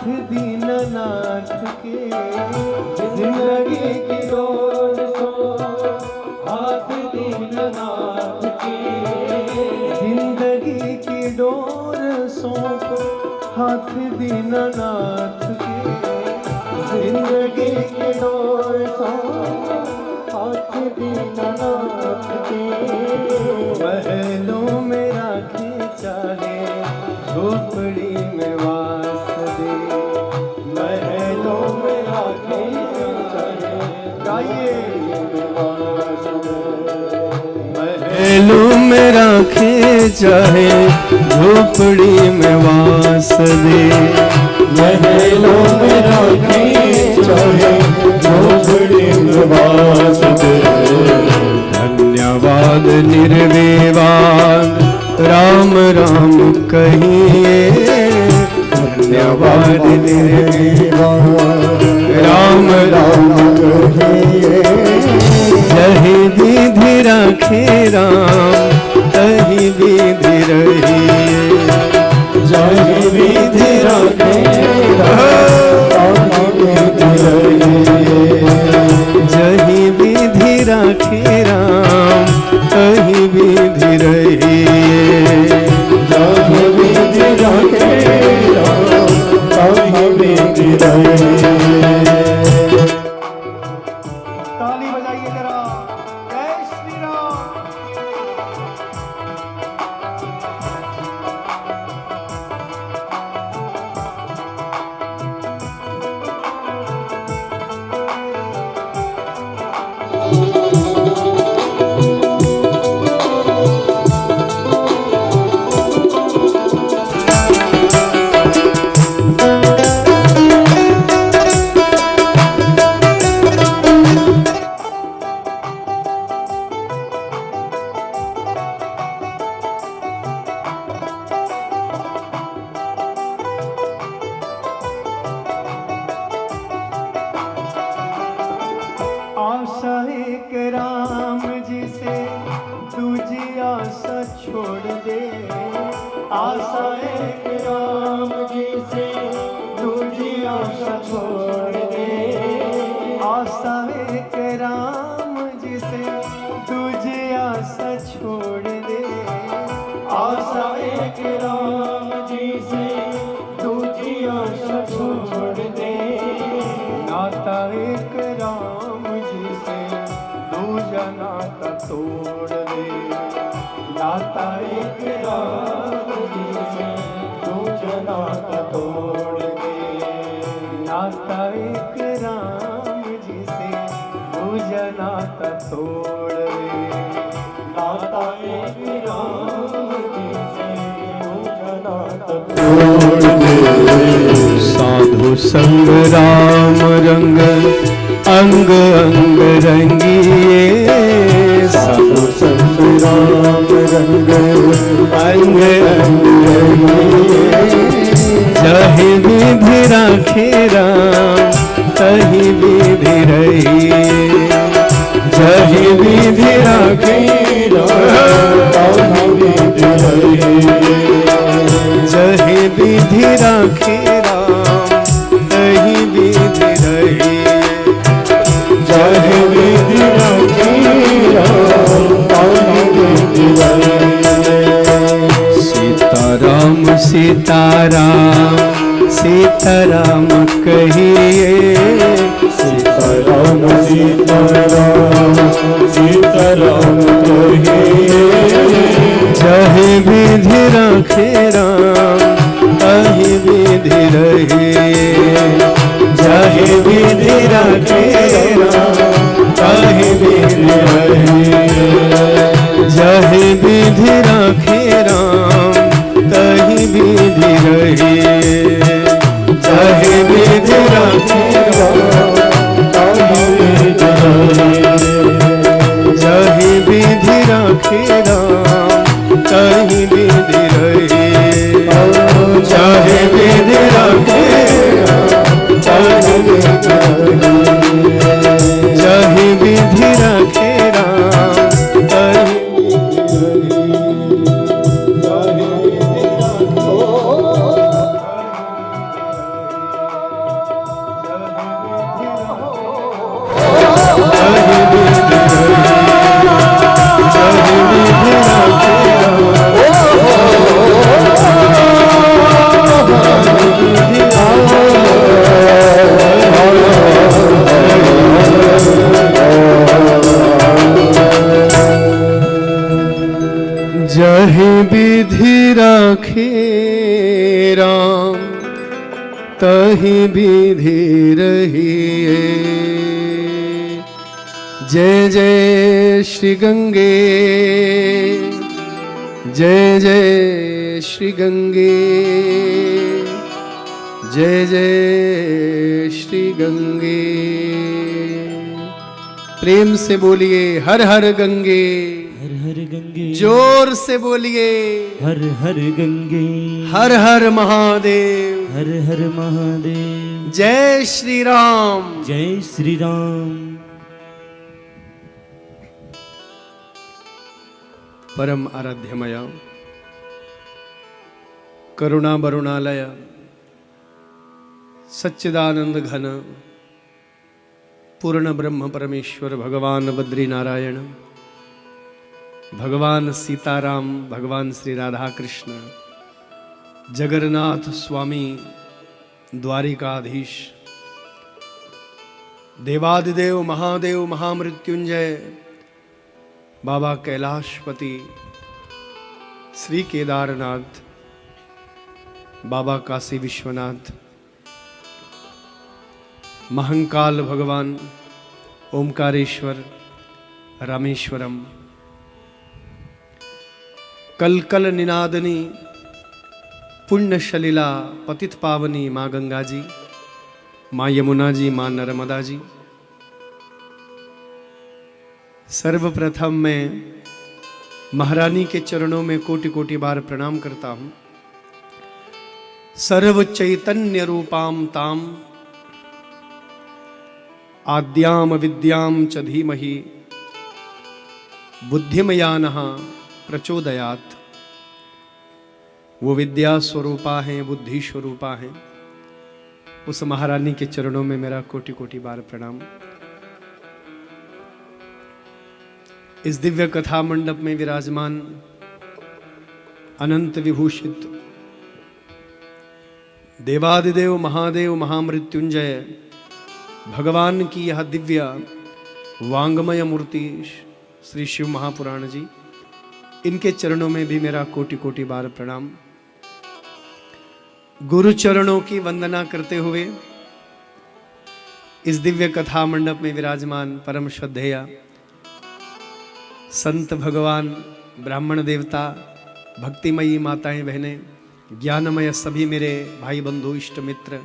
हाथ दीननाथ के, जिंदगी की डोर सौंप हाथ दीननाथ के, जिंदगी की डोर सौंप हाथ दीननाथ के, जिंदगी की डोर सौंप हाथ दीननाथ के। महलों में राखे चाहे झोपड़ी में वास दे, महलों में राखे चाहे गाइए महलों में राखे चाहे झोपड़ी में वास दे, महलों में राखे चाहे झोपड़ी में वास दे। धन्यवाद निर्विवाद राम राम कहिए, धन्यवाद निर्विवाद राम राम कहिए। जही विधि रखे राम तही विधि रहिए, जही विधि रखे राम तही विधि रहिए, जही विधि रखे राम तही विधि रहिए, जही विधि रखे राम तही विधि रहिए। ताली बजाइए जरा, जय श्री राम। आशा एक राम जी से दूजी आशा छोड़ दे, आशा एक राम जी से दूजी आशा छोड़ दे, आशा एक राम जी से दूजी आशा छोड़ दे, आशा एक राम जी से दूजी आशा छोड़ दे। नाता एक राम जी से दूजा नाता तोड़ दे, नाता एक राम जी से दूजा नाता तोड़ दे, नाता एक राम जी से दूजा नाता तोड़ दे, नाता एक राम जी से दूजा नाता तोड़ दे। साधु संग राम रंग अंग अंग रंगिए, साधु संग राम रंग अंग अंग रंगिए। जही विधि राखे राम तही विधि रहिए, जही विधि राखे राम तही विधि रहिए, जही विधि राखे राम तही विधि रहिए, जही विधि राखे राम तही विधि रहिए। सीताराम सीताराम सीताराम कहिए, सीताराम सीताराम सीताराम कहिए। जही विधि राखे राम तही विधि रहिए, जही विधि राखे राम तही विधि रहिए, जही विधि राखे राम तही विधि रहिए, जही विधि राखे राम तही विधि रहिए, जही विधि राखे राम तही विधि रहिए, जही विधि राखे राम तही विधि रहिए, जही विधि राखे राम विधि रखे राम तहि विधि रहिए। जय जय श्री गंगे, जय जय श्री गंगे, जय जय श्री गंगे। प्रेम से बोलिए हर हर गंगे, हर हर गंगे। जोर से बोलिए हर हर गंगे, हर हर महादेव, हर हर महादेव। जय श्री राम, जय श्री राम। परम आराध्यमय करुणा वरुणालय सच्चिदानंद घन पूर्ण ब्रह्म परमेश्वर भगवान बद्री नारायण, भगवान सीताराम, भगवान श्री राधा कृष्ण, जगन्नाथ स्वामी, द्वारिकाधीश, देवादिदेव महादेव महामृत्युंजय, बाबा कैलाशपति, श्री केदारनाथ, बाबा काशी विश्वनाथ, महंकाल भगवान, ओमकारेश्वर, रामेश्वरम, कल कल निनादनी पुण्य शलीला पतित पावनी माँ गंगा जी, माँ यमुना जी, माँ नर्मदा जी। सर्वप्रथम मैं महारानी के चरणों में कोटि कोटि बार प्रणाम करता हूँ। सर्व चैतन्य रूपाम ताम आद्याम विद्याम च धीमहि बुद्धिमयानः प्रचोदयात्। वो विद्या स्वरूपा हैं, बुद्धि स्वरूपा हैं। उस महारानी के चरणों में मेरा कोटि कोटि बार प्रणाम। इस दिव्य कथा मंडप में विराजमान अनंत विभूषित देवादिदेव महादेव महामृत्युंजय भगवान की यह दिव्य वांगमय मूर्ति श्री शिव महापुराण जी, इनके चरणों में भी मेरा कोटि कोटि बार प्रणाम। गुरु चरणों की वंदना करते हुए इस दिव्य कथा मंडप में विराजमान परम श्रद्धेय संत भगवान, ब्राह्मण देवता, भक्तिमयी माताएं बहनें, ज्ञानमय सभी मेरे भाई बंधु इष्ट मित्र,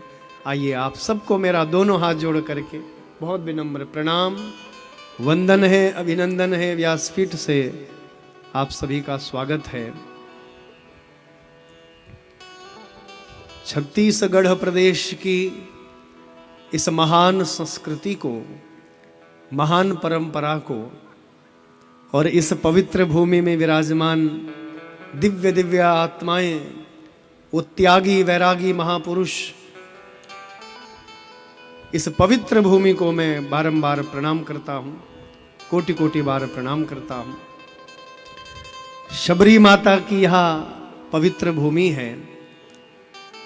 आइए आप सबको मेरा दोनों हाथ जोड़ करके बहुत विनम्र प्रणाम, वंदन है, अभिनंदन है। व्यासपीठ से आप सभी का स्वागत है। छत्तीसगढ़ प्रदेश की इस महान संस्कृति को, महान परंपरा को और इस पवित्र भूमि में विराजमान दिव्य दिव्य आत्माएं, वो त्यागी वैरागी महापुरुष, इस पवित्र भूमि को मैं बारंबार प्रणाम करता हूं, कोटि कोटि बार प्रणाम करता हूं। शबरी माता की यह पवित्र भूमि है,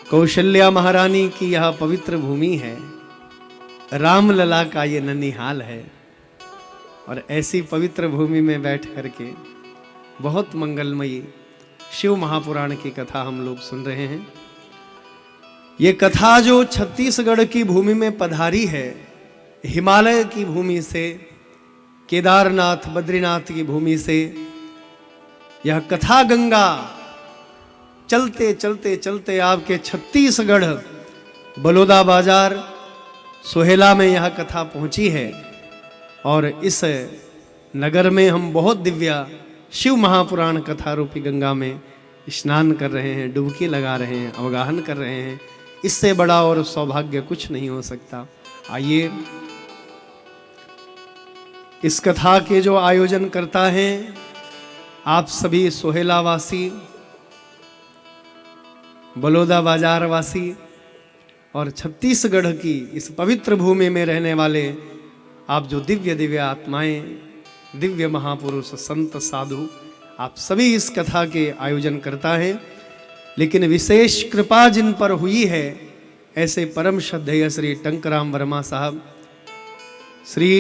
कौशल्या महारानी की यह पवित्र भूमि है, रामलला का ये ननिहाल है। और ऐसी पवित्र भूमि में बैठ करके बहुत मंगलमयी शिव महापुराण की कथा हम लोग सुन रहे हैं। ये कथा जो छत्तीसगढ़ की भूमि में पधारी है, हिमालय की भूमि से, केदारनाथ बद्रीनाथ की भूमि से, यह कथा गंगा चलते चलते चलते आपके छत्तीसगढ़ बलौदा बाजार सोहेला में यह कथा पहुंची है। और इस नगर में हम बहुत दिव्य शिव महापुराण कथा रूपी गंगा में स्नान कर रहे हैं, डुबकी लगा रहे हैं, अवगाहन कर रहे हैं। इससे बड़ा और सौभाग्य कुछ नहीं हो सकता। आइए, इस कथा के जो आयोजन करता है, आप सभी सोहेलावासी, बलौदा बाजार वासी और छत्तीसगढ़ की इस पवित्र भूमि में रहने वाले आप जो दिव्य दिव्य आत्माएं, दिव्य महापुरुष, संत, साधु, आप सभी इस कथा के आयोजन करता है। लेकिन विशेष कृपा जिन पर हुई है, ऐसे परम श्रद्धेय श्री टंकराम वर्मा साहब, श्री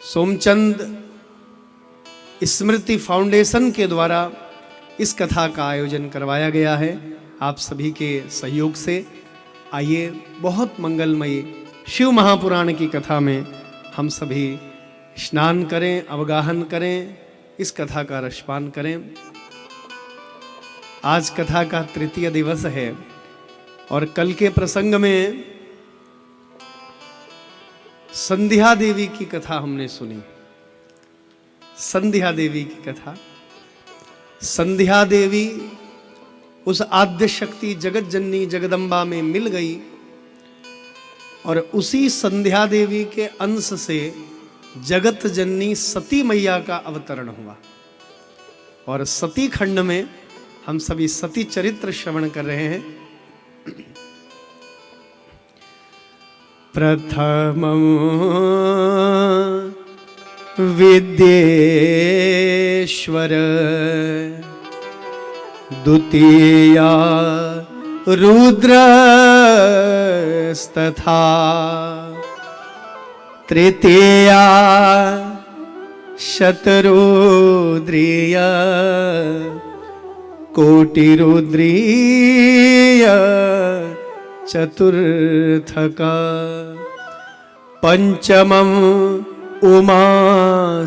सोमचंद स्मृति फाउंडेशन के द्वारा इस कथा का आयोजन करवाया गया है आप सभी के सहयोग से। आइए बहुत मंगलमयी शिव महापुराण की कथा में हम सभी स्नान करें, अवगाहन करें, इस कथा का रसपान करें। आज कथा का तृतीय दिवस है और कल के प्रसंग में संध्या देवी की कथा हमने सुनी। संध्या देवी की कथा, संध्या देवी उस आद्य शक्ति जगत जननी जगदम्बा में मिल गई और उसी संध्या देवी के अंश से जगत जननी सती मैया का अवतरण हुआ। और सती खंड में हम सभी सती चरित्र श्रवण कर रहे हैं। प्रथमं विद्येश्वर, द्वितीया रुद्रस्तथा, तृतीया शतरुद्रीय, कोटिरुद्रीय चतुर्थका, पंचमं उमा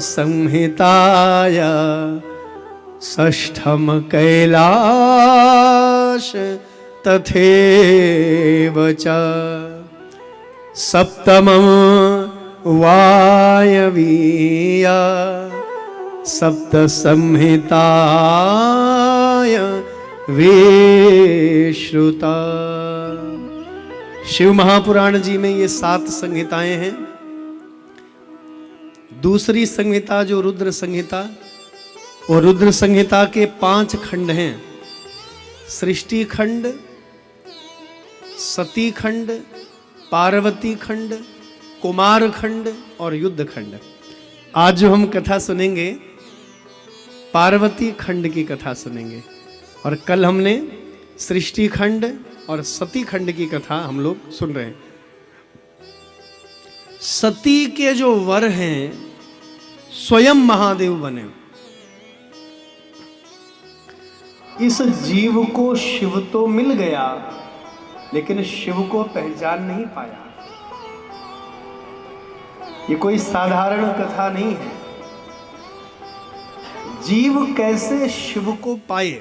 संहिताया, षष्ठम कैलाश तथैव च, सप्तमं वायवीया, सप्त संहिताय विश्रुता। शिव महापुराण जी में ये 7 संहिताएं हैं। दूसरी संहिता जो रुद्र संहिता, और रुद्र संहिता के 5 खंड हैं। सृष्टि खंड, सती खंड, पार्वती खंड, कुमार खंड और युद्ध खंड। आज जो हम कथा सुनेंगे पार्वती खंड की कथा सुनेंगे और कल हमने सृष्टि खंड और सती खंड की कथा हम लोग सुन रहे हैं। सती के जो वर हैं स्वयं महादेव बने। इस जीव को शिव तो मिल गया लेकिन शिव को पहचान नहीं पाया। ये कोई साधारण कथा नहीं है। जीव कैसे शिव को पाए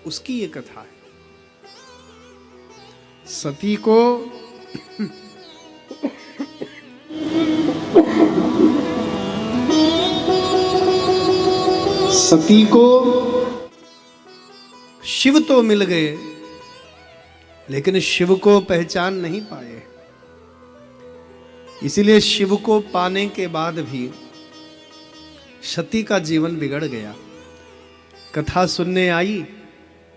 उसकी ये कथा है। सती को शिव तो मिल गए लेकिन शिव को पहचान नहीं पाए। इसीलिए शिव को पाने के बाद भी सती का जीवन बिगड़ गया। कथा सुनने आई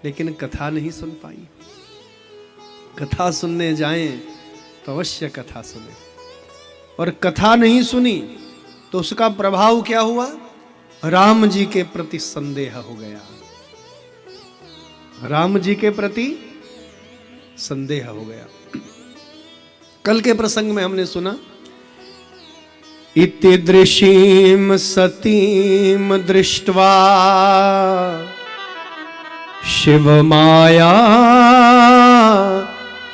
लेकिन कथा नहीं सुन पाई। कथा सुनने जाएं तो अवश्य कथा सुने, और कथा नहीं सुनी तो उसका प्रभाव क्या हुआ? राम जी के प्रति संदेह हो गया। राम जी के प्रति संदेह हो गया। कल के प्रसंग में हमने सुना, इति दृशीम सतीम दृष्ट्वा शिव माया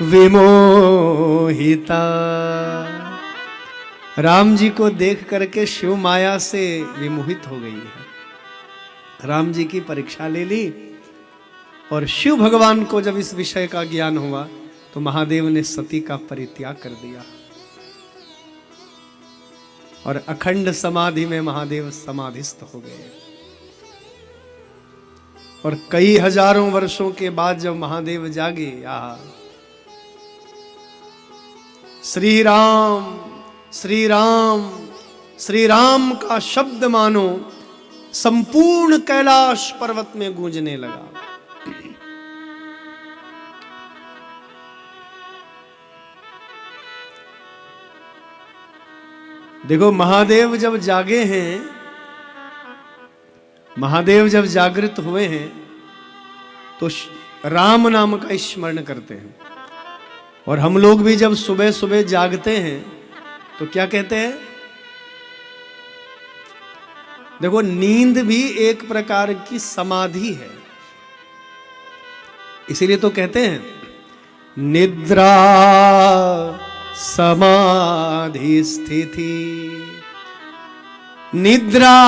विमोहिता। राम जी को देख करके शिव माया से विमोहित हो गई है। राम जी की परीक्षा ले ली और शिव भगवान को जब इस विषय का ज्ञान हुआ तो महादेव ने सती का परित्याग कर दिया और अखंड समाधि में महादेव समाधिस्थ हो गए। और कई हजारों वर्षों के बाद जब महादेव जागे, श्री राम श्री राम श्री राम का शब्द मानो संपूर्ण कैलाश पर्वत में गूंजने लगा। देखो, महादेव जब जागे हैं, महादेव जब जागृत हुए हैं तो राम नाम का स्मरण करते हैं। और हम लोग भी जब सुबह सुबह जागते हैं तो क्या कहते हैं? देखो, नींद भी एक प्रकार की समाधि है। इसीलिए तो कहते हैं निद्रा समाधि स्थिति, निद्रा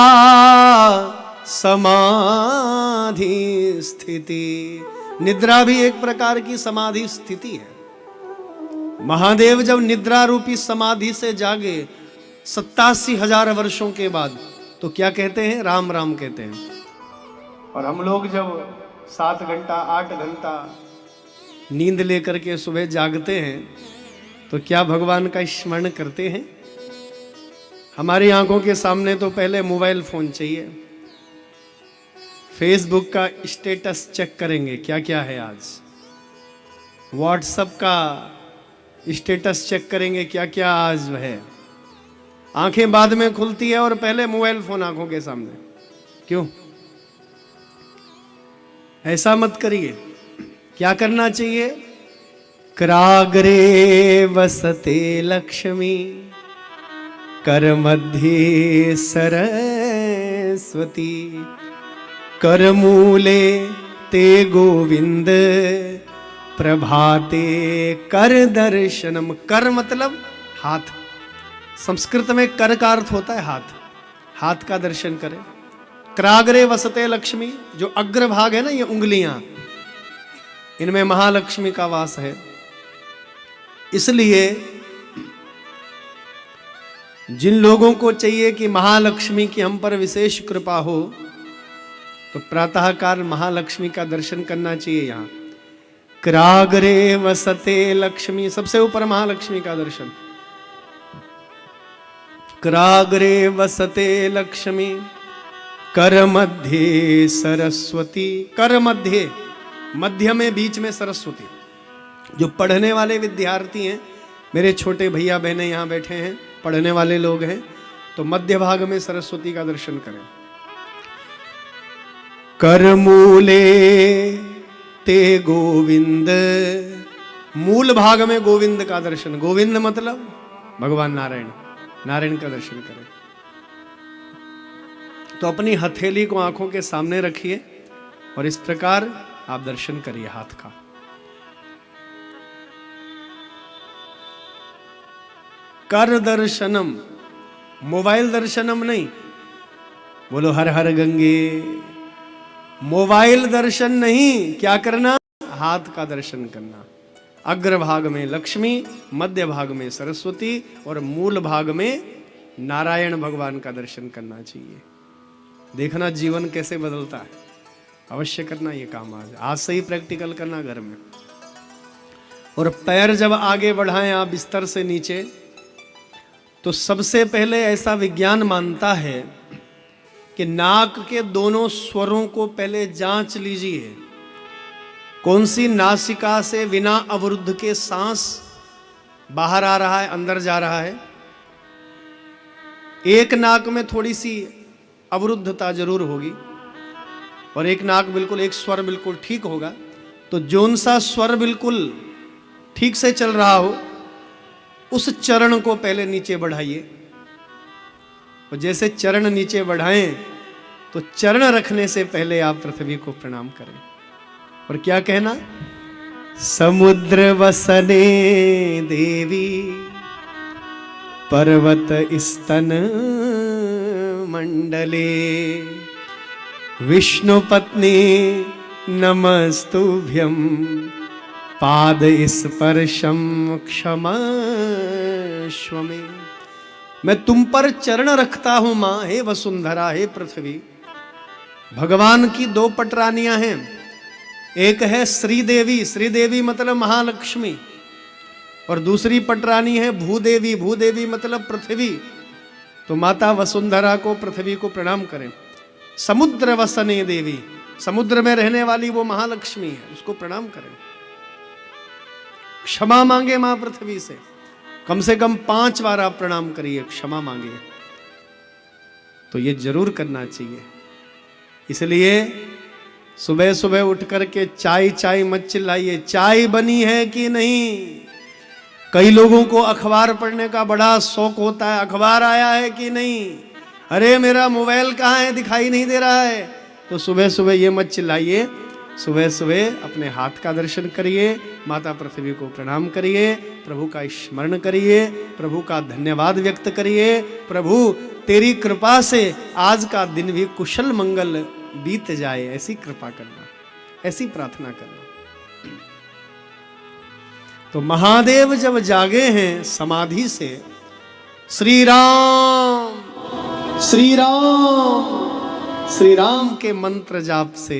समाधि स्थिति। निद्रा भी एक प्रकार की समाधि स्थिति है। महादेव जब निद्रा रूपी समाधि से जागे 87,000 वर्षों के बाद, तो क्या कहते हैं? राम राम कहते हैं। और हम लोग जब 7 घंटा 8 घंटा नींद लेकर के सुबह जागते हैं, तो क्या भगवान का स्मरण करते हैं? हमारी आंखों के सामने तो पहले मोबाइल फोन चाहिए, फेसबुक का स्टेटस चेक करेंगे क्या क्या है आज, व्हाट्सएप का स्टेटस चेक करेंगे क्या क्या आज है। आंखें बाद में खुलती है और पहले मोबाइल फोन आंखों के सामने। क्यों? ऐसा मत करिए। क्या करना चाहिए? कराग्रे वसते लक्ष्मी, कर मध्य सरस्वती, कर मूले ते गोविंद, प्रभाते कर दर्शनम। कर मतलब हाथ, संस्कृत में कर का अर्थ होता है हाथ। हाथ का दर्शन करें। कराग्रे वसते लक्ष्मी, जो अग्रभाग है ना, ये उंगलियां, इनमें महालक्ष्मी का वास है। इसलिए जिन लोगों को चाहिए कि महालक्ष्मी की हम पर विशेष कृपा हो, तो प्रातःकाल महालक्ष्मी का दर्शन करना चाहिए। यहां कराग्रे वसते लक्ष्मी, सबसे ऊपर महालक्ष्मी का दर्शन। कराग्रे वसते लक्ष्मी, कर मध्य सरस्वती। कर मध्य, मध्य में बीच में सरस्वती। जो पढ़ने वाले विद्यार्थी हैं, मेरे छोटे भैया बहनें यहाँ बैठे हैं, पढ़ने वाले लोग हैं, तो मध्य भाग में सरस्वती का दर्शन करें। कर मूले ते गोविंद, मूल भाग में गोविंद का दर्शन। गोविंद मतलब भगवान नारायण, नारायण का दर्शन करें। तो अपनी हथेली को आंखों के सामने रखिए और इस प्रकार आप दर्शन करिए हाथ का। कर दर्शनम, मोबाइल दर्शनम नहीं। बोलो हर हर गंगे। मोबाइल दर्शन नहीं, क्या करना? हाथ का दर्शन करना। अग्र भाग में लक्ष्मी, मध्य भाग में सरस्वती और मूल भाग में नारायण भगवान का दर्शन करना चाहिए। देखना जीवन कैसे बदलता है। अवश्य करना ये काम, आज से ही प्रैक्टिकल करना घर में। और पैर जब आगे बढ़ाएं आप बिस्तर से नीचे, तो सबसे पहले ऐसा विज्ञान मानता है कि नाक के दोनों स्वरों को पहले जांच लीजिए, कौन सी नासिका से बिना अवरुद्ध के सांस बाहर आ रहा है, अंदर जा रहा है। एक नाक में थोड़ी सी अवरुद्धता जरूर होगी और एक नाक बिल्कुल, एक स्वर बिल्कुल ठीक होगा। तो जोन सा स्वर बिल्कुल ठीक से चल रहा हो, उस चरण को पहले नीचे बढ़ाइए। और जैसे चरण नीचे बढ़ाएं, तो चरण रखने से पहले आप पृथ्वी को प्रणाम करें। और क्या कहना? समुद्र वसने देवी, पर्वत स्तन मंडले, विष्णु पत्नी नमस्तुभ्यं, पाद स्पर्शम क्षमस्व में। मैं तुम पर चरण रखता हूं मां, हे वसुंधरा, हे पृथ्वी। भगवान की दो पटरानियां हैं, एक है श्रीदेवी, श्रीदेवी मतलब महालक्ष्मी, और दूसरी पटरानी है भूदेवी, भूदेवी मतलब पृथ्वी। तो माता वसुंधरा को, पृथ्वी को प्रणाम करें। समुद्र वसने देवी, समुद्र में रहने वाली वो महालक्ष्मी है, उसको प्रणाम करें। क्षमा मांगे मां पृथ्वी से कम 5 बार आप प्रणाम करिए, क्षमा मांगिए। तो ये जरूर करना चाहिए। इसलिए सुबह सुबह उठ करके चाय चाय मत चिल्लाइए। चाय बनी है कि नहीं? कई लोगों को अखबार पढ़ने का बड़ा शौक होता है, अखबार आया है कि नहीं? अरे मेरा मोबाइल कहाँ है, दिखाई नहीं दे रहा है। तो सुबह सुबह ये मत चिल्लाइए, सुबह सुबह अपने हाथ का दर्शन करिए, माता पृथ्वी को प्रणाम करिए, प्रभु का स्मरण करिए, प्रभु का धन्यवाद व्यक्त करिए। प्रभु तेरी कृपा से आज का दिन भी कुशल मंगल बीत जाए, ऐसी कृपा करना, ऐसी प्रार्थना करना। तो महादेव जब जागे हैं समाधि से, श्री राम श्री राम श्री राम के मंत्र जाप से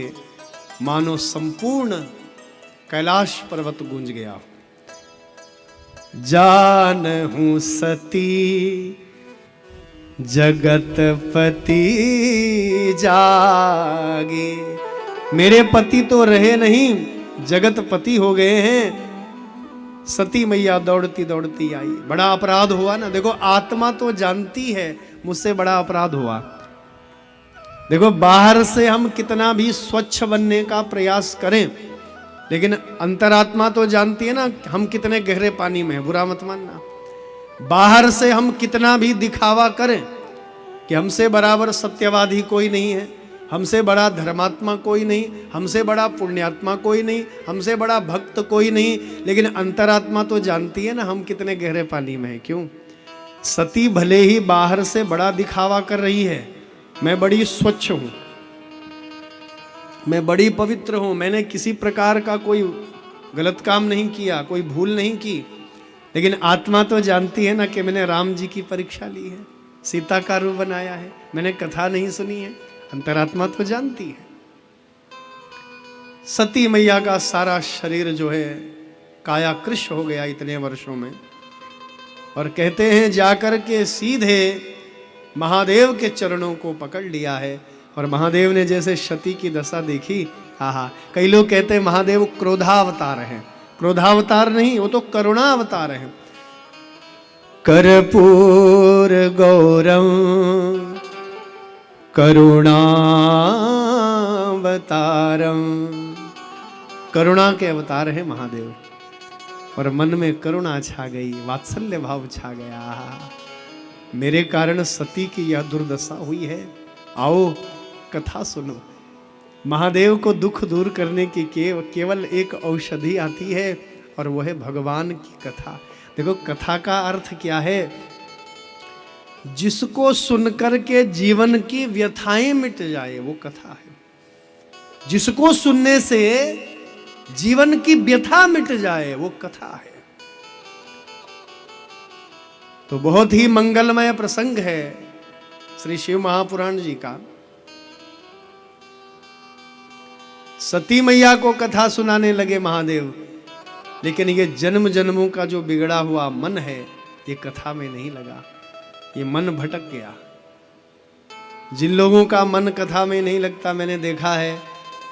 मानो संपूर्ण कैलाश पर्वत गूंज गया। जानहूं सती जगतपति जागे। मेरे पति तो रहे नहीं, जगतपति हो गए हैं। सती मैया दौड़ती दौड़ती आई। बड़ा अपराध हुआ ना। देखो आत्मा तो जानती है मुझसे बड़ा अपराध हुआ। देखो बाहर से हम कितना भी स्वच्छ बनने का प्रयास करें, लेकिन अंतरात्मा तो जानती है ना हम कितने गहरे पानी में हैं। बुरा मत मानना। बाहर से हम कितना भी दिखावा करें कि हमसे बराबर सत्यवादी कोई नहीं है, हमसे बड़ा धर्मात्मा कोई नहीं, हमसे बड़ा पुण्यात्मा कोई नहीं, हमसे बड़ा भक्त कोई नहीं, लेकिन अंतरात्मा तो जानती है ना हम कितने गहरे पानी में हैं। क्यों? सती भले ही बाहर से बड़ा दिखावा कर रही है, मैं बड़ी स्वच्छ हूं, मैं बड़ी पवित्र हूं, मैंने किसी प्रकार का कोई गलत काम नहीं किया, कोई भूल नहीं की, लेकिन आत्मा तो जानती है ना कि मैंने राम जी की परीक्षा ली है, सीता का रूप बनाया है, मैंने कथा नहीं सुनी है। अंतरात्मा तो जानती है। सती मैया का सारा शरीर जो है काया कृश हो गया इतने वर्षों में, और कहते हैं जाकर के सीधे महादेव के चरणों को पकड़ लिया है। और महादेव ने जैसे सती की दशा देखी, आहा, कई लोग कहते हैं महादेव क्रोधावतार हैं। क्रोधावतार नहीं, वो तो करुणावतार हैं। कर्पूर गौरम करुणावतारम, करुणा के अवतार है महादेव। और मन में करुणा छा गई, वात्सल्य भाव छा गया। मेरे कारण सती की यह दुर्दशा हुई है, आओ कथा सुनो। महादेव को दुख दूर करने की केवल एक औषधि आती है, और वह है भगवान की कथा। देखो कथा का अर्थ क्या है? जिसको सुनकर के जीवन की व्यथाएं मिट जाए वो कथा है। जिसको सुनने से जीवन की व्यथा मिट जाए वो कथा है। तो बहुत ही मंगलमय प्रसंग है श्री शिव महापुराण जी का। सती मैया को कथा सुनाने लगे महादेव, लेकिन ये जन्म जन्मों का जो बिगड़ा हुआ मन है ये कथा में नहीं लगा, ये मन भटक गया। जिन लोगों का मन कथा में नहीं लगता मैंने देखा है,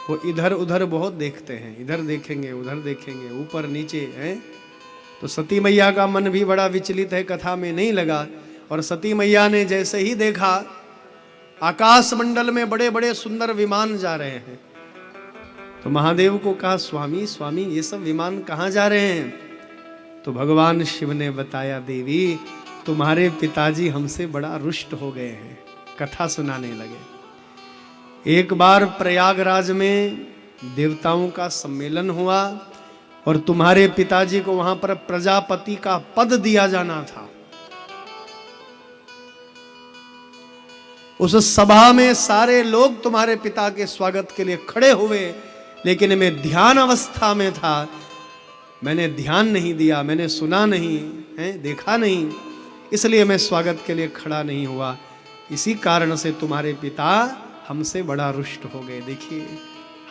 वो इधर उधर बहुत देखते हैं, इधर देखेंगे उधर देखेंगे, ऊपर नीचे हैं। तो सती मैया का मन भी बड़ा विचलित है, कथा में नहीं लगा। और सती मैया ने जैसे ही देखा आकाश मंडल में बड़े बड़े सुंदर विमान जा रहे हैं, तो महादेव को कहा स्वामी स्वामी ये सब विमान कहाँ जा रहे हैं? तो भगवान शिव ने बताया देवी तुम्हारे पिताजी हमसे बड़ा रुष्ट हो गए हैं, कथा सुनाने लगे। एक बार प्रयागराज में देवताओं का सम्मेलन हुआ और तुम्हारे पिताजी को वहां पर प्रजापति का पद दिया जाना था। उस सभा में सारे लोग तुम्हारे पिता के स्वागत के लिए खड़े हुए, लेकिन मैं ध्यान अवस्था में था, मैंने ध्यान नहीं दिया, मैंने सुना नहीं है, देखा नहीं, इसलिए मैं स्वागत के लिए खड़ा नहीं हुआ। इसी कारण से तुम्हारे पिता हमसे बड़ा रुष्ट हो गए। देखिए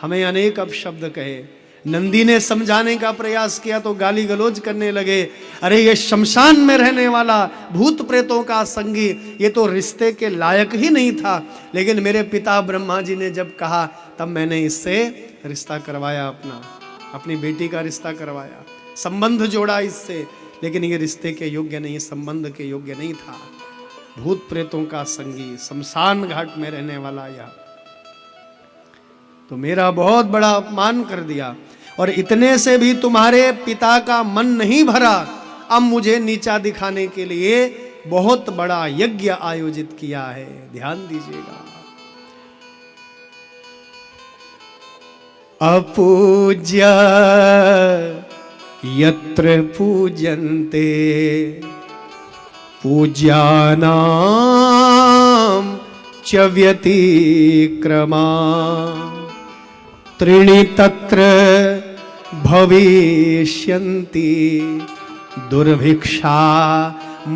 हमें अनेक अपशब्द कहे। नंदी ने समझाने का प्रयास किया तो गाली गलौज करने लगे, अरे ये शमशान में रहने वाला भूत प्रेतों का संगी, ये तो रिश्ते के लायक ही नहीं था। लेकिन मेरे पिता ब्रह्मा जी ने जब कहा तब मैंने इससे रिश्ता करवाया, अपनी बेटी का रिश्ता करवाया, संबंध जोड़ा इससे। लेकिन ये रिश्ते के योग्य नहीं, संबंध के योग्य नहीं था। भूत प्रेतों का संगी, शमशान घाट में रहने वाला यह, तो मेरा बहुत बड़ा अपमान कर दिया। और इतने से भी तुम्हारे पिता का मन नहीं भरा, अब मुझे नीचा दिखाने के लिए बहुत बड़ा यज्ञ आयोजित किया है। ध्यान दीजिएगा। अपूज्य यत्र पूजन्ते पूज्यानां च व्यतिक्रमा त्रीणि तत्र भविष्यन्ति दुर्भिक्षा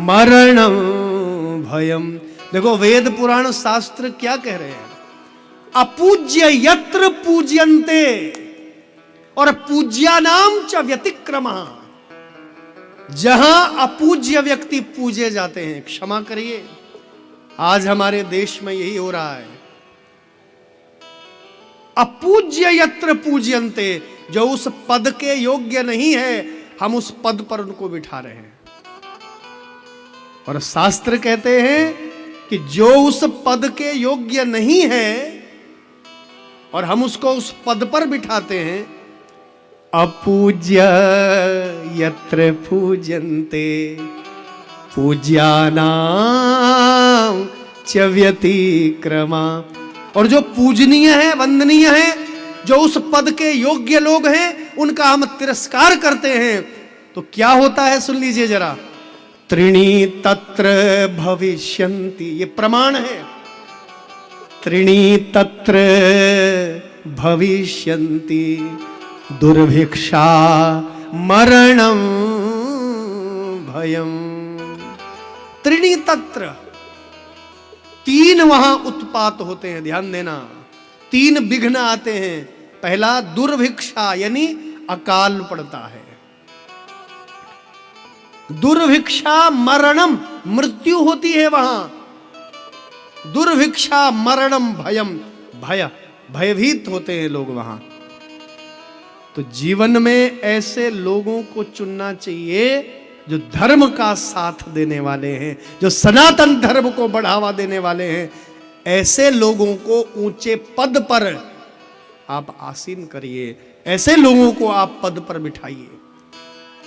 मरणं भयम। देखो वेद पुराण शास्त्र क्या कह रहे हैं? अपूज्य यत्र पूज्यन्ते और पूज्यानाम च व्यतिक्रमा। जहां अपूज्य व्यक्ति पूजे जाते हैं, क्षमा करिए, आज हमारे देश में यही हो रहा है। अपूज्य यत्र पूज्यन्ते, जो उस पद के योग्य नहीं है, हम उस पद पर उनको बिठा रहे हैं। और शास्त्र कहते हैं कि जो उस पद के योग्य नहीं है और हम उसको उस पद पर बिठाते हैं। अपूज्य यत्र पूजन्ते पूज्यानां च व्यतिक्रमा। और जो पूजनीय है, वंदनीय है, जो उस पद के योग्य लोग हैं, उनका हम तिरस्कार करते हैं, तो क्या होता है सुन लीजिए जरा। त्रीणि तत्र भविष्यन्ति, ये प्रमाण है। त्रीणि तत्र भविष्यन्ति दुर्भिक्षा मरणं भयम। त्रीणि तत्र, तीन वहां उत्पात होते हैं। ध्यान देना, तीन विघ्न आते हैं। पहला दुर्भिक्षा, यानी अकाल पड़ता है। दुर्भिक्षा मरणम, मृत्यु होती है वहां। दुर्भिक्षा मरणम भयम, भय, भयभीत होते हैं लोग वहां। तो जीवन में ऐसे लोगों को चुनना चाहिए जो धर्म का साथ देने वाले हैं, जो सनातन धर्म को बढ़ावा देने वाले हैं। ऐसे लोगों को ऊंचे पद पर आप आसीन करिए, ऐसे लोगों को आप पद पर बिठाइए।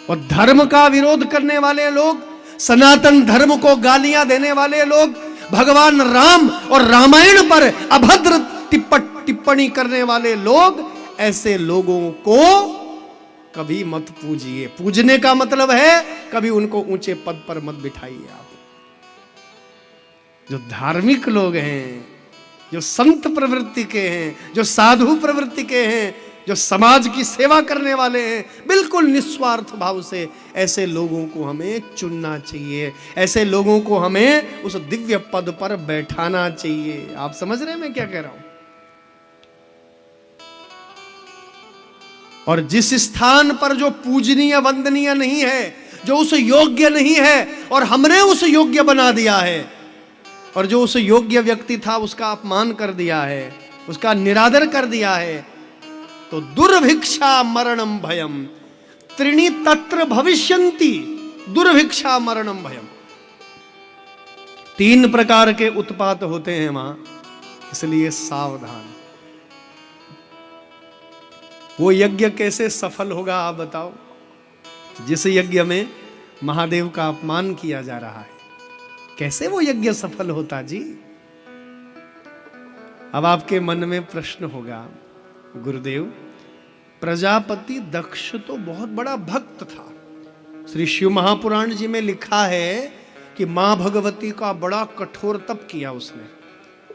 और धर्म का विरोध करने वाले लोग, सनातन धर्म को गालियां देने वाले लोग, भगवान राम और रामायण पर अभद्र टिप्पणी करने वाले लोग, ऐसे लोगों को कभी मत पूजिए। पूजने का मतलब है कभी उनको ऊंचे पद पर मत बिठाइए। आप जो धार्मिक लोग हैं, जो संत प्रवृत्ति के हैं, जो साधु प्रवृत्ति के हैं, जो समाज की सेवा करने वाले हैं, बिल्कुल निस्वार्थ भाव से ऐसे लोगों को हमें चुनना चाहिए। ऐसे लोगों को हमें उस दिव्य पद पर बैठाना चाहिए। आप समझ रहे हैं मैं क्या कह रहा हूं? और जिस स्थान पर जो पूजनीय वंदनीय नहीं है, जो उस योग्य नहीं है, और हमने उस योग्य बना दिया है, और जो उस योग्य व्यक्ति था उसका अपमान कर दिया है, उसका निरादर कर दिया है, तो दुर्भिक्षा मरणम भयम। त्रीणि तत्र भविष्यन्ति दुर्भिक्षा मरणम भयम। तीन प्रकार के उत्पात होते हैं वहां, इसलिए सावधान। वो यज्ञ कैसे सफल होगा आप बताओ, जिस यज्ञ में महादेव का अपमान किया जा रहा है, कैसे वो यज्ञ सफल होता जी? अब आपके मन में प्रश्न होगा, गुरुदेव प्रजापति दक्ष तो बहुत बड़ा भक्त था। श्री शिव महापुराण जी में लिखा है कि मां भगवती का बड़ा कठोर तप किया उसने,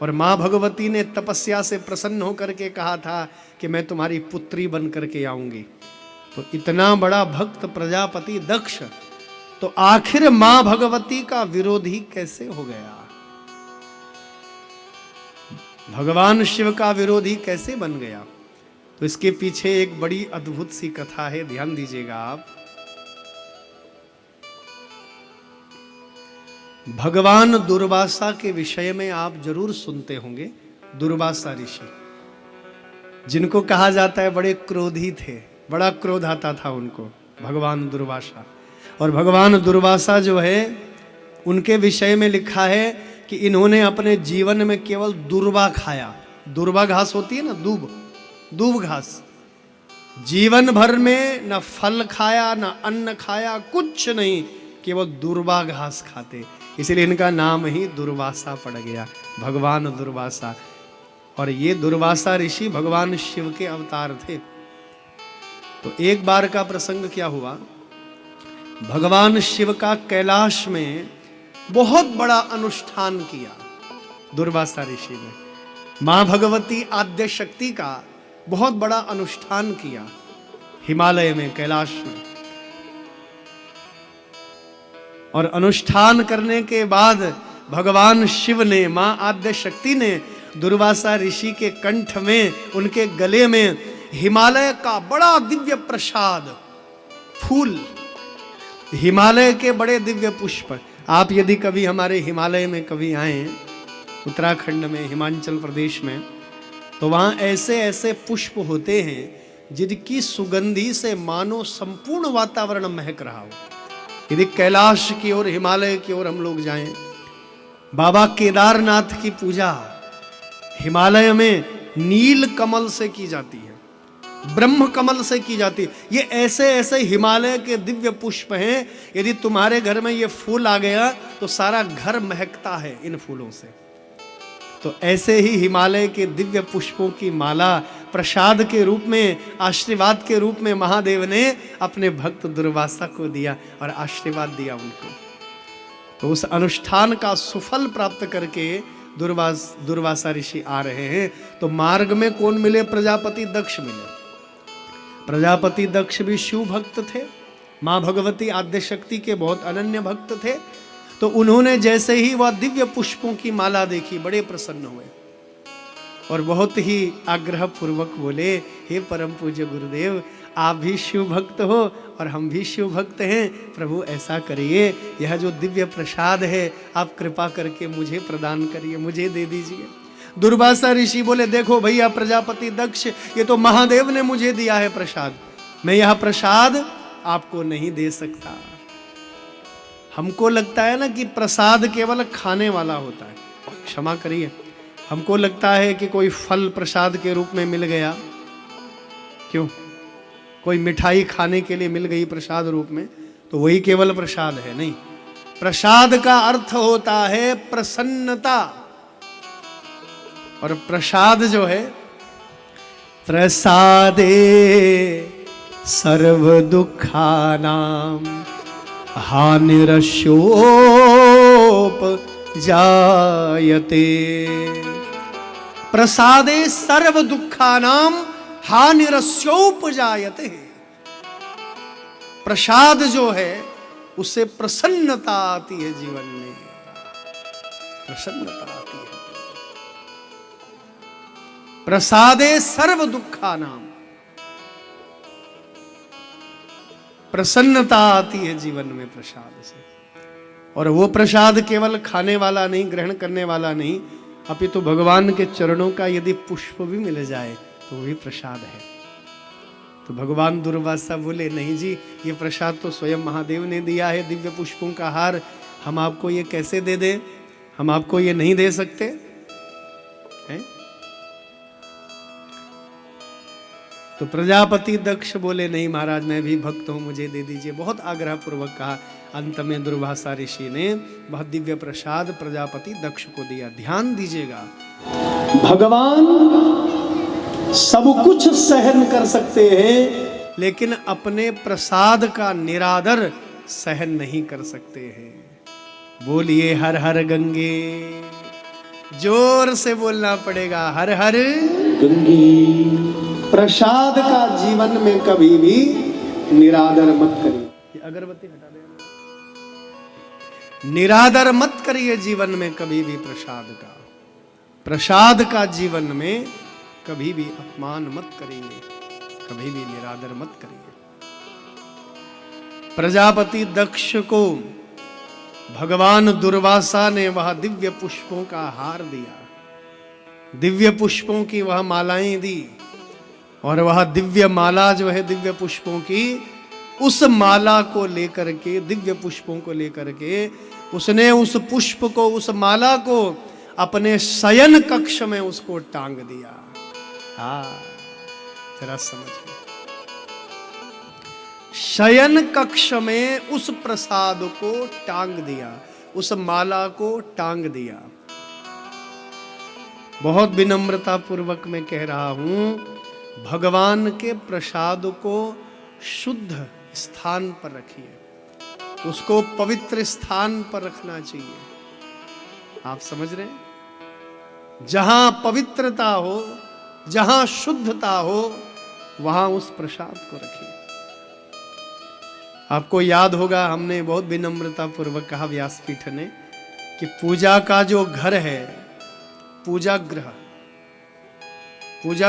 और मां भगवती ने तपस्या से प्रसन्न होकर के कहा था कि मैं तुम्हारी पुत्री बन करके आऊंगी। तो इतना बड़ा भक्त प्रजापति दक्ष, तो आखिर मां भगवती का विरोधी कैसे हो गया? भगवान शिव का विरोधी कैसे बन गया? तो इसके पीछे एक बड़ी अद्भुत सी कथा है, ध्यान दीजिएगा आप। भगवान दुर्वासा के विषय में आप जरूर सुनते होंगे। दुर्वासा ऋषि, जिनको कहा जाता है बड़े क्रोधी थे, बड़ा क्रोध आता था उनको, भगवान दुर्वासा। और भगवान दुर्वासा जो है, उनके विषय में लिखा है कि इन्होंने अपने जीवन में केवल दुर्वा खाया। दुर्वा घास होती है ना, दूब घास। जीवन भर में न फल खाया, न अन्न खाया, कुछ नहीं, केवल दुर्वा घास खाते। इसलिए इनका नाम ही दुर्वासा पड़ गया, भगवान दुर्वासा। और ये दुर्वासा ऋषि भगवान शिव के अवतार थे। तो एक बार का प्रसंग क्या हुआ, भगवान शिव का कैलाश में बहुत बड़ा अनुष्ठान किया दुर्वासा ऋषि ने। मां भगवती आद्य शक्ति का बहुत बड़ा अनुष्ठान किया हिमालय में, कैलाश में। और अनुष्ठान करने के बाद भगवान शिव ने, मां आद्य शक्ति ने दुर्वासा ऋषि के कंठ में, उनके गले में हिमालय का बड़ा दिव्य प्रसाद, फूल, हिमालय के बड़े दिव्य पुष्प। आप यदि कभी हमारे हिमालय में कभी आए, उत्तराखंड में, हिमाचल प्रदेश में, तो वहाँ ऐसे ऐसे पुष्प होते हैं जिनकी सुगंधी से मानो संपूर्ण वातावरण महक रहा हो। यदि कैलाश की ओर, हिमालय की ओर हम लोग जाएं, बाबा केदारनाथ की पूजा हिमालय में नील कमल से की जाती है, ब्रह्म कमल से की जाती है। ये ऐसे ऐसे हिमालय के दिव्य पुष्प हैं, यदि तुम्हारे घर में ये फूल आ गया तो सारा घर महकता है इन फूलों से। तो ऐसे ही हिमालय के दिव्य पुष्पों की माला प्रसाद के रूप में, आशीर्वाद के रूप में महादेव ने अपने भक्त दुर्वासा को दिया और आशीर्वाद दिया उनको। तो उस अनुष्ठान का सुफल प्राप्त करके दुर्वासा ऋषि आ रहे हैं। तो मार्ग में कौन मिले? प्रजापति दक्ष मिले। प्रजापति दक्ष भी शिव भक्त थे, मां भगवती आद्य शक्ति के बहुत अनन्य भक्त थे। तो उन्होंने जैसे ही वह दिव्य पुष्पों की माला देखी, बड़े प्रसन्न हुए और बहुत ही आग्रह पूर्वक बोले, हे परम पूज्य गुरुदेव, आप भी शिव भक्त हो और हम भी शिव भक्त हैं, प्रभु ऐसा करिए, यह जो दिव्य प्रसाद है आप कृपा करके मुझे प्रदान करिए, मुझे दे दीजिए। दुर्वासा ऋषि बोले, देखो भैया प्रजापति दक्ष, ये तो महादेव ने मुझे दिया है प्रसाद, मैं यह प्रसाद आपको नहीं दे सकता। हमको लगता है ना कि प्रसाद केवल खाने वाला होता है, क्षमा करिए, हमको लगता है कि कोई फल प्रसाद के रूप में मिल गया, क्यों, कोई मिठाई खाने के लिए मिल गई प्रसाद रूप में, तो वही केवल प्रसाद है। नहीं, प्रसाद का अर्थ होता है प्रसन्नता। और प्रसाद जो है, प्रसादे सर्व दुखानाम हानिरस्योप जायते। प्रसादे सर्व दुखानाम हानिरस्योप जायते। प्रसाद जो है उससे प्रसन्नता आती है जीवन में, प्रसन्नता आती है। प्रसादे सर्व दुखानाम, प्रसन्नता आती है जीवन में प्रसाद से। और वो प्रसाद केवल खाने वाला नहीं, ग्रहण करने वाला नहीं, अपितु भगवान के चरणों का यदि पुष्प भी मिल जाए तो वो भी प्रसाद है। तो भगवान दुर्वासा बोले, नहीं जी, ये प्रसाद तो स्वयं महादेव ने दिया है, दिव्य पुष्पों का हार, हम आपको ये कैसे दे दें, हम आपको ये नहीं दे सकते हैं? तो प्रजापति दक्ष बोले, नहीं महाराज, मैं भी भक्त हूं, मुझे दे दीजिए। बहुत आग्रह पूर्वक कहा। अंत में दुर्वासा ऋषि ने बहुत दिव्य प्रसाद प्रजापति दक्ष को दिया। ध्यान दीजिएगा, भगवान सब कुछ सहन कर सकते हैं, लेकिन अपने प्रसाद का निरादर सहन नहीं कर सकते हैं। बोलिए हर हर गंगे, जोर से बोलना पड़ेगा, हर हर गंगे। प्रसाद का जीवन में कभी भी निरादर मत करिए। अगरबत्ती हटा देना। निरादर मत करिए जीवन में कभी भी प्रसाद का जीवन में कभी भी अपमान मत करिए, कभी भी निरादर मत करिए। प्रजापति दक्ष को भगवान दुर्वासा ने वह दिव्य पुष्पों का हार दिया, दिव्य पुष्पों की वह मालाएं दी। और वह दिव्य माला जो है दिव्य पुष्पों की, उस माला को लेकर के, दिव्य पुष्पों को लेकर के उसने उस पुष्प को, उस माला को अपने शयन कक्ष में उसको टांग दिया। हाँ, जरा समझिए, शयन कक्ष में उस प्रसाद को टांग दिया। उस माला को टांग दिया। बहुत विनम्रता पूर्वक मैं कह रहा हूं, भगवान के प्रसाद को शुद्ध स्थान पर रखिए, उसको पवित्र स्थान पर रखना चाहिए। आप समझ रहे हैं? जहां पवित्रता हो, जहां शुद्धता हो, वहां उस प्रसाद को रखिए। आपको याद होगा, हमने बहुत विनम्रता पूर्वक कहा व्यासपीठ ने कि पूजा का जो घर है, पूजा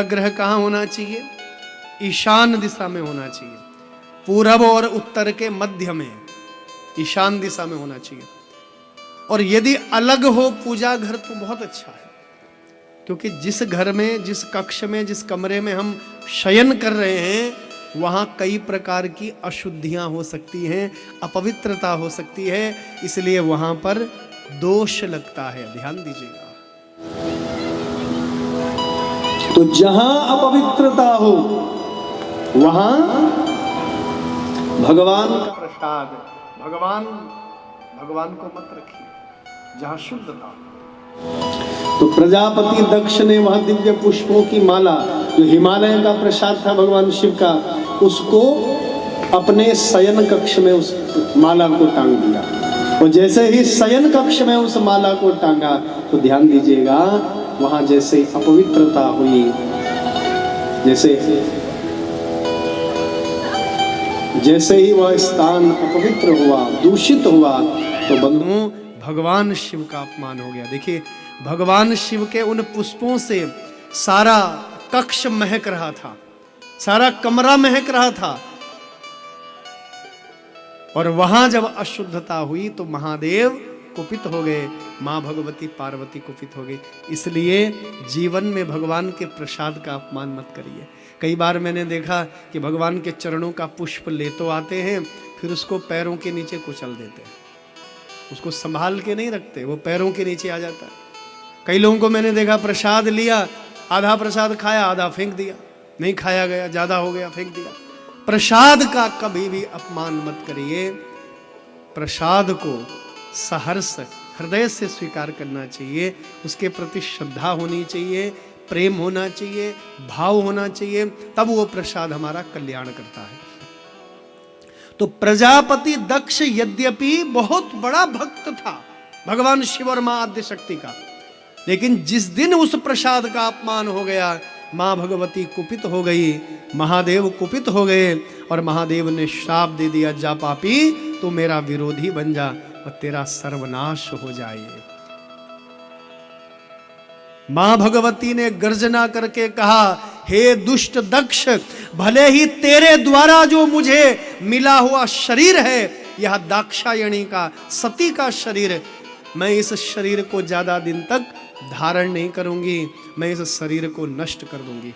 ग्रह कहां होना चाहिए? ईशान दिशा में होना चाहिए। पूरब और उत्तर के मध्य में ईशान दिशा में होना चाहिए। और यदि अलग हो पूजा घर तो बहुत अच्छा है, क्योंकि जिस घर में, जिस कक्ष में, जिस कमरे में हम शयन कर रहे हैं, वहां कई प्रकार की अशुद्धियां हो सकती हैं, अपवित्रता हो सकती है, इसलिए वहां पर दोष लगता है। ध्यान दीजिएगा। तो जहां अपवित्रता हो वहां भगवान का प्रसाद, भगवान को मत रखिए, जहां शुद्धता हो। तो प्रजापति दक्ष ने वह दिव्य पुष्पों की माला, जो हिमालय का प्रसाद था भगवान शिव का, उसको अपने शयन कक्ष में उस माला को टांग दिया। और जैसे ही शयन कक्ष में उस माला को टांगा, तो ध्यान दीजिएगा, वहां जैसे अपवित्रता हुई, जैसे ही वह स्थान अपवित्र हुआ, दूषित हुआ, तो बंधुओं भगवान शिव का अपमान हो गया। देखिए, भगवान शिव के उन पुष्पों से सारा कक्ष महक रहा था, सारा कमरा महक रहा था, और वहां जब अशुद्धता हुई तो महादेव कुपित हो गए, मां भगवती पार्वती कुपित हो गई। इसलिए जीवन में भगवान के प्रसाद का अपमान मत करिए। कई बार मैंने देखा कि भगवान के चरणों का पुष्प ले तो आते हैं, फिर उसको पैरों के नीचे कुचल देते हैं, उसको संभाल के नहीं रखते, वो पैरों के नीचे आ जाता है। कई लोगों को मैंने देखा, प्रसाद लिया, आधा प्रसाद खाया, आधा फेंक दिया, नहीं खाया गया, ज्यादा हो गया, फेंक दिया। प्रसाद का कभी भी अपमान मत करिए। प्रसाद को सहर्ष हृदय से स्वीकार करना चाहिए, उसके प्रति श्रद्धा होनी चाहिए, प्रेम होना चाहिए, भाव होना चाहिए, तब वो प्रसाद हमारा कल्याण करता है। तो प्रजापति दक्ष यद्यपि बहुत बड़ा भक्त था भगवान शिव और मां आद्य शक्ति का, लेकिन जिस दिन उस प्रसाद का अपमान हो गया, मां भगवती कुपित हो गई, महादेव कुपित हो गए, और महादेव ने श्राप दे दिया, जा पापी, तू मेरा विरोधी बन जा और तेरा सर्वनाश हो जाए। मां भगवती ने गर्जना करके कहा, हे दुष्ट दक्ष, भले ही तेरे द्वारा जो मुझे मिला हुआ शरीर है, यह दाक्षायणी का, सती का शरीर, मैं इस शरीर को ज्यादा दिन तक धारण नहीं करूंगी, मैं इस शरीर को नष्ट कर दूंगी।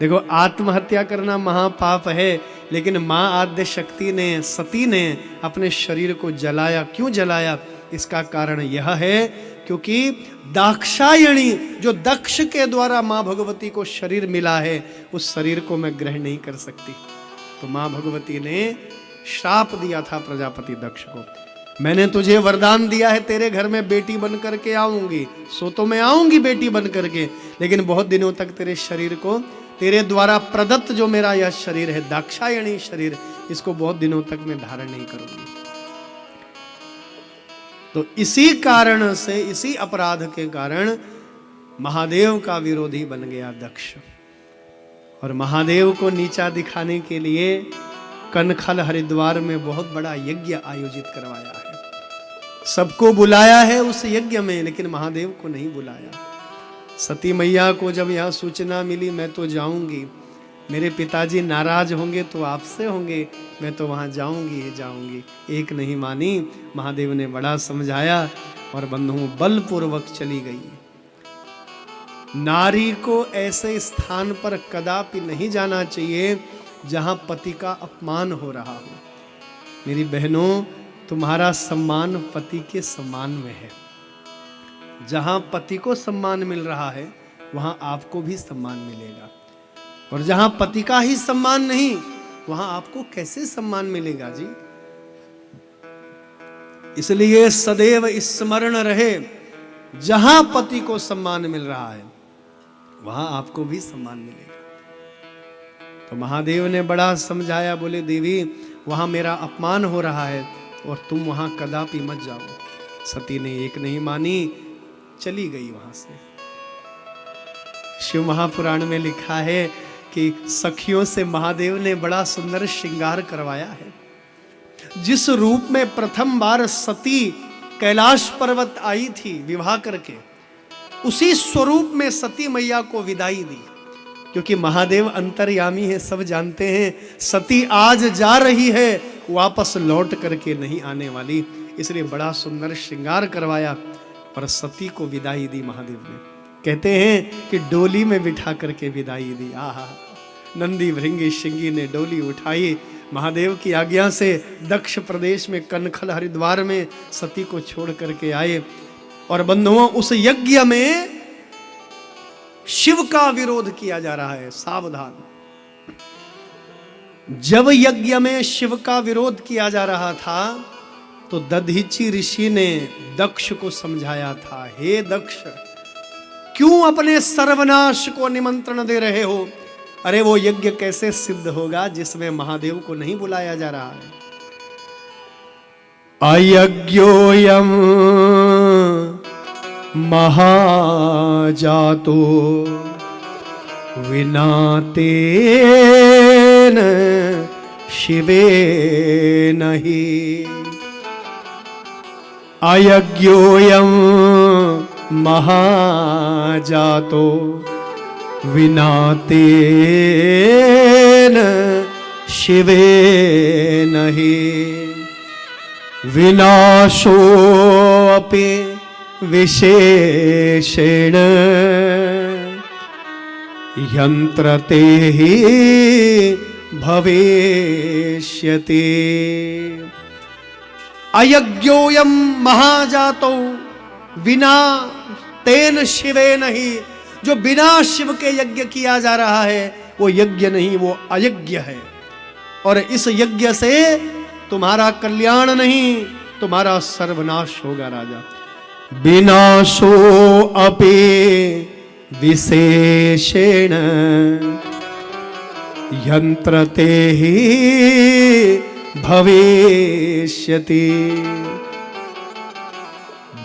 देखो, आत्महत्या करना महापाप है, लेकिन मां आद्य शक्ति ने, सती ने अपने शरीर को जलाया। क्यों जलाया? इसका कारण यह है क्योंकि दाक्षायणी, जो दक्ष के द्वारा मां भगवती को शरीर मिला है, उस शरीर को मैं ग्रहण नहीं कर सकती। तो मां भगवती ने श्राप दिया था प्रजापति दक्ष को, मैंने तुझे वरदान दिया है, तेरे घर में बेटी बन करके आऊंगी, सो तो मैं आऊंगी बेटी बन करके, लेकिन बहुत दिनों तक तेरे शरीर को, तेरे द्वारा प्रदत्त जो मेरा यह शरीर है, दाक्षायणी शरीर, इसको बहुत दिनों तक मैं धारण नहीं करूंगी। तो इसी कारण से, इसी अपराध के कारण महादेव का विरोधी बन गया दक्ष, और महादेव को नीचा दिखाने के लिए कनखल हरिद्वार में बहुत बड़ा यज्ञ आयोजित करवाया है। सबको बुलाया है उस यज्ञ में, लेकिन महादेव को नहीं बुलाया। सती मैया को जब यह सूचना मिली, मैं तो जाऊंगी, मेरे पिताजी नाराज होंगे तो आपसे होंगे, मैं तो वहां जाऊंगी ही जाऊंगी, एक नहीं मानी। महादेव ने बड़ा समझाया और बंधुओं बलपूर्वक चली गई। नारी को ऐसे स्थान पर कदापि नहीं जाना चाहिए जहां पति का अपमान हो रहा हो। मेरी बहनों, तुम्हारा सम्मान पति के सम्मान में है। जहां पति को सम्मान मिल रहा है, वहां आपको भी सम्मान मिलेगा, और जहां पति का ही सम्मान नहीं, वहां आपको कैसे सम्मान मिलेगा जी? इसलिए सदैव स्मरण रहे, जहां पति को सम्मान मिल रहा है वहां आपको भी सम्मान मिलेगा। तो महादेव ने बड़ा समझाया, बोले देवी वहां मेरा अपमान हो रहा है और तुम वहां कदापि मत जाओ। सती ने एक नहीं मानी, चली गई वहां से। शिव महापुराण में लिखा है कि सखियों से महादेव ने बड़ा सुंदर श्रृंगार करवाया है। जिस रूप में प्रथम बार सती कैलाश पर्वत आई थी विवाह करके, उसी स्वरूप में सती मैया को विदाई दी। क्योंकि महादेव अंतर्यामी है, सब जानते हैं सती आज जा रही है, वापस लौट करके नहीं आने वाली, इसलिए बड़ा सुंदर श्रृंगार करवाया और सती को विदाई दी महादेव ने। कहते हैं कि डोली में बिठा करके विदाई दी। आहा, नंदी भृंगी श्रृंगी ने डोली उठाई, महादेव की आज्ञा से दक्ष प्रदेश में कनखल हरिद्वार में सती को छोड़ करके आए। और बंधुओं, उस यज्ञ में शिव का विरोध किया जा रहा है, सावधान। जब यज्ञ में शिव का विरोध किया जा रहा था तो दधीचि ऋषि ने दक्ष को समझाया था, हे दक्ष, क्यों अपने सर्वनाश को निमंत्रण दे रहे हो? अरे वो यज्ञ कैसे सिद्ध होगा जिसमें महादेव को नहीं बुलाया जा रहा है? अयज्ञोयम महाजातो विना तेन शिवे नहीं। अयज्ञोयम महाजातो विना तेन शिवे नहीं। विनाशोऽपि विशेषेण यंत्रते ही भविष्यति। अयज्ञोयम महाजातो विना तेन शिवे नहीं। जो बिना शिव के यज्ञ किया जा रहा है वो यज्ञ नहीं, वो अयज्ञ है। और इस यज्ञ से तुम्हारा कल्याण नहीं, तुम्हारा सर्वनाश होगा राजा। विनाशो अपि विशेषेण यंत्रते ही भविष्यति।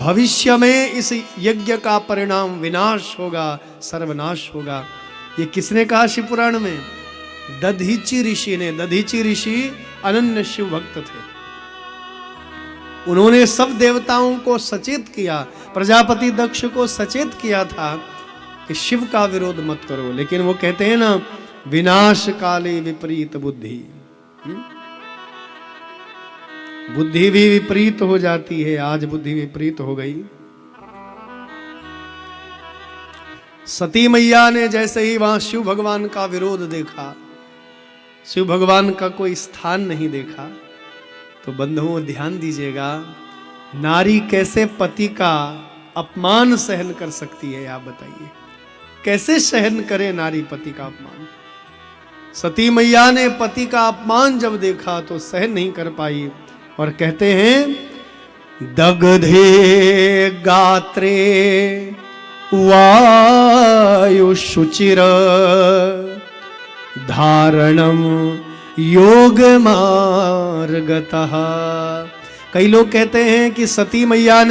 भविष्य में इस यज्ञ का परिणाम विनाश होगा, सर्वनाश होगा। ये किसने कहा शिव पुराण में? दधीचि ऋषि ने। दधीचि ऋषि अनन्य शिव भक्त थे। उन्होंने सब देवताओं को सचेत किया, प्रजापति दक्ष को सचेत किया था कि शिव का विरोध मत करो। लेकिन वो कहते हैं ना, विनाश काले विपरीत बुद्धि। बुद्धि भी विपरीत हो जाती है। आज बुद्धि विपरीत हो गई। सती मैया ने जैसे ही वहां शिव भगवान का विरोध देखा, शिव भगवान का कोई स्थान नहीं देखा, तो बंधुओं ध्यान दीजिएगा, नारी कैसे पति का अपमान सहन कर सकती है? आप बताइए, कैसे सहन करे नारी पति का अपमान? सती मैया ने पति का अपमान जब देखा तो सहन नहीं कर पाई और कहते हैं, दग्धे गात्रे वायु शुचिर धारणम योग मार्गतः। कई लोग कहते हैं कि सती मैया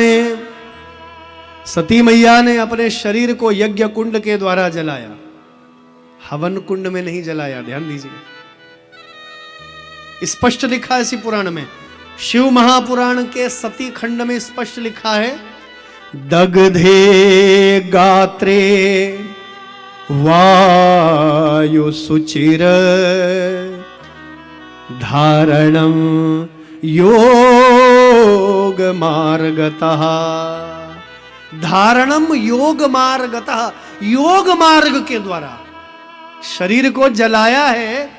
ने अपने शरीर को यज्ञ कुंड के द्वारा जलाया, हवन कुंड में नहीं जलाया। ध्यान दीजिए, स्पष्ट लिखा है इसी पुराण में, शिव महापुराण के सती खंड में स्पष्ट लिखा है, दग्धे गात्रे वायु सुचिर धारणम योग मार्गतः। धारणम योग मार्गतः, योग मार्ग के द्वारा शरीर को जलाया है।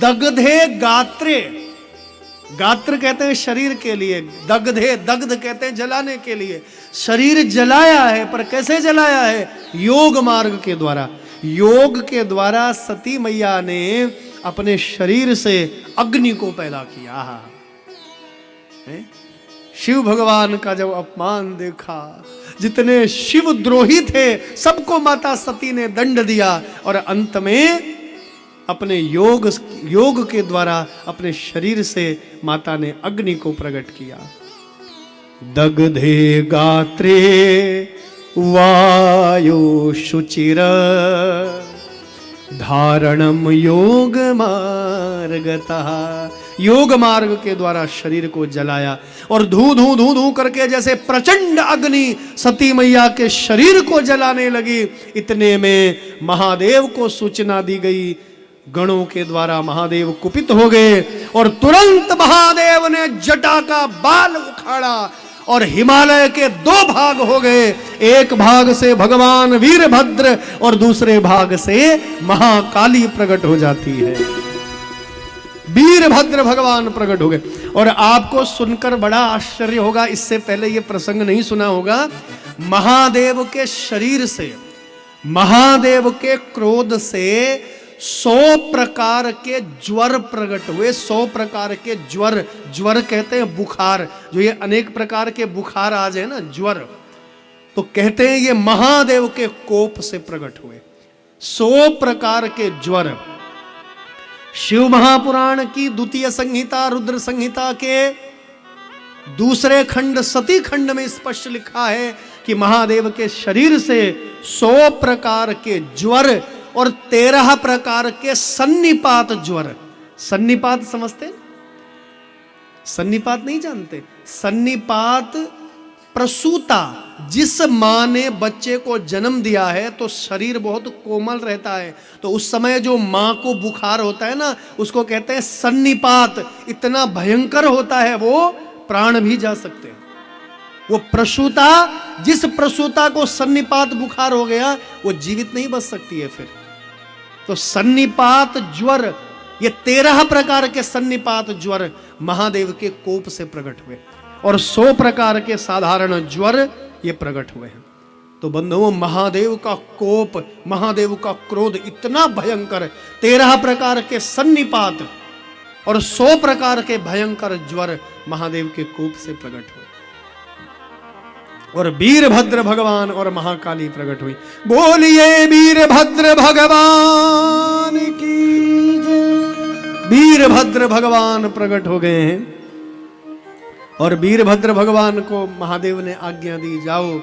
दग्धे गात्रे, गात्र कहते हैं शरीर के लिए, दग्धे दग्ध कहते हैं जलाने के लिए। शरीर जलाया है, पर कैसे जलाया है? योग मार्ग के द्वारा। योग के द्वारा सती मैया ने अपने शरीर से अग्नि को पैदा किया। शिव भगवान का जब अपमान देखा, जितने शिव द्रोही थे सबको माता सती ने दंड दिया और अंत में अपने योग के द्वारा अपने शरीर से माता ने अग्नि को प्रकट किया। दग्धे गात्रे वायु शुचिर धारणम योग मार्गता, योग मार्ग के द्वारा शरीर को जलाया और धू धू धू धू करके जैसे प्रचंड अग्नि सती मैया के शरीर को जलाने लगी, इतने में महादेव को सूचना दी गई। गणों के द्वारा महादेव कुपित हो गए और तुरंत महादेव ने जटा का बाल उखाड़ा और हिमालय के दो भाग हो गए। एक भाग से भगवान वीरभद्र और दूसरे भाग से महाकाली प्रकट हो जाती है। वीरभद्र भगवान प्रकट हो गए और आपको सुनकर बड़ा आश्चर्य होगा, इससे पहले यह प्रसंग नहीं सुना होगा। महादेव के शरीर से, महादेव के क्रोध से 100 प्रकार के ज्वर प्रकट हुए। 100 प्रकार के ज्वर, ज्वर कहते हैं बुखार, जो ये अनेक प्रकार के बुखार आ जाए ना ज्वर, तो कहते हैं ये महादेव के कोप से प्रकट हुए 100 प्रकार के ज्वर। शिव महापुराण की द्वितीय संहिता रुद्र संहिता के दूसरे खंड सती खंड में स्पष्ट लिखा है कि महादेव के शरीर से 100 प्रकार के ज्वर और 13 प्रकार के सन्निपात ज्वर। सन्निपात समझते? सन्निपात नहीं जानते? सन्निपात प्रसूता, जिस मां ने बच्चे को जन्म दिया है तो शरीर बहुत कोमल रहता है, तो उस समय जो मां को बुखार होता है ना, उसको कहते हैं सन्निपात। इतना भयंकर होता है वो, प्राण भी जा सकते हैं। वो प्रसूता, जिस प्रसूता को सन्निपात बुखार हो गया वो जीवित नहीं बच सकती है फिर। तो सन्निपात ज्वर, ये 13 प्रकार के सन्निपात ज्वर महादेव के कोप से प्रकट हुए और 100 प्रकार के साधारण ज्वर ये प्रकट हुए हैं। तो बंधुओं, महादेव का कोप, महादेव का क्रोध इतना भयंकर, 13 प्रकार के सन्निपात और 100 प्रकार के भयंकर ज्वर महादेव के कोप से प्रकट हुए और वीरभद्र भगवान और महाकाली प्रकट हुई। बोलिए वीरभद्र भगवान की जय। वीरभद्र भगवान प्रकट हो गए हैं और वीरभद्र भगवान को महादेव ने आज्ञा दी, जाओ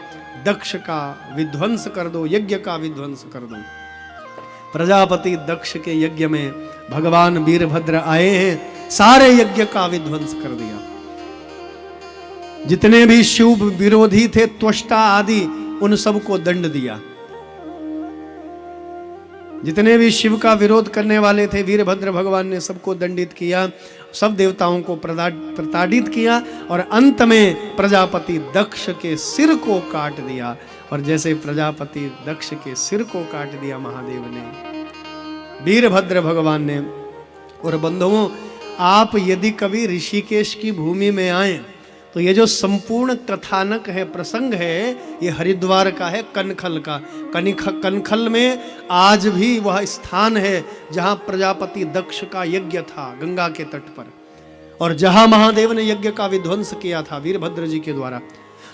दक्ष का विध्वंस कर दो, यज्ञ का विध्वंस कर दो। प्रजापति दक्ष के यज्ञ में भगवान वीरभद्र आए हैं, सारे यज्ञ का विध्वंस कर दिया। जितने भी शिव विरोधी थे, त्वष्टा आदि, उन सबको दंड दिया। जितने भी शिव का विरोध करने वाले थे, वीरभद्र भगवान ने सबको दंडित किया, सब देवताओं को प्रताड़ित किया और अंत में प्रजापति दक्ष के सिर को काट दिया। और जैसे प्रजापति दक्ष के सिर को काट दिया महादेव ने, वीरभद्र भगवान ने। और बंधुओं, आप यदि कभी ऋषिकेश की भूमि में आए तो ये जो संपूर्ण कथानक है, प्रसंग है, ये हरिद्वार का है, कनखल का। कनखल में आज भी वह स्थान है जहाँ प्रजापति दक्ष का यज्ञ था, गंगा के तट पर, और जहाँ महादेव ने यज्ञ का विध्वंस किया था वीरभद्र जी के द्वारा।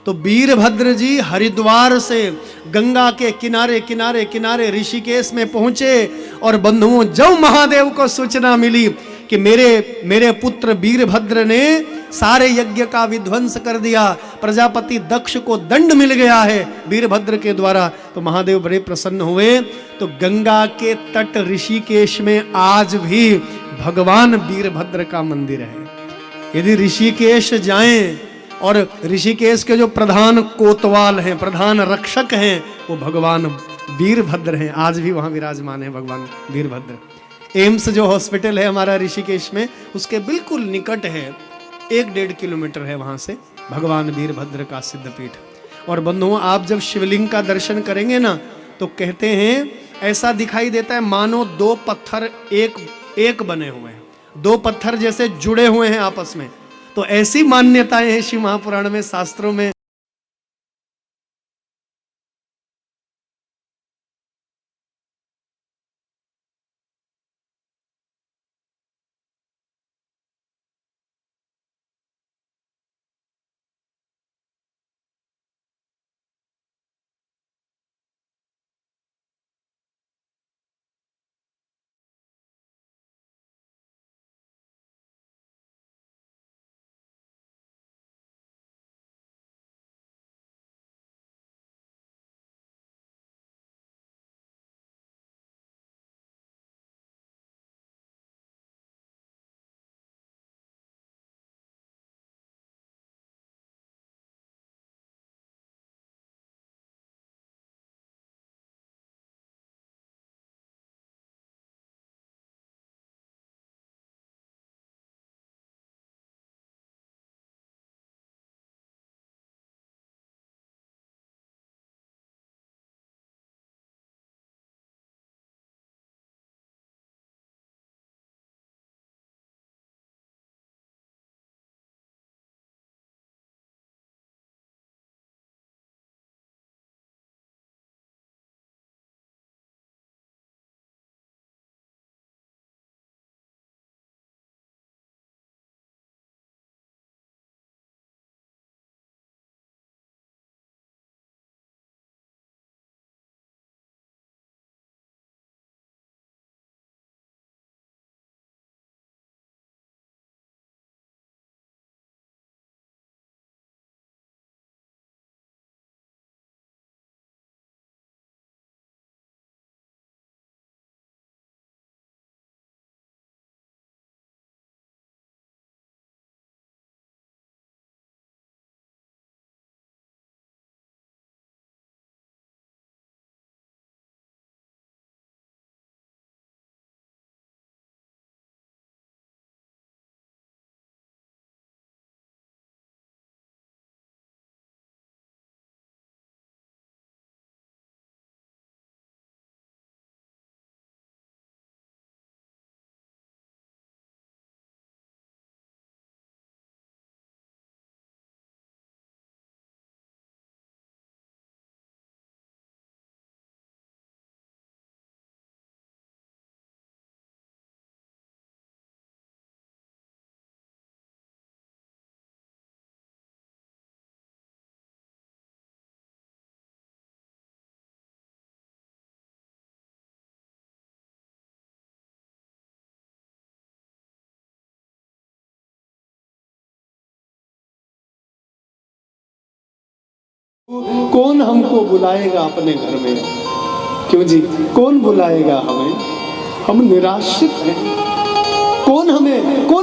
तो वीरभद्र जी हरिद्वार से गंगा के किनारे किनारे किनारे ऋषिकेश में पहुंचे। और बंधुओं, जब महादेव को सूचना मिली कि मेरे पुत्र वीरभद्र ने सारे यज्ञ का विध्वंस कर दिया, प्रजापति दक्ष को दंड मिल गया है वीरभद्र के द्वारा, तो महादेव बड़े प्रसन्न हुए। तो गंगा के तट ऋषिकेश में आज भी भगवान वीरभद्र का मंदिर है। यदि ऋषिकेश जाएं और ऋषिकेश के जो प्रधान कोतवाल हैं, प्रधान रक्षक हैं, वो भगवान वीरभद्र हैं। आज भी वहां विराजमान है भगवान वीरभद्र। एम्स जो हॉस्पिटल है हमारा ऋषिकेश में, उसके बिल्कुल निकट है, 1-1.5 किलोमीटर है वहां से भगवान वीरभद्र का सिद्धपीठ। और बंधुओं, आप जब शिवलिंग का दर्शन करेंगे ना, तो कहते हैं ऐसा दिखाई देता है मानो 2 पत्थर एक बने हुए हैं, 2 पत्थर जैसे जुड़े हुए हैं आपस में। तो ऐसी मान्यताएं हैं शिव महापुराण में, शास्त्रों में। कौन हमको बुलाएगा अपने घर में? क्यों जी, कौन बुलाएगा हमें? हम निराश्रित हैं। कौन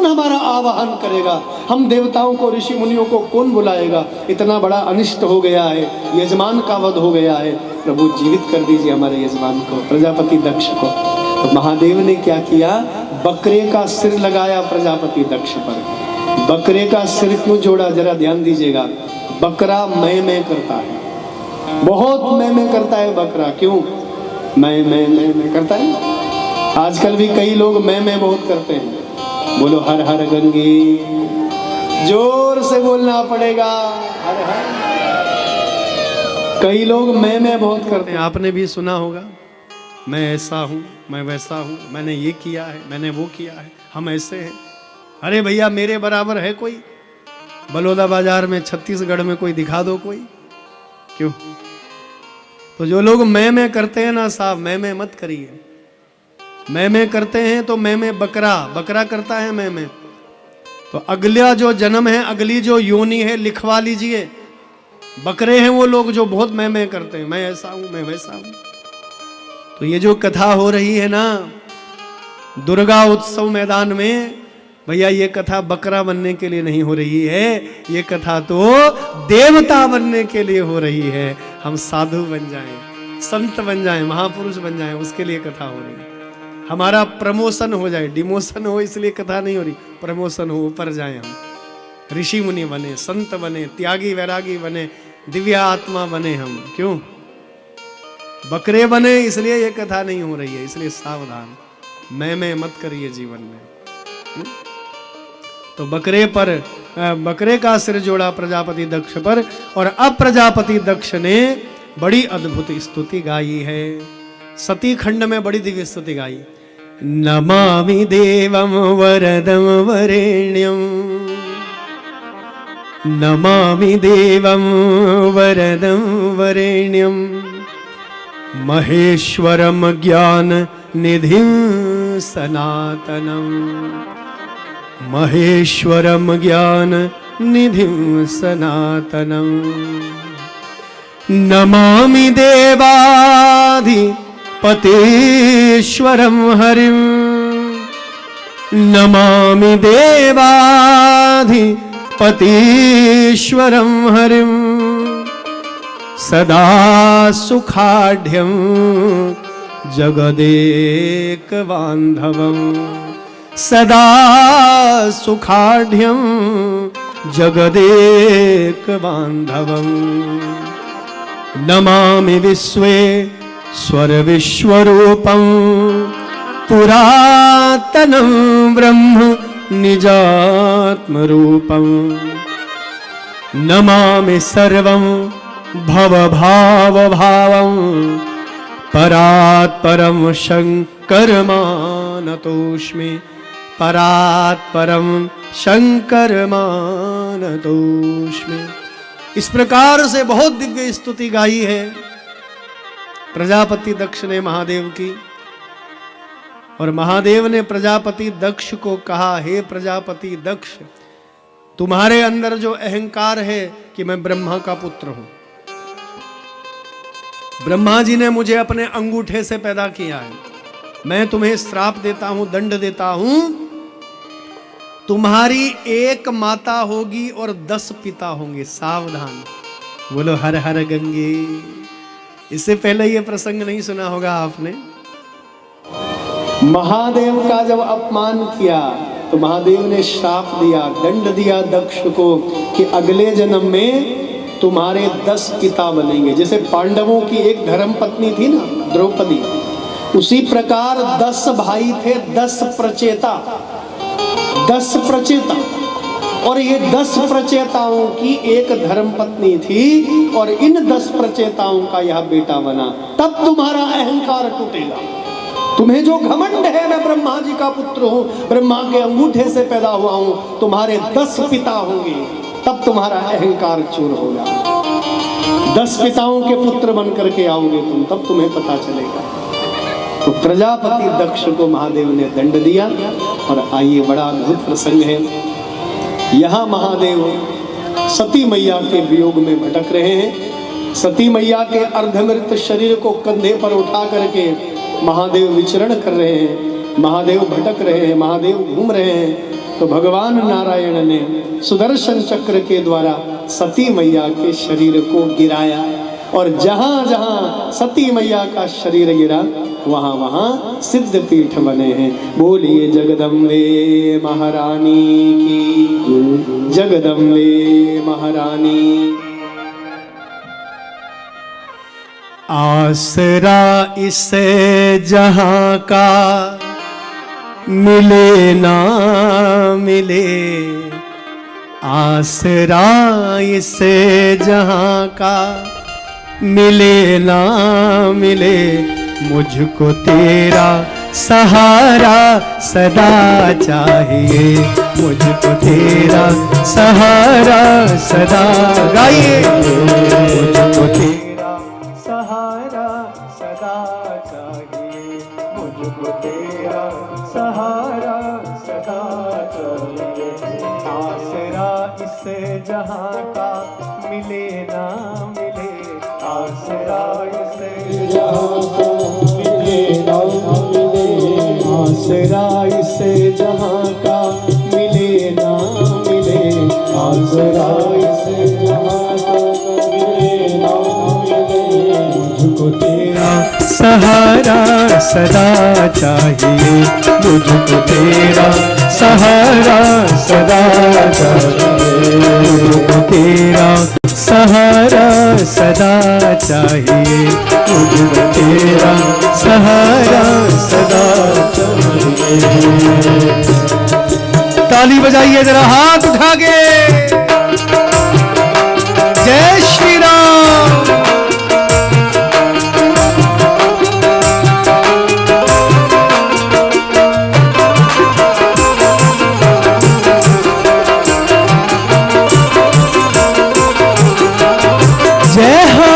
हमारा आवाहन करेगा? हम देवताओं को, ऋषि मुनियों को कौन बुलाएगा? इतना बड़ा अनिष्ट हो गया है, यजमान का वध हो गया है। प्रभु जीवित कर दीजिए हमारे यजमान को, प्रजापति दक्ष को। तो महादेव ने क्या किया? बकरे का सिर लगाया प्रजापति दक्ष पर। बकरे का सिर क्यों जोड़ा, जरा ध्यान दीजिएगा। बकरा मैं करता है, बहुत मैं करता है बकरा। क्यों मैं करता है? आजकल भी कई लोग मैं बहुत करते हैं। बोलो हर हर गंगे, जोर से बोलना पड़ेगा, हर हर। कई लोग मैं बहुत करते हैं। आपने भी सुना होगा, मैं ऐसा हूँ, मैं वैसा हूँ, मैंने ये किया है, मैंने वो किया है, हम ऐसे हैं। अरे भैया, मेरे बराबर है कोई? बलौदा बाजार में, छत्तीसगढ़ में कोई दिखा दो कोई। क्यों? तो जो लोग मैं करते हैं ना साहब, मैं मत करिए। मैं करते हैं तो मैं बकरा करता है मैं। तो अगला जो जन्म है, अगली जो योनि है, लिखवा लीजिए। बकरे हैं वो लोग जो बहुत मैं करते हैं, मैं ऐसा हूं, मैं वैसा हूं। तो ये जो कथा हो रही है ना दुर्गा उत्सव मैदान में, भैया ये कथा बकरा बनने के लिए नहीं हो रही है, ये कथा तो देवता बनने के लिए हो रही है। हम साधु बन जाएं, संत बन जाएं, महापुरुष बन जाएं, उसके लिए कथा हो रही है। हमारा प्रमोशन हो जाए, डिमोशन हो इसलिए कथा नहीं हो रही, प्रमोशन हो, ऊपर जाएं हम, ऋषि मुनि बने, संत बने, त्यागी वैरागी बने, दिव्य आत्मा बने हम। क्यों? बकरे बने इसलिए ये कथा नहीं हो रही है। इसलिए सावधान, मैं मत करिए जीवन में। तो बकरे का सिर जोड़ा प्रजापति दक्ष पर, और अब प्रजापति दक्ष ने बड़ी अद्भुत स्तुति गाई है। सती खंड में बड़ी दिव्य स्तुति गाई। नमामि देवं वरदं वरेण्यं, नमामि देवं वरदं वरेण्यं, महेश्वरं ज्ञान निधिं सनातनं, महेश्वरं ज्ञान निधिं सनातनं, नमामि देवाधि पतेश्वरं हरिं, नमामि देवाधि पतेश्वरं हरिं, सदा सुखाढ्यं जगदेक बांधवं, सदा सुखाढ्यं जगदेक बांधवं, नमामि विश्वेश्वर विश्वरूपं, पुरातनं ब्रह्म निजात्मरूपं, नमामि सर्वं भवभावभावं, परात्परं शङ्करमानतोऽस्मि, परात्परं शङ्करमानतोऽस्मि। इस प्रकार से बहुत दिव्य स्तुति गाई है प्रजापति दक्ष ने महादेव की। और महादेव ने प्रजापति दक्ष को कहा, हे प्रजापति दक्ष, तुम्हारे अंदर जो अहंकार है कि मैं ब्रह्मा का पुत्र हूं, ब्रह्मा जी ने मुझे अपने अंगूठे से पैदा किया है, मैं तुम्हें श्राप देता हूं, दंड देता हूं। तुम्हारी एक माता होगी और 10 पिता होंगे, सावधान। बोलो हर हर गंगे। इससे पहले ये प्रसंग नहीं सुना होगा आपने। महादेव का जब अपमान किया तो महादेव ने श्राप दिया, दंड दिया दक्ष को कि अगले जन्म में तुम्हारे 10 पिता बनेंगे। जैसे पांडवों की एक धर्म पत्नी थी ना, द्रौपदी, उसी प्रकार 10 भाई थे, 10 प्रचेता, 10 प्रचेता। और ये 10 प्रचेताओं की एक धर्म पत्नी थी और इन 10 प्रचेताओं का यह बेटा बना। तब तुम्हारा अहंकार टूटेगा। तुम्हें जो घमंड है मैं ब्रह्मा जी का पुत्र हूं, ब्रह्मा के अंगूठे से पैदा हुआ हूं, तुम्हारे 10 पिता होंगे, तब तुम्हारा अहंकार चूर होगा। 10 पिताओं के पुत्र बन करके आओगे तुम, तब तुम्हें पता चलेगा। तो प्रजापति दक्ष को महादेव ने दंड दिया। और आइए, बड़ा अद्भुत प्रसंग है। यहाँ महादेव सती मैया के वियोग में भटक रहे हैं। सती मैया के अर्धमृत शरीर को कंधे पर उठा करके महादेव विचरण कर रहे हैं, महादेव भटक रहे हैं, महादेव घूम रहे हैं। तो भगवान नारायण ने सुदर्शन चक्र के द्वारा सती मैया के शरीर को गिराया और जहां जहां सती मैया का शरीर गिरा वहां वहां सिद्ध पीठ बने हैं। बोलिए जगदम्बे महारानी की, जगदम्बे महारानी। आसरा इस जहां का मिले ना मिले, आसरा इस जहां का मिले ना मिले, मुझको तेरा सहारा सदा चाहिए, मुझको तेरा सहारा सदा। गाइए, मुझको तेरा सहारा सदा चाहिए, मुझको तेरा सहारा सदा चाहिए। आसरा इस जहां का मिले ना मिले, आसरा इस जहां का मिले ना मिले, आसरा इस जहां का मिले ना मिले, आसरा इस जहां का मिले ना मिले, मुझको तेरा सहारा सदा चाहिए, मुझको तेरा सहारा सदा चाहिए, मुझको तेरा सहारा सदा चाहिए, मुझको तेरा सहारा सदा चाहिए। ताली बजाइए जरा हाथ उठा के, जय श्री राम। जय हो।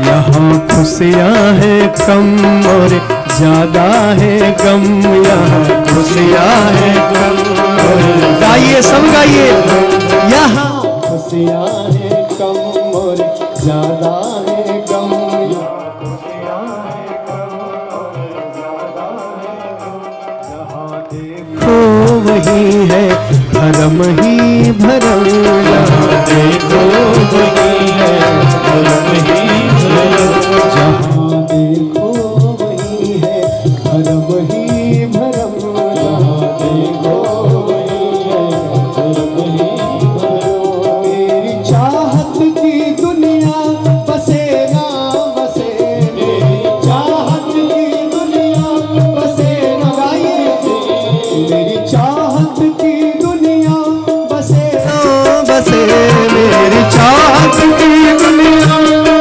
यहाँ खुशियाँ है कम और ज्यादा है गम, यहाँ खुशियाँ है कम और, गाइए सब गाइए, यहाँ खुशियाँ है कम और ज्यादा है गम, यहाँ खुशियाँ है कम और ज्यादा है गम, जहाँ देखो वही है भरम ही भरम, जहाँ देखो वही है भरम ही भरम, जहाँ देखो वही है भरम ही भरम, जहाँ देखो वही है भरम ही भरम। मेरी चाहत की दुनिया बसे ना बसे, मेरी चाहत की दुनिया बसे ना, गाइए, मेरी चाहत की दुनिया बसे ना बसे, मेरी चाहत की दुनिया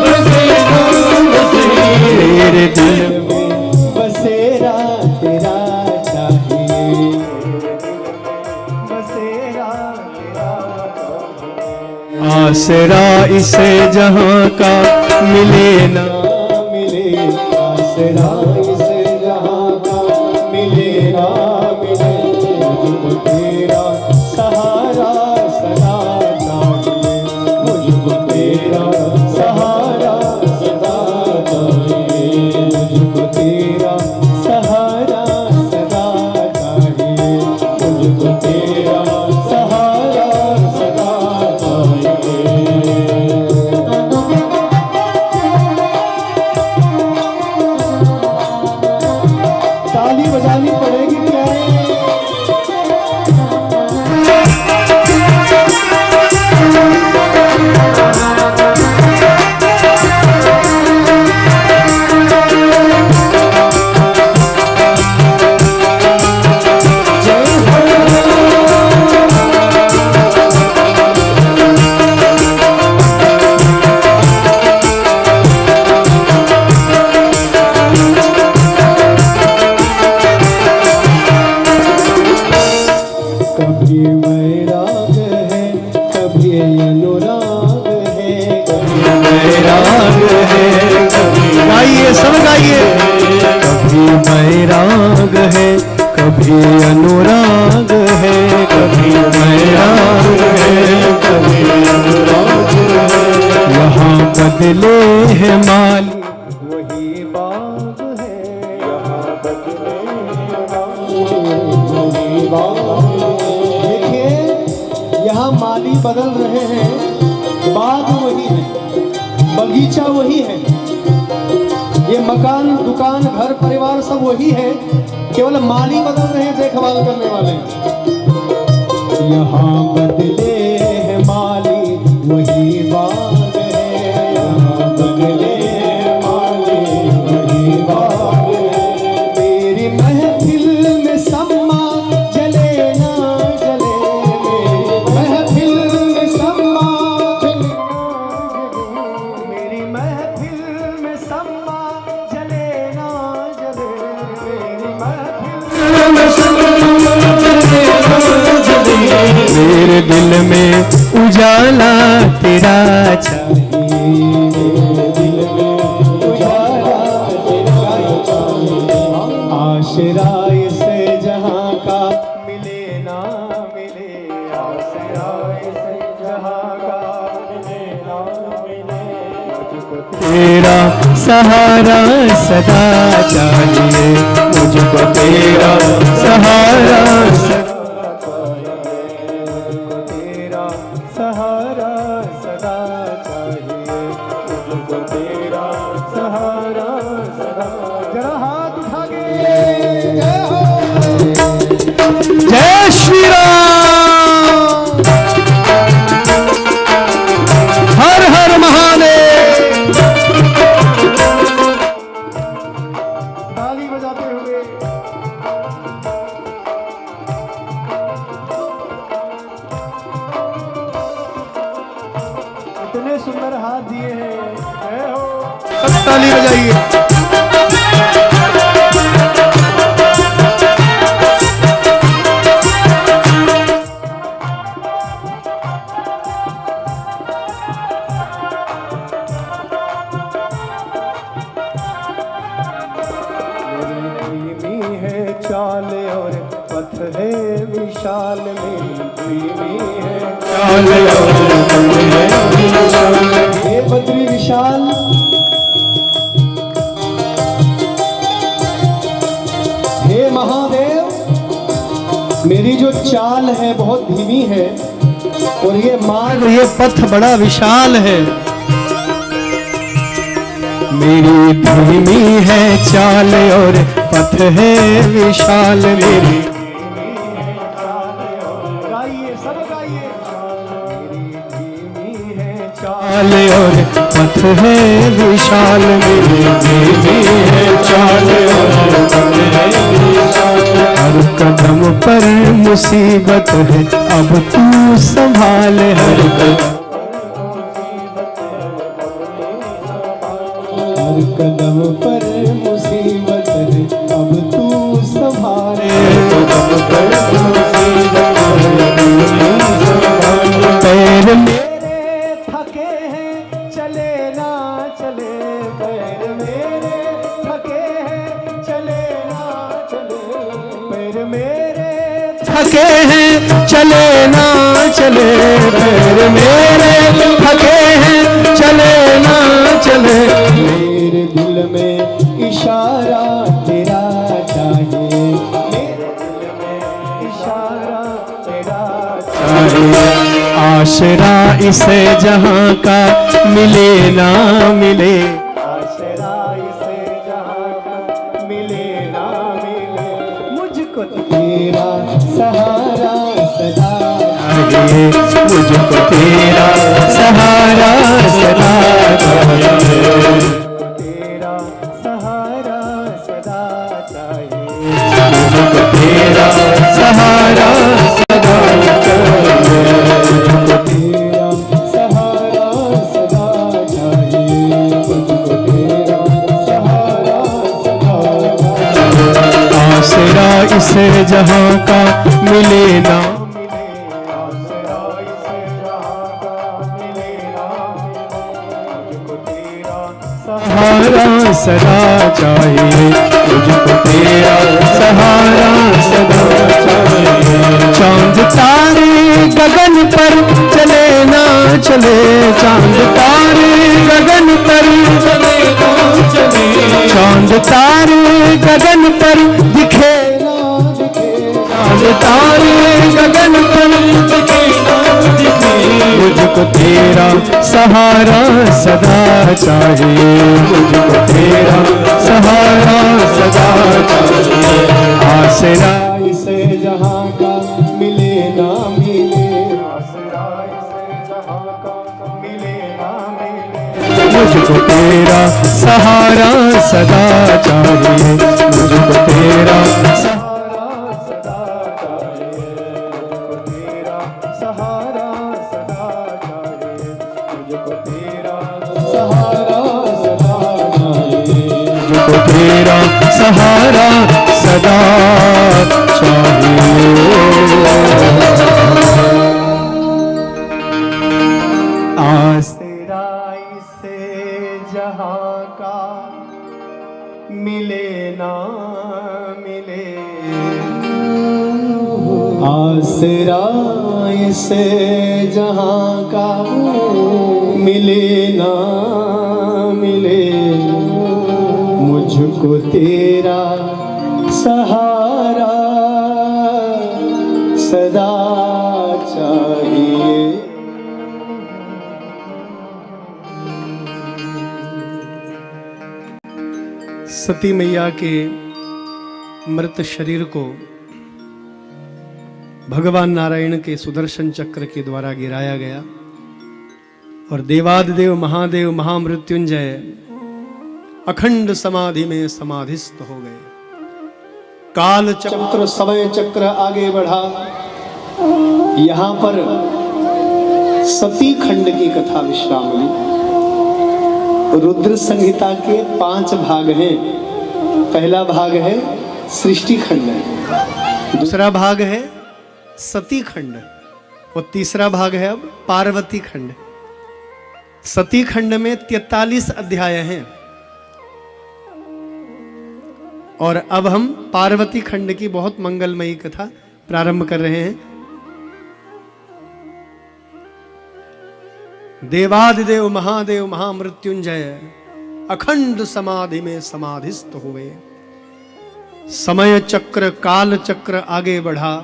बसे ना बसे, मेरे दिल में बसेरा तेरा चाहिए, बसेरा तेरा चाहिए। आसरा इस जहां का मिले ना मिले, आसरा इस जहां का मिले ना मिले, मुझको तेरा सहारा सदा चाहिए, मुझको तेरा सहारा सदा चाहिए, मुझको तेरा सहारा सदा चाहिए, मुझको तेरा सहारा सदा चाहिए। ताली बजानी पड़ेगी प्यारे। कभी वैराग है, कभी अनुराग है, सब गाइए। कभी बैराग है, कभी अनुराग है, कभी बैराग है, कभी अनुराग है। यहाँ बदले हैं माल, वही बाग है। यहाँ बदले हैं माल, वही बाग है। देखिए यहाँ माली बदल रहे हैं, बाग वही है, बगीचा वही है, ये मकान दुकान घर परिवार सब वही है, केवल माली बदल रहे हैं, देखभाल करने वाले। यहाँ बदले हैं माली, वही बाग है। यहाँ बदले हैं माली, वही बाग है। मेरी महफिल में सम्मा जले ना जले, मेरी महफिल में सम्मा जले ना जले, मेरी महफिल में सम्मा जले ना जले, मेरी महफिल में सम्मा जले ना जले। मेरे दिल में उजाला तेरा चाहिए, मेरे दिल में उजाला तेरा चाहिए। आसरा इस जहां का मिले ना मिले, आसरा इस जहां का मिले ना मिले। मुझको तेरा सहारा सदा चाहिए, मुझको तेरा सहारा सदा तेरा सहारा सदा चाहिए, मुझको तेरा सहारा सदा। जरा हाथ उठा के जय हो। जय श्री राम। हर हर महादेव। ताली बजाते हुए इतने सुंदर हाथ दिए हैं, जय हो। सब ताली बजाइए। मेरी धीमी है चाल और पथ है विशाल, मेरी धीमी है चाल और पथ है विशाल। हे बद्री विशाल, हे महादेव, मेरी जो चाल है बहुत धीमी है और ये मार्ग ये पथ बड़ा विशाल है। मेरी धीमी है चाल और पथ है विशाल, मेरी गाइए सब गाइए। मेरी धीमी है चाल और पथ है विशाल, मेरी धीमी है चाल और पथ है विशाल। हर कदम पर मुसीबत है, अब तू संभाल। हर कदम पर मुसीबत है, अब तू संभाले। पैर में मेरे थके हैं चले ना चले, पैर मेरे थके हैं चले ना चले, पैर मेरे थके हैं चले ना चले, पैर मेरे थके हैं चले ना चले। मेरे दिल में इशारा तेरा चाहिए, मेरे दिल में इशारा तेरा चाहिए। आसरा इसे जहां का मिले ना मिले, आसरा इसे जहां का मिले ना मिले। मुझको तेरा सहारा सदा चाहिए, मुझको तेरा सहारा सदा चाहिए, तेरा सहारा सदा चाहिए। मुझको तेरा सहारा सदा चाहिए, मुझको तेरा सहारा सदा चाहिए, मुझको तेरा सहारा सदा चाहिए। आसरा इसे जहां का मिले ना मिले, आसरा इसे जहां का मिले ना मिले। मुझको तेरा सहारा सहारा सदा चाहिए, मुझको तेरा सहारा सदा चाहिए। चांद तारे गगन पर चले ना चले, चांद तारे गगन पर चले ना चले, चांद तारे गगन पर दिखे ना दिखे, चांद तारे गगन पर दिखे ना दिखे, मुझको तेरा सहारा सदा चाहिए, मुझको तेरा सहारा सदा चाहिए। आसरा इसे जहां का मिले ना मिले, आसरा इसे जहां का मिले ना मिले, मुझको तेरा सहारा सदा चाहिए, मुझको तेरा सहारा सदा चाहिए, मुझको तेरा सहारा सदा चाहिए, मुझको तेरा सहारा सदा चाहिए, मुझको तेरा सहारा सदा चाहिए। आसरा इसे जहां का मिले ना मिले, आसरा इसे जहां का मिले ना मिले, मुझको तेरा सहारा सदा चाहिए। सती मैया के मृत शरीर को भगवान नारायण के सुदर्शन चक्र के द्वारा गिराया गया और देवादिदेव महादेव महामृत्युंजय अखंड समाधि में समाधिस्थ हो गए। काल चक्र समय चक्र आगे बढ़ा। यहाँ पर सती खंड की कथा विश्राम ली। रुद्र संहिता के 5 भाग हैं। पहला भाग है सृष्टि खंड, दूसरा भाग है सती खंड और तीसरा भाग है अब पार्वती खंड। सती खंड में 43 अध्याय हैं और अब हम पार्वती खंड की बहुत मंगलमयी कथा प्रारंभ कर रहे हैं। देवादिदेव महादेव महामृत्युंजय अखंड समाधि में समाधिस्थ हुए। समय चक्र काल चक्र आगे बढ़ा।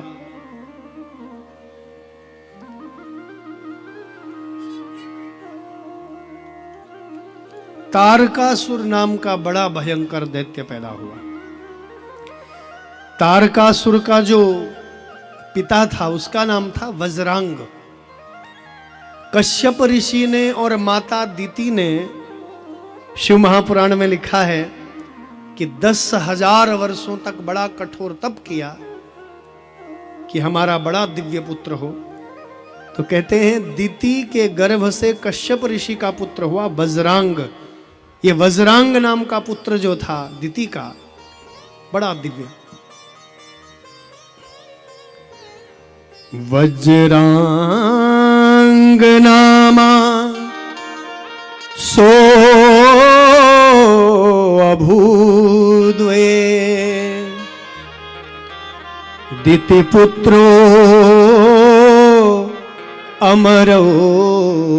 तारकासुर नाम का बड़ा भयंकर दैत्य पैदा हुआ। तारकासुर का जो पिता था उसका नाम था वज्रांग। कश्यप ऋषि ने और माता दिति ने शिव महापुराण में लिखा है कि 10,000 वर्षों तक बड़ा कठोर तप किया कि हमारा बड़ा दिव्य पुत्र हो। तो कहते हैं दिति के गर्भ से कश्यप ऋषि का पुत्र हुआ वज्रांग। ये वज्रांग नाम का पुत्र जो था दिति का, बड़ा दिव्य। वज्रांग नामा सो अभूद्वे दिति पुत्रो अमरोत्तमा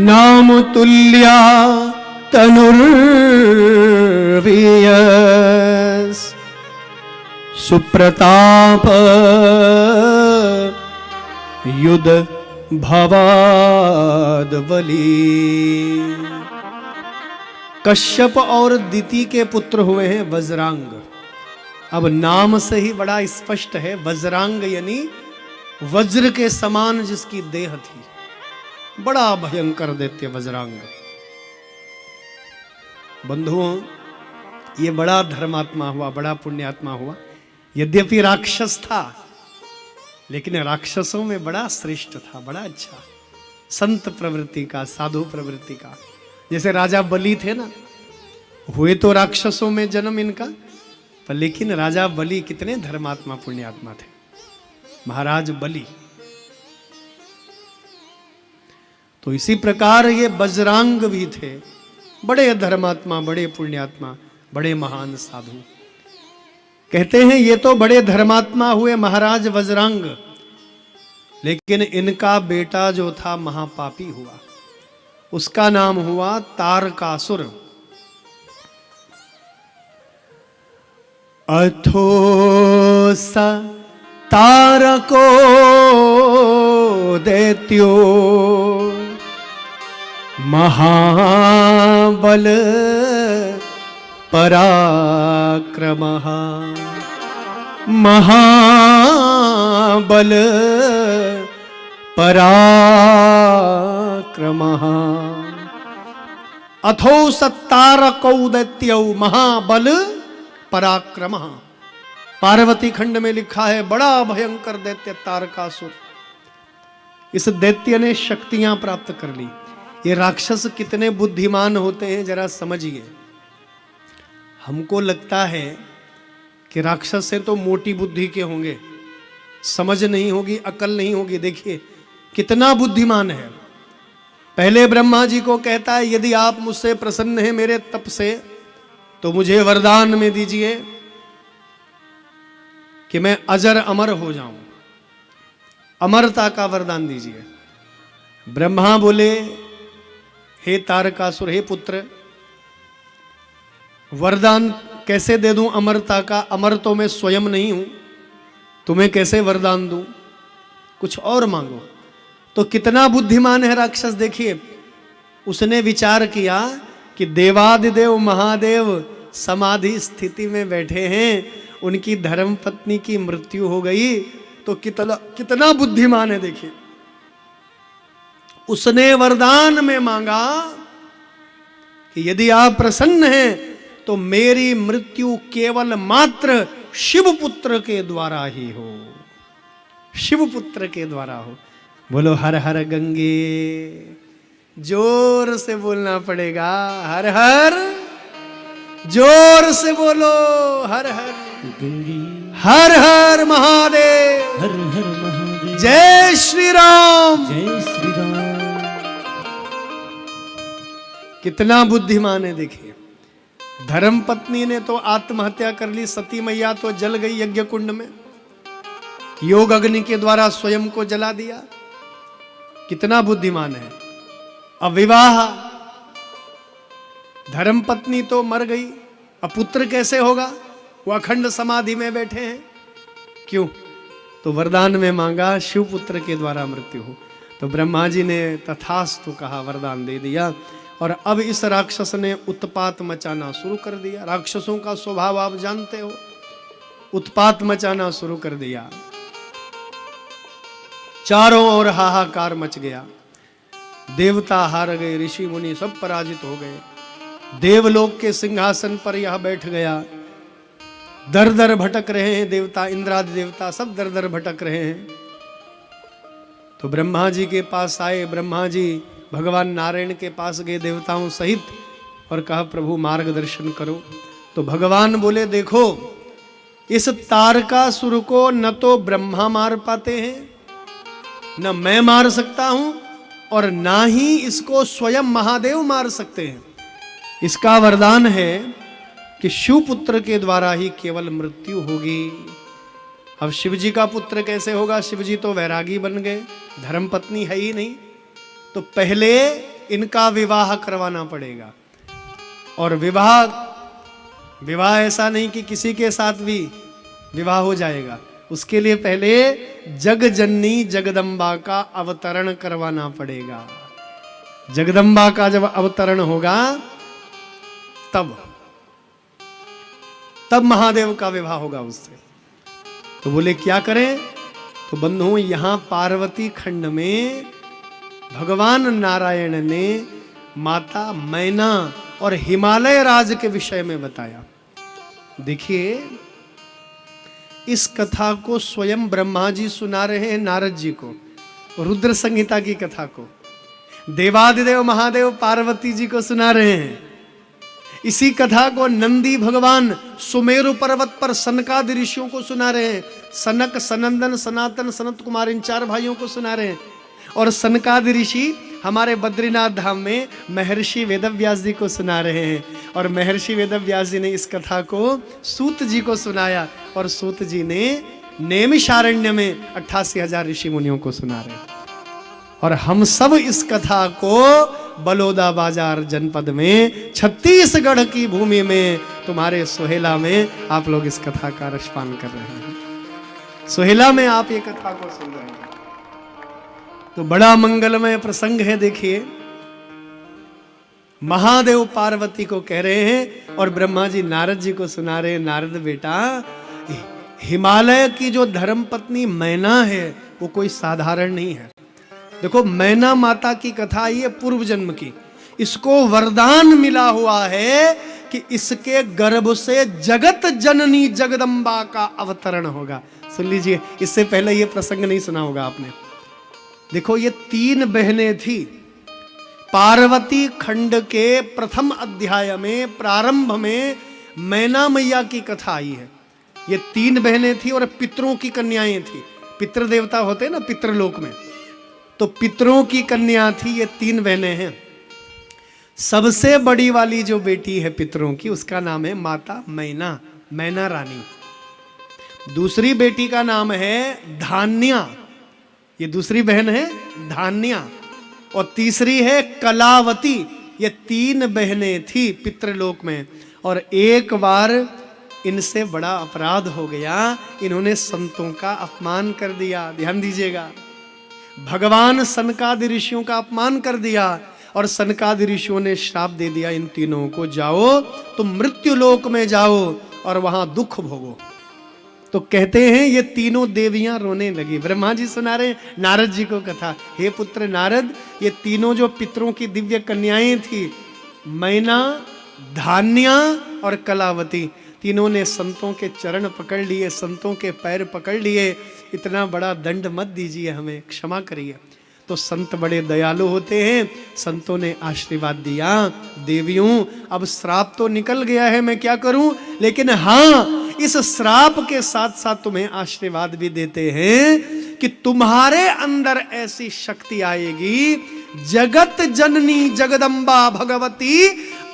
नाम तुल्या तनुर्वियस सुप्रताप युध भवाद बली। कश्यप और दिति के पुत्र हुए हैं वज्रांग। अब नाम से ही बड़ा स्पष्ट है, वज्रांग यानी वज्र के समान जिसकी देह थी। बड़ा भयंकर दैत्य वज्रांग। बंधुओं, ये बड़ा धर्मात्मा हुआ, बड़ा पुण्यात्मा हुआ। यद्यपि राक्षस था लेकिन राक्षसों में बड़ा श्रेष्ठ था, बड़ा अच्छा, संत प्रवृत्ति का, साधु प्रवृत्ति का। जैसे राजा बलि थे ना, हुए तो राक्षसों में जन्म इनका, पर लेकिन राजा बलि कितने धर्मात्मा पुण्यात्मा थे। महाराज बलि तो इसी प्रकार ये बजरंग भी थे, बड़े धर्मात्मा, बड़े पुण्यात्मा, बड़े महान साधु। कहते हैं ये तो बड़े धर्मात्मा हुए महाराज बजरंग, लेकिन इनका बेटा जो था महापापी हुआ, उसका नाम हुआ तारकासुर। अथो स तारको दैत्यो महाबल पराक्रमः महाबल पराक्रमः। अथो सत्तारकौ दैत्यौ महाबल पराक्रमः। पार्वती खंड में लिखा है बड़ा भयंकर दैत्य तारकासुर। इस दैत्य ने शक्तियां प्राप्त कर ली। ये राक्षस कितने बुद्धिमान होते हैं जरा समझिए। हमको लगता है कि राक्षस से तो मोटी बुद्धि के होंगे, समझ नहीं होगी, अकल नहीं होगी। देखिए कितना बुद्धिमान है। पहले ब्रह्मा जी को कहता है यदि आप मुझसे प्रसन्न हैं मेरे तप से तो मुझे वरदान में दीजिए कि मैं अजर अमर हो जाऊं, अमरता का वरदान दीजिए। ब्रह्मा बोले हे तारकासुर, हे पुत्र, वरदान कैसे दे दूं अमरता का? अमर तो मैं स्वयं नहीं हूं, तुम्हें कैसे वरदान दूं? कुछ और मांगो। तो कितना बुद्धिमान है राक्षस। देखिए उसने विचार किया कि देवादिदेव महादेव समाधि स्थिति में बैठे हैं, उनकी धर्म पत्नी की मृत्यु हो गई, तो कितना बुद्धिमान है। देखिए उसने वरदान में मांगा कि यदि आप प्रसन्न हैं तो मेरी मृत्यु केवल मात्र शिवपुत्र के द्वारा ही हो, शिवपुत्र के द्वारा हो। बोलो हर हर गंगे, जोर से बोलना पड़ेगा, हर हर, जोर से बोलो हर हर गंगे, हर हर महादेव, हर हर महादेव, जय श्री राम। जय श्री राम। कितना बुद्धिमान है। देखिए धर्म पत्नी ने तो आत्महत्या कर ली, सती मैया तो जल गई यज्ञ कुंड में, योग अग्नि के द्वारा स्वयं को जला दिया। कितना बुद्धिमान है। अब विवाह, धर्म पत्नी तो मर गई, अब पुत्र कैसे होगा? वो अखंड समाधि में बैठे हैं। क्यों? तो वरदान में मांगा शिवपुत्र के द्वारा मृत्यु हो। तो ब्रह्मा जी ने तथास्तु कहा, वरदान दे दिया। और अब इस राक्षस ने उत्पात मचाना शुरू कर दिया। राक्षसों का स्वभाव आप जानते हो, उत्पात मचाना शुरू कर दिया। चारों ओर हाहाकार मच गया। देवता हार गए, ऋषि मुनि सब पराजित हो गए। देवलोक के सिंहासन पर यह बैठ गया। दर दर भटक रहे हैं देवता, इंद्रादि देवता सब दर दर भटक रहे हैं। तो ब्रह्मा जी के पास आए। ब्रह्मा जी भगवान नारायण के पास गए देवताओं सहित और कहा प्रभु मार्गदर्शन करो। तो भगवान बोले देखो इस तारकासुर को न तो ब्रह्मा मार पाते हैं, न मैं मार सकता हूं, और ना ही इसको स्वयं महादेव मार सकते हैं। इसका वरदान है कि शिवपुत्र के द्वारा ही केवल मृत्यु होगी। अब शिवजी का पुत्र कैसे होगा? शिवजी तो वैरागी बन गए, धर्म पत्नी है ही नहीं। तो पहले इनका विवाह करवाना पड़ेगा। और विवाह ऐसा नहीं कि किसी के साथ भी विवाह हो जाएगा। उसके लिए पहले जगजननी जगदम्बा का अवतरण करवाना पड़ेगा। जगदम्बा का जब अवतरण होगा तब महादेव का विवाह होगा उससे। तो बोले क्या करें? तो बंधुओं यहां पार्वती खंड में भगवान नारायण ने माता मैना और हिमालय राज के विषय में बताया। देखिए इस कथा को स्वयं ब्रह्मा जी सुना रहे हैं नारद जी को, रुद्र संहिता की कथा को देवादिदेव महादेव पार्वती जी को सुना रहे हैं। इसी कथा को नंदी भगवान सुमेरु पर्वत पर सनकादि ऋषियों को सुना रहे हैं। सनक, सनंदन, सनातन, सनत कुमार इन चार भाइयों को सुना रहे हैं। और सनकादि ऋषि हमारे बद्रीनाथ धाम में महर्षि वेदव्यास जी को सुना रहे हैं, और महर्षि वेदव्यास जी ने इस कथा को सूत जी को सुनाया, और सूत जी ने नैमिषारण्य में 88,000 ऋषि मुनियों को सुना रहे हैं। और हम सब इस कथा को बलौदा बाजार जनपद में छत्तीसगढ़ की भूमि में तुम्हारे सोहेला में आप लोग इस कथा का रसपान कर रहे हैं। सोहेला में आप ये कथा को सुन रहे हैं, तो बड़ा मंगलमय प्रसंग है। देखिए, महादेव पार्वती को कह रहे हैं और ब्रह्मा जी नारद जी को सुना रहे हैं, नारद बेटा, हिमालय की जो धर्म पत्नी मैना है वो कोई साधारण नहीं है। देखो, मैना माता की कथा आई है पूर्व जन्म की, इसको वरदान मिला हुआ है कि इसके गर्भ से जगत जननी जगदम्बा का अवतरण होगा। सुन लीजिए, इससे पहले ये प्रसंग नहीं सुना होगा आपने। देखो, ये 3 बहनें थी। पार्वती खंड के प्रथम अध्याय में प्रारंभ में मैना मैया की कथा आई है। ये 3 बहनें थी और पितरों की कन्याएं थी। पितृ देवता होते ना पितृलोक में, तो पितरों की कन्या थी। ये 3 बहनें हैं। सबसे बड़ी वाली जो बेटी है पितरों की, उसका नाम है माता मैना, मैना रानी। दूसरी बेटी का नाम है धान्या, ये दूसरी बहन है धान्या। और तीसरी है कलावती। ये 3 बहनें थी पितृलोक में। और एक बार इनसे बड़ा अपराध हो गया, इन्होंने संतों का अपमान कर दिया। ध्यान दीजिएगा, भगवान सनकादि ऋषियों का अपमान कर दिया, और सनकादि ऋषियों ने श्राप दे दिया इन तीनों को, जाओ तुम मृत्यु लोक में जाओ और वहां दुख भोगो। तो कहते हैं ये तीनों देवियां रोने लगी। ब्रह्मा जी सुना रहे नारद जी को कथा, हे पुत्र नारद, ये तीनों जो पितरों की दिव्य कन्याएं थी, मैना, धान्या और कलावती, तीनों ने संतों के चरण पकड़ लिए, संतों के पैर पकड़ लिए। इतना बड़ा दंड मत दीजिए, हमें क्षमा करिए। तो संत बड़े दयालु होते हैं, संतों ने आशीर्वाद दिया, देवियों अब श्राप तो निकल गया है, मैं क्या करूं, लेकिन हाँ, इस श्राप के साथ साथ तुम्हें आशीर्वाद भी देते हैं कि तुम्हारे अंदर ऐसी शक्ति आएगी, जगत जननी जगदम्बा भगवती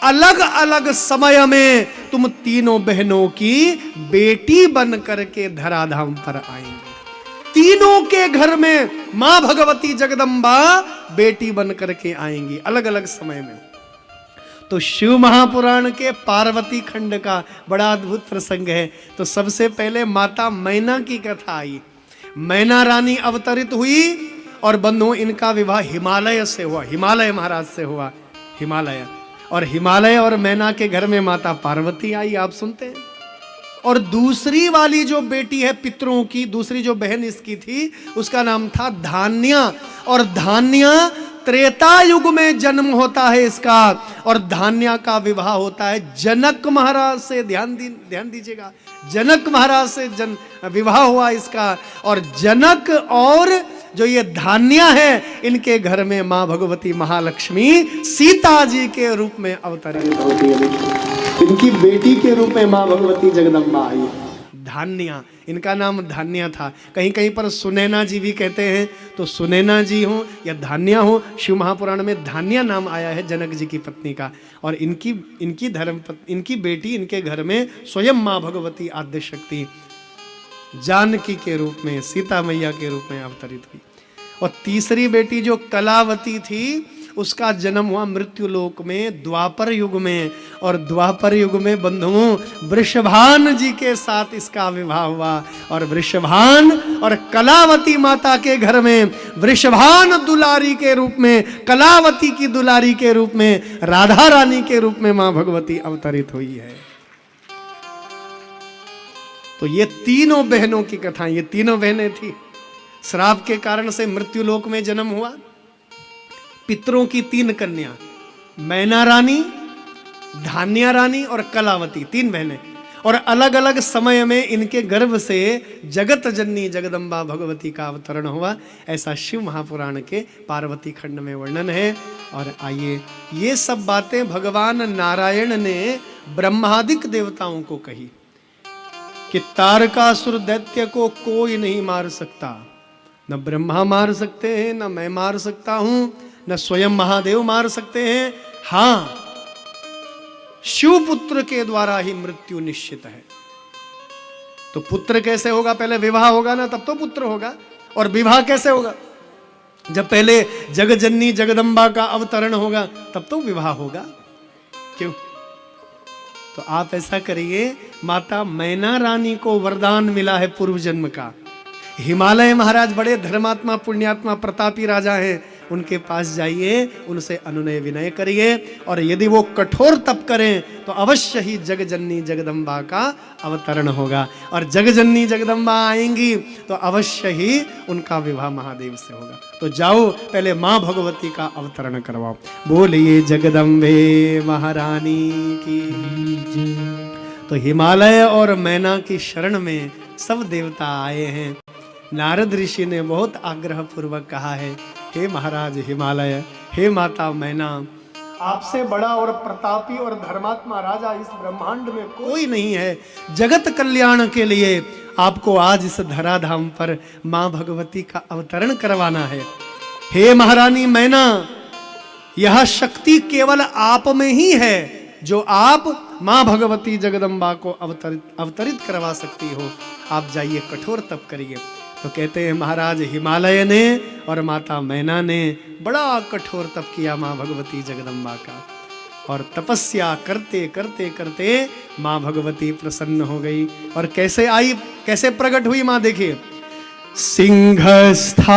अलग अलग समय में तुम तीनों बहनों की बेटी बन करके धराधाम पर आएंगे। तीनों के घर में मां भगवती जगदम्बा बेटी बन करके आएंगी अलग अलग समय में। तो शिव महापुराण के पार्वती खंड का बड़ा अद्भुत प्रसंग है। तो सबसे पहले माता मैना की कथा आई। मैना रानी अवतरित हुई और बंधुओं इनका विवाह हिमालय से हुआ, हिमालय महाराज से हुआ, हिमालय। और हिमालय और मैना के घर में माता पार्वती आई, आप सुनते हैं। और दूसरी वाली जो बेटी है पितरों की, दूसरी जो बहन इसकी थी, उसका नाम था धान्या। और धान्या त्रेता युग में जन्म होता है इसका, और धान्या का विवाह होता है जनक महाराज से। ध्यान दीजिएगा, जनक महाराज से विवाह हुआ इसका। और जनक और जो ये धान्या है, इनके घर में मां भगवती महालक्ष्मी सीता जी के रूप में अवतरित होती है। इनकी बेटी के रूप में मां भगवती जगदम्बा आई। धान्या, इनका नाम धान्या था। कहीं कहीं पर सुनैना जी भी कहते हैं, तो सुनैना जी हो या धान्या हो, शिव महापुराण में धान्या नाम आया है जनक जी की पत्नी का। और इनकी बेटी इनके घर में स्वयं मां भगवती आद्य शक्ति जानकी के रूप में, सीता मैया के रूप में अवतरित हुई। और तीसरी बेटी जो कलावती थी, उसका जन्म हुआ मृत्यु लोक में द्वापर युग में। और द्वापर युग में बंधुओं वृषभान जी के साथ इसका विवाह हुआ। और वृषभान और कलावती माता के घर में वृषभान दुलारी के रूप में, कलावती की दुलारी के रूप में, राधा रानी के रूप में मां भगवती अवतरित हुई है। तो ये तीनों बहनों की कथा, ये तीनों बहनें थी। श्राप के कारण से मृत्यु लोक में जन्म हुआ। पितरों की 3 कन्या, मैना रानी, धान्या रानी और कलावती, 3 बहनें। और अलग अलग समय में इनके गर्भ से जगत जननी जगदम्बा भगवती का अवतरण हुआ। ऐसा शिव महापुराण के पार्वती खंड में वर्णन है। और आइए, ये सब बातें भगवान नारायण ने ब्रह्मादिक देवताओं को कही कि तारकासुर दैत्य को कोई नहीं मार सकता, न ब्रह्मा मार सकते हैं, न मैं मार सकता हूं, न स्वयं महादेव मार सकते हैं। हाँ, शिवपुत्र के द्वारा ही मृत्यु निश्चित है। तो पुत्र कैसे होगा? पहले विवाह होगा ना, तब तो पुत्र होगा। और विवाह कैसे होगा? जब पहले जगजननी जगदम्बा का अवतरण होगा, तब तो विवाह होगा। क्यों? तो आप ऐसा करिए, माता मैना रानी को वरदान मिला है पूर्व जन्म का। हिमालय महाराज बड़े धर्मात्मा पुण्यात्मा प्रतापी राजा हैं, उनके पास जाइए, उनसे अनुनय विनय करिए, और यदि वो कठोर तप करें तो अवश्य ही जगजननी जगदम्बा का अवतरण होगा। और जगजननी जगदम्बा आएंगी तो अवश्य ही उनका विवाह महादेव से होगा। तो जाओ, पहले माँ भगवती का अवतरण करवाओ। बोलिए जगदम्बे महारानी की। तो हिमालय और मैना की शरण में सब देवता आए हैं। नारद ऋषि ने बहुत आग्रह पूर्वक कहा है, हे महाराज हिमालय, हे माता मैना, आपसे बड़ा और प्रतापी और धर्मात्मा राजा इस ब्रह्मांड में कोई नहीं है। जगत कल्याण के लिए आपको आज इस धराधाम पर माँ भगवती का अवतरण करवाना है। हे महारानी मैना, यह शक्ति केवल आप में ही है जो आप माँ भगवती जगदम्बा को अवतरित करवा सकती हो। आप जाइए, कठोर तप करिए। तो कहते हैं महाराज हिमालय ने और माता मैना ने बड़ा कठोर तप किया माँ भगवती जगदम्बा का, और तपस्या करते करते करते माँ भगवती प्रसन्न हो गई। और कैसे आई, कैसे प्रकट हुई माँ? देखिए, सिंहस्थाम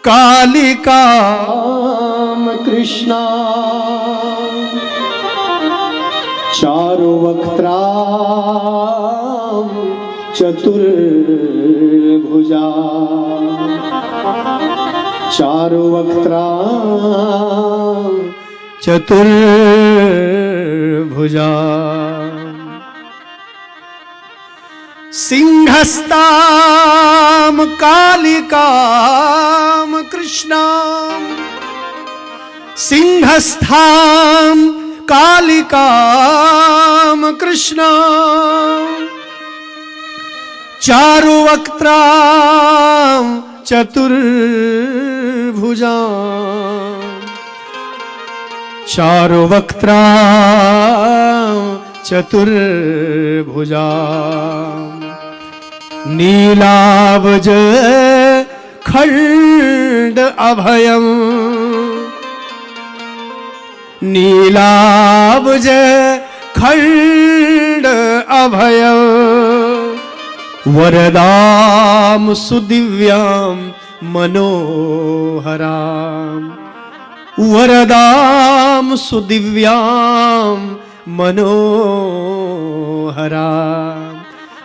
कालिका कृष्णा चारुवक्त्रा चतुर्भुजा, चारुवक्त्रा चतुर्भुजा, सिंहस्ताम कालिकाम कृष्णाम, सिंहस्थाम कालिकाम कृष्णाम, चारुवक्त्रां चतुर्भुजां, चारुवक्त्रां चतुर्भुजां, नीलाब्ज खंड अभयं, नीलाब्ज खंड अभयं, वरदां सुदिव्यां मनोहरां, वरदां सुदिव्यां मनोहरां।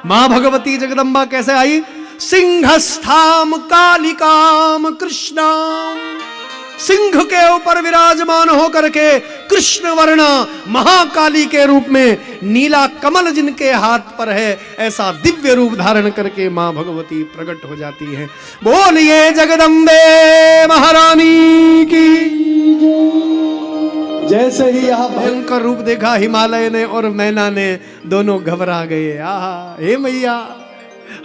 माँ भगवती जगदम्बा कैसे आई? सिंहस्थाम कालिकाम कृष्णाम, सिंह के ऊपर विराजमान होकर के कृष्ण वर्णा महाकाली के रूप में, नीला कमल जिनके हाथ पर है, ऐसा दिव्य रूप धारण करके मां भगवती प्रकट हो जाती है। बोलिए जगदम्बे महारानी की। जैसे ही यह भयंकर रूप देखा हिमालय ने और मैना ने, दोनों घबरा गए। आहा, हे मैया,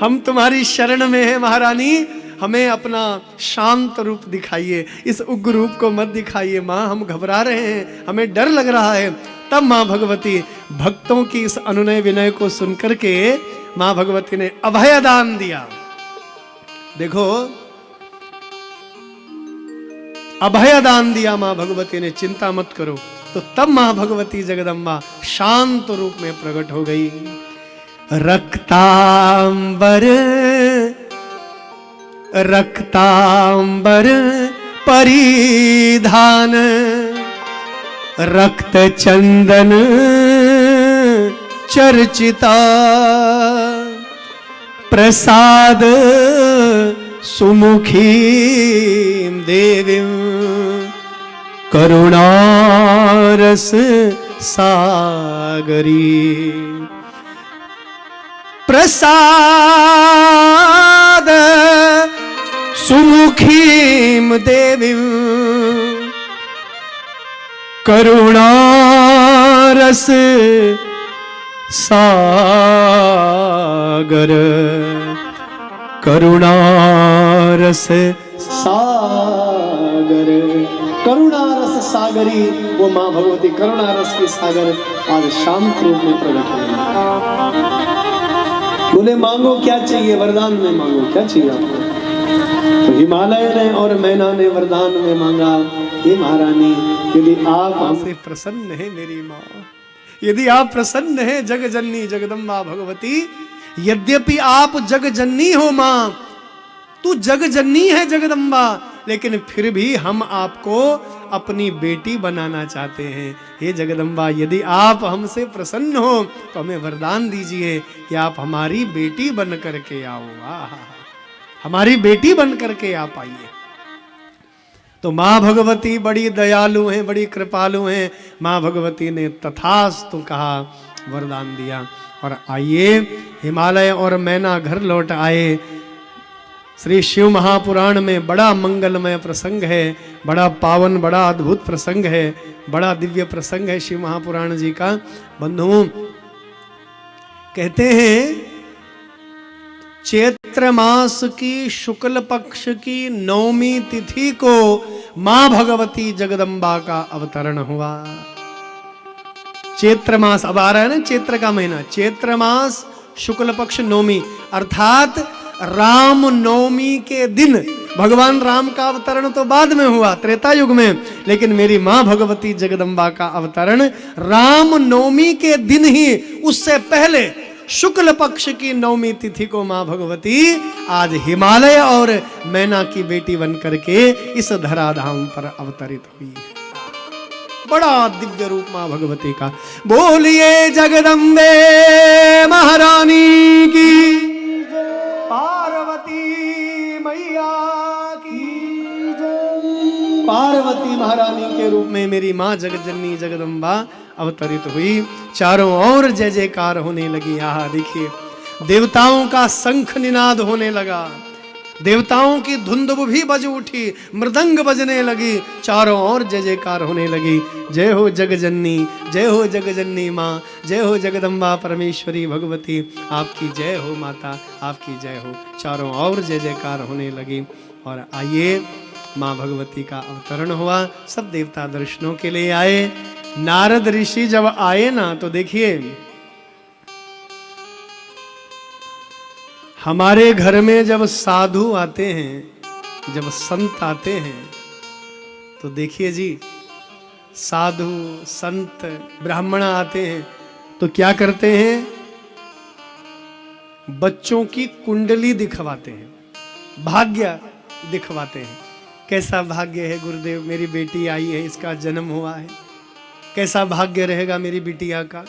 हम तुम्हारी शरण में हैं महारानी, हमें अपना शांत रूप दिखाइए, इस उग्र रूप को मत दिखाइए माँ, हम घबरा रहे हैं, हमें डर लग रहा है। तब माँ भगवती भक्तों की इस अनुनय विनय को सुनकर के माँ भगवती ने अभय दान दिया। देखो, अभय दान दिया माँ भगवती ने, चिंता मत करो। तो तब माँ भगवती जगदम्बा शांत रूप में प्रकट हो गई। रक्तांबर रक्तांबर परिधान, रक्त चंदन चर्चिता, प्रसाद सुमुखी देवीं, करुणारस सागरी, प्रसाद सुमुखीं देवीं, करुणारस सागर, करुणारस सागर, करुणा रस सागरी वो माँ भगवती करुणा रस की सागर आज शांत रूप में प्रकट हुई। बोले मांगो क्या चाहिए, वरदान में मांगो क्या चाहिए आपको। तो हिमालय ने और मैना ने वरदान में मांगा, हे महारानी यदि आप हमसे प्रसन्न है मेरी माँ, यदि आप प्रसन्न है जग जननी जगदम्बा भगवती, यद्यपि आप जग जननी हो माँ, तू जग जननी है जगदम्बा, लेकिन फिर भी हम आपको अपनी बेटी बनाना चाहते हैं। हे जगदम्बा यदि आप हमसे प्रसन्न हो तो हमें वरदान दीजिए कि आप हमारी बेटी बन करके आओ। हमारी बेटी बन करके आप आइए। तो माँ भगवती बड़ी दयालु हैं, बड़ी कृपालु हैं। माँ भगवती ने तथास्तु कहा, वरदान दिया। और आइए हिमालय और मैना घर लौट आए। श्री शिव महापुराण में बड़ा मंगलमय प्रसंग है, बड़ा पावन, बड़ा अद्भुत प्रसंग है, बड़ा दिव्य प्रसंग है शिव महापुराण जी का। बंधुओं कहते हैं चैत्र मास की शुक्ल पक्ष की 9वीं तिथि को मां भगवती जगदम्बा का अवतरण हुआ। चैत्र मास अब आ रहा है ना, चैत्र का महीना, चैत्र मास शुक्ल पक्ष 9वीं, अर्थात राम नवमी के दिन। भगवान राम का अवतरण तो बाद में हुआ त्रेता युग में, लेकिन मेरी मां भगवती जगदम्बा का अवतरण राम नवमी के दिन ही, उससे पहले शुक्ल पक्ष की 9वीं तिथि को मां भगवती आज हिमालय और मैना की बेटी बन करके इस धराधाम पर अवतरित हुई। बड़ा दिव्य रूप मां भगवती का। बोलिए जगदम्बे महारानी की, पार्वती मैया की जय। पार्वती महारानी के रूप में मेरी मां जगजननी जगदम्बा अवतरित हुई। चारों ओर जय जयकार होने लगी। यहाँ देखिए देवताओं का शंख निनाद होने लगा, देवताओं की धुंदुब भी बज उठी, मृदंग बजने लगी, चारों ओर जय जयकार होने लगी। जय हो जगजननी, जय हो जगजननी माँ, जय हो जगदम्बा परमेश्वरी भगवती, आपकी जय हो माता, आपकी जय हो। चारों ओर जय जयकार होने लगी। और आइए माँ भगवती का अवतरण हुआ। सब देवता दर्शनों के लिए आए। नारद ऋषि जब आए ना, तो देखिए हमारे घर में जब साधु आते हैं, जब संत आते हैं, तो देखिए जी साधु संत ब्राह्मण आते हैं तो क्या करते हैं, बच्चों की कुंडली दिखवाते हैं, भाग्य दिखवाते हैं। कैसा भाग्य है गुरुदेव, मेरी बेटी आई है, इसका जन्म हुआ है, कैसा भाग्य रहेगा मेरी बिटिया का,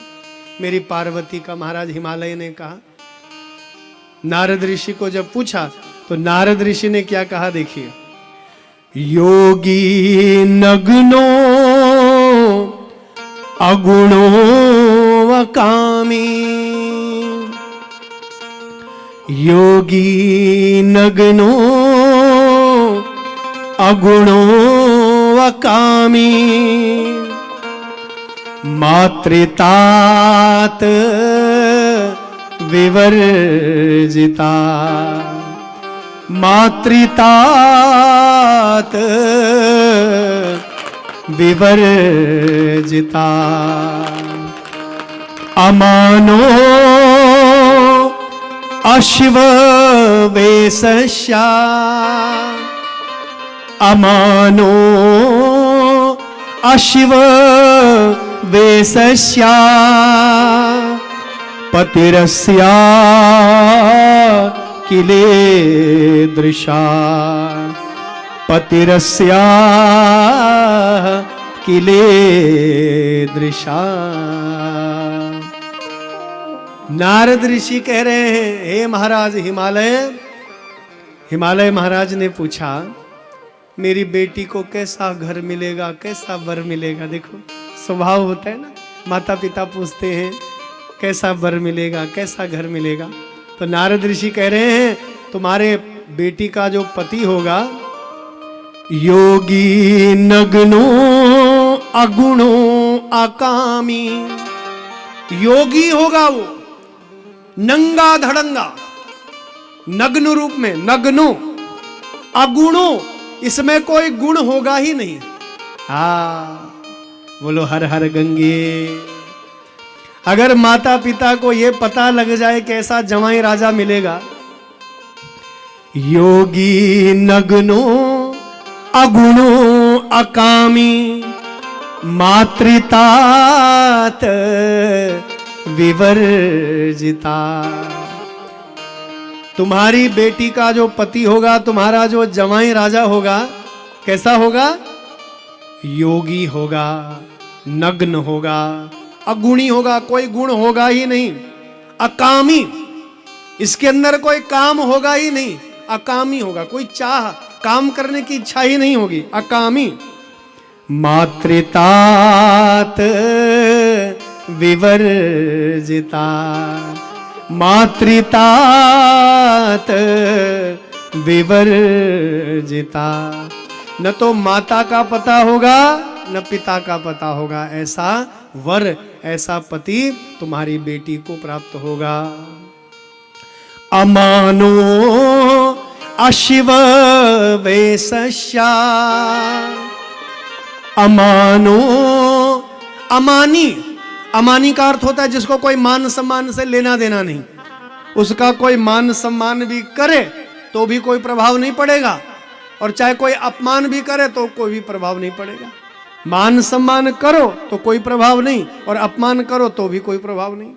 मेरी पार्वती का। महाराज हिमालय ने कहा, नारद ऋषि को जब पूछा तो नारद ऋषि ने क्या कहा, देखिए, योगी नग्नो अगुणो अकामी, योगी नग्नो अगुणो अकामी, मातृतात विवर्जिता, मातृतात विवर्जिता, अमानो अशिव वेशस्या, अमानो अशिव वेशस्या, पतिरस्या किले दृशा, पतिरस्या किले दृशा। नारद ऋषि कह रहे हैं, हे महाराज हिमालय, हिमालय महाराज ने पूछा मेरी बेटी को कैसा घर मिलेगा, कैसा वर मिलेगा। देखो स्वभाव होता है ना, माता पिता पूछते हैं कैसा वर मिलेगा, कैसा घर मिलेगा। तो नारद ऋषि कह रहे हैं तुम्हारे बेटी का जो पति होगा, योगी नग्नो अगुणो अकामी, योगी होगा वो, नंगा धड़ंगा, नग्न रूप में, नग्नो, अगुणो इसमें कोई गुण होगा ही नहीं। हाँ, बोलो हर हर गंगे। अगर माता पिता को ये पता लग जाए कैसा जवाई राजा मिलेगा, योगी नग्नो अगुणो अकामी मातृतात विवर्जिता। तुम्हारी बेटी का जो पति होगा, तुम्हारा जो जवाई राजा होगा, कैसा होगा? योगी होगा, नग्न होगा, अगुणी होगा, कोई गुण होगा ही नहीं, अकामी, इसके अंदर कोई काम होगा ही नहीं, अकामी होगा, कोई चाह काम करने की इच्छा ही नहीं होगी, अकामी। मातृतात विवर्जिता, मातृतात विवर्जिता। न तो माता का पता होगा न पिता का पता होगा, ऐसा वर, ऐसा पति तुम्हारी बेटी को प्राप्त होगा। अमानो अशिव वेशस्या, अमानो, अमानी, अमानी का अर्थ होता है जिसको कोई मान सम्मान से लेना देना नहीं, उसका कोई मान सम्मान भी करे तो भी कोई प्रभाव नहीं पड़ेगा, और चाहे कोई अपमान भी करे तो कोई भी प्रभाव नहीं पड़ेगा। मान सम्मान करो तो कोई प्रभाव नहीं, और अपमान करो तो भी कोई प्रभाव नहीं।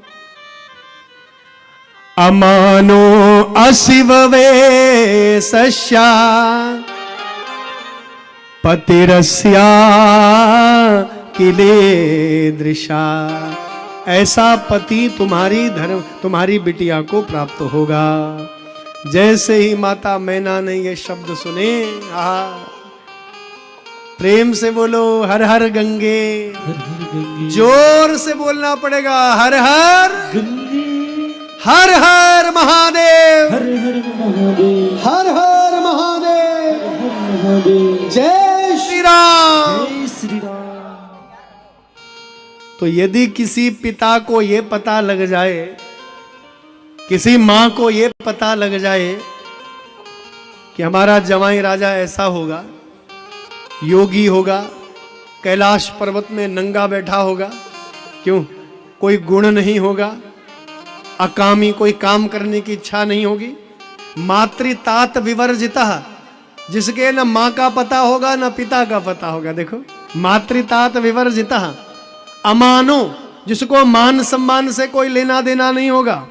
अमानो अशिव वेशस्या पतिरस्या किले दृशा। ऐसा पति तुम्हारी बिटिया को प्राप्त होगा। जैसे ही माता मैना ने ये शब्द सुने, प्रेम से बोलो हर हर गंगे। हर हर गंगे, जोर से बोलना पड़ेगा, हर हर गंगे, हर हर महादेव, हर हर महादेव, हर हर महादेव, हर महादेव, जय श्री राम। जय श्री राम। तो यदि किसी पिता को ये पता लग जाए, किसी माँ को ये पता लग जाए कि हमारा जवाई राजा ऐसा होगा, योगी होगा, कैलाश पर्वत में नंगा बैठा होगा, क्यों? कोई गुण नहीं होगा, अकामी, कोई काम करने की इच्छा नहीं होगी, मातृतात विवर्जिता, जिसके न माँ का पता होगा न पिता का पता होगा। देखो, मातृतात विवर्जिता, अमानो, जिसको मान सम्मान से कोई लेना देना नहीं होगा,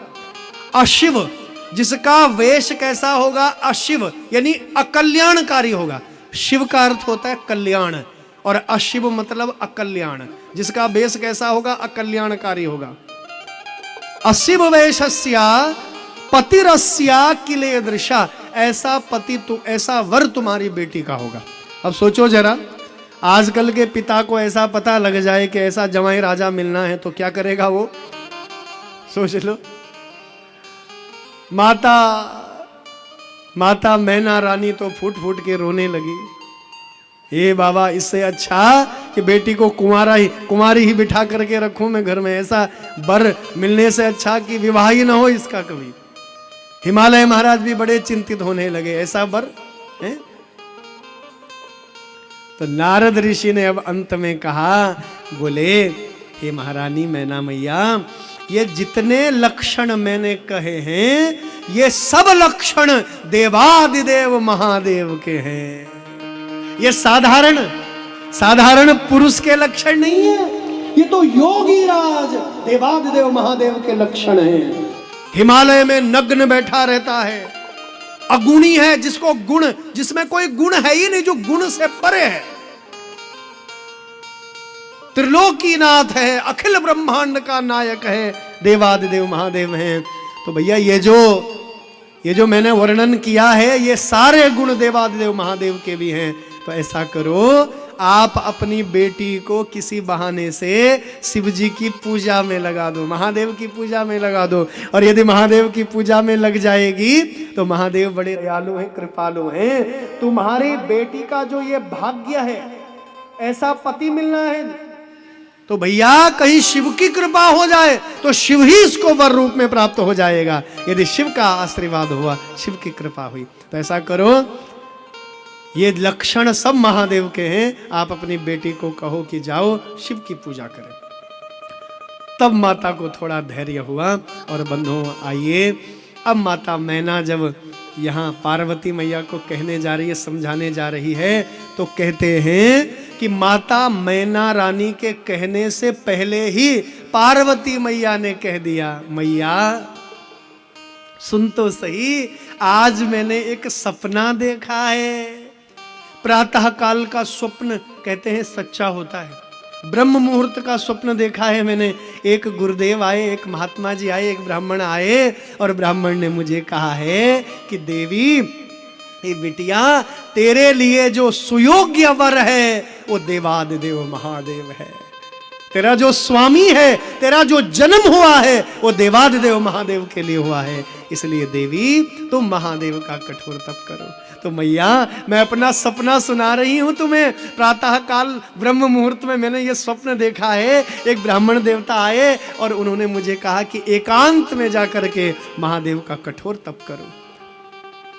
अशिव, जिसका वेश कैसा होगा? अशिव, यानी अकल्याणकारी होगा। शिव का अर्थ होता है कल्याण, और अशिव मतलब अकल्याण। जिसका वेश कैसा होगा? अकल्याणकारी होगा। अशिव वेशस्या पतिरस्या किले दृशा, ऐसा पति ऐसा वर तुम्हारी बेटी का होगा। अब सोचो जरा, आजकल के पिता को ऐसा पता लग जाए कि ऐसा जवाई राजा मिलना है तो क्या करेगा वो? सोच लो। माता मैना रानी तो फूट फूट के रोने लगी। हे बाबा, इससे अच्छा कि बेटी को कुंवारी ही बिठा करके रखूं मैं घर में, ऐसा वर मिलने से अच्छा कि विवाह ही ना हो इसका कभी। हिमालय महाराज भी बड़े चिंतित होने लगे, ऐसा वर है? तो नारद ऋषि ने अब अंत में कहा, बोले हे महारानी मैना मैया, ये जितने लक्षण मैंने कहे हैं, ये सब लक्षण देवादिदेव महादेव के हैं। ये साधारण पुरुष के लक्षण नहीं है, ये तो योगी राज देवादिदेव महादेव के लक्षण हैं। हिमालय में नग्न बैठा रहता है, अगुणी है, जिसको गुण, जिसमें कोई गुण है ही नहीं, जो गुण से परे है, त्रिलोकीनाथ है, अखिल ब्रह्मांड का नायक है, देवादिदेव महादेव हैं। तो भैया ये जो मैंने वर्णन किया है, ये सारे गुण देवादिदेव महादेव के भी हैं। तो ऐसा करो, आप अपनी बेटी को किसी बहाने से शिव जी की पूजा में लगा दो, महादेव की पूजा में लगा दो। और यदि महादेव की पूजा में लग जाएगी तो महादेव बड़े दयालु हैं, कृपालु हैं। तुम्हारी बेटी का जो ये भाग्य है, ऐसा पति मिलना है, तो भैया कहीं शिव की कृपा हो जाए तो शिव ही इसको वर रूप में प्राप्त हो जाएगा। यदि शिव का आशीर्वाद हुआ, शिव की कृपा हुई, तो ऐसा करो, ये लक्षण सब महादेव के हैं। आप अपनी बेटी को कहो कि जाओ शिव की पूजा करें। तब माता को थोड़ा धैर्य हुआ। और बंधुओं आइए, अब माता मैना जब यहाँ पार्वती मैया को कहने जा रही है, समझाने जा रही है, तो कहते हैं कि माता मैना रानी के कहने से पहले ही पार्वती मैया ने कह दिया, मैया सुन तो सही, आज मैंने एक सपना देखा है। प्रातः काल का स्वप्न कहते हैं सच्चा होता है। ब्रह्म मुहूर्त का स्वप्न देखा है मैंने। एक गुरुदेव आए, एक महात्मा जी आए, एक ब्राह्मण आए, और ब्राह्मण ने मुझे कहा है कि देवी, ये बिटिया, तेरे लिए जो सुयोग्य वर है वो देवादिदेव महादेव है। तेरा जो स्वामी है, तेरा जो जन्म हुआ है, वो देवादिदेव महादेव के लिए हुआ है। इसलिए देवी, तुम महादेव का कठोर तप करो। तो मैया, मैं अपना सपना सुना रही हूं तुम्हें। प्रातः काल ब्रह्म मुहूर्त में मैंने ये स्वप्न देखा है। एक ब्राह्मण देवता आए और उन्होंने मुझे कहा कि एकांत में जाकर के महादेव का कठोर तप करो।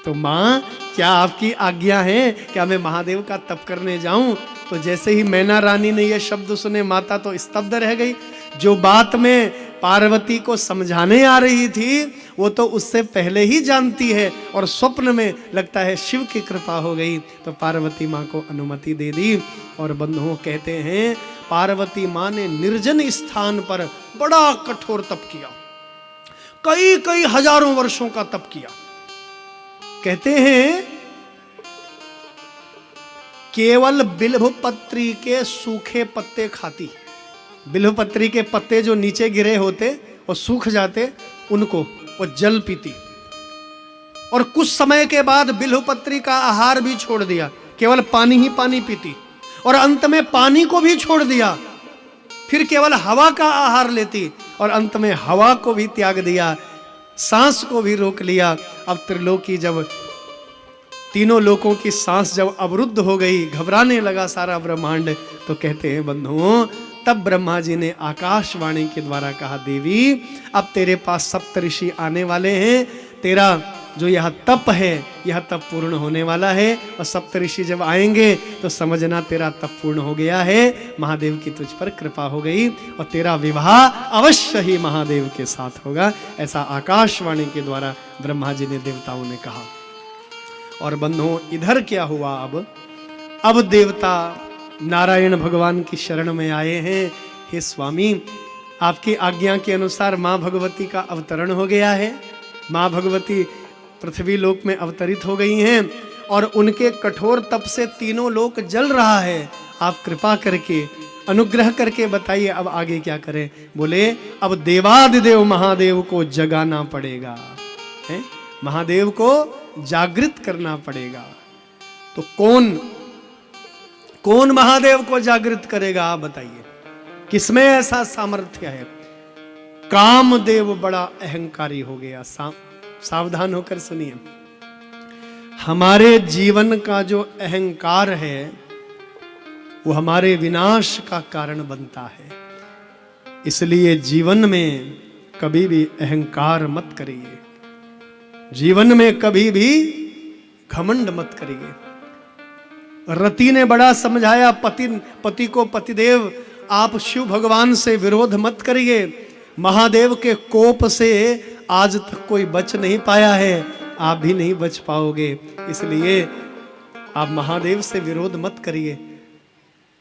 तो माँ, क्या आपकी आज्ञा है? क्या मैं महादेव का तप करने जाऊं? तो जैसे ही मैना रानी ने ये शब्द सुने, माता तो स्तब्ध रह गई। जो बात में पार्वती को समझाने आ रही थी, वो तो उससे पहले ही जानती है, और स्वप्न में लगता है शिव की कृपा हो गई। तो पार्वती माँ को अनुमति दे दी। और बंधुओं कहते हैं, पार्वती माँ ने निर्जन स्थान पर बड़ा कठोर तप किया। कई कई हजारों वर्षों का तप किया। कहते हैं केवल बिल्वपत्री के सूखे पत्ते खाती। बिल्वपत्री के पत्ते जो नीचे गिरे होते और सूख जाते, उनको वो जल पीती। और कुछ समय के बाद बिल्वपत्री का आहार भी छोड़ दिया, केवल पानी ही पानी पीती। और अंत में पानी को भी छोड़ दिया, फिर केवल हवा का आहार लेती, और अंत में हवा को भी त्याग दिया, सांस को भी रोक लिया। अब त्रिलोकी जब, तीनों लोकों की सांस जब अवरुद्ध हो गई, घबराने लगा सारा ब्रह्मांड, तो कहते हैं बंधुओं, तब ब्रह्मा जी ने आकाशवाणी के द्वारा कहा, देवी, अब तेरे पास सप्तऋषि आने वाले हैं। तेरा जो यह तप है, यह तप पूर्ण होने वाला है। और सप्तऋषि जब आएंगे तो समझना तेरा तप पूर्ण हो गया है, महादेव की तुझ पर कृपा हो गई, और तेरा विवाह अवश्य ही महादेव के साथ होगा। ऐसा आकाशवाणी के द्वारा ब्रह्मा जी ने देवताओं ने कहा। और बंधुओं, इधर क्या हुआ? अब देवता नारायण भगवान की शरण में आए हैं। हे स्वामी, आपकी आज्ञा के अनुसार माँ भगवती का अवतरण हो गया है। माँ भगवती पृथ्वी लोक में अवतरित हो गई हैं, और उनके कठोर तप से तीनों लोक जल रहा है। आप कृपा करके, अनुग्रह करके बताइए अब आगे क्या करें? बोले, अब देवादिदेव महादेव को जगाना पड़ेगा, है? महादेव को जागृत करना पड़ेगा। तो कौन महादेव को जागृत करेगा? आप बताइए, किसमें ऐसा सामर्थ्य है? कामदेव बड़ा अहंकारी हो गया। सावधान होकर सुनिए, हमारे जीवन का जो अहंकार है, वो हमारे विनाश का कारण बनता है। इसलिए जीवन में कभी भी अहंकार मत करिए, जीवन में कभी भी घमंड मत करिए। रति ने बड़ा समझाया पति को, पतिदेव, आप शिव भगवान से विरोध मत करिए। महादेव के कोप से आज तक कोई बच नहीं पाया है, आप भी नहीं बच पाओगे। इसलिए आप महादेव से विरोध मत करिए,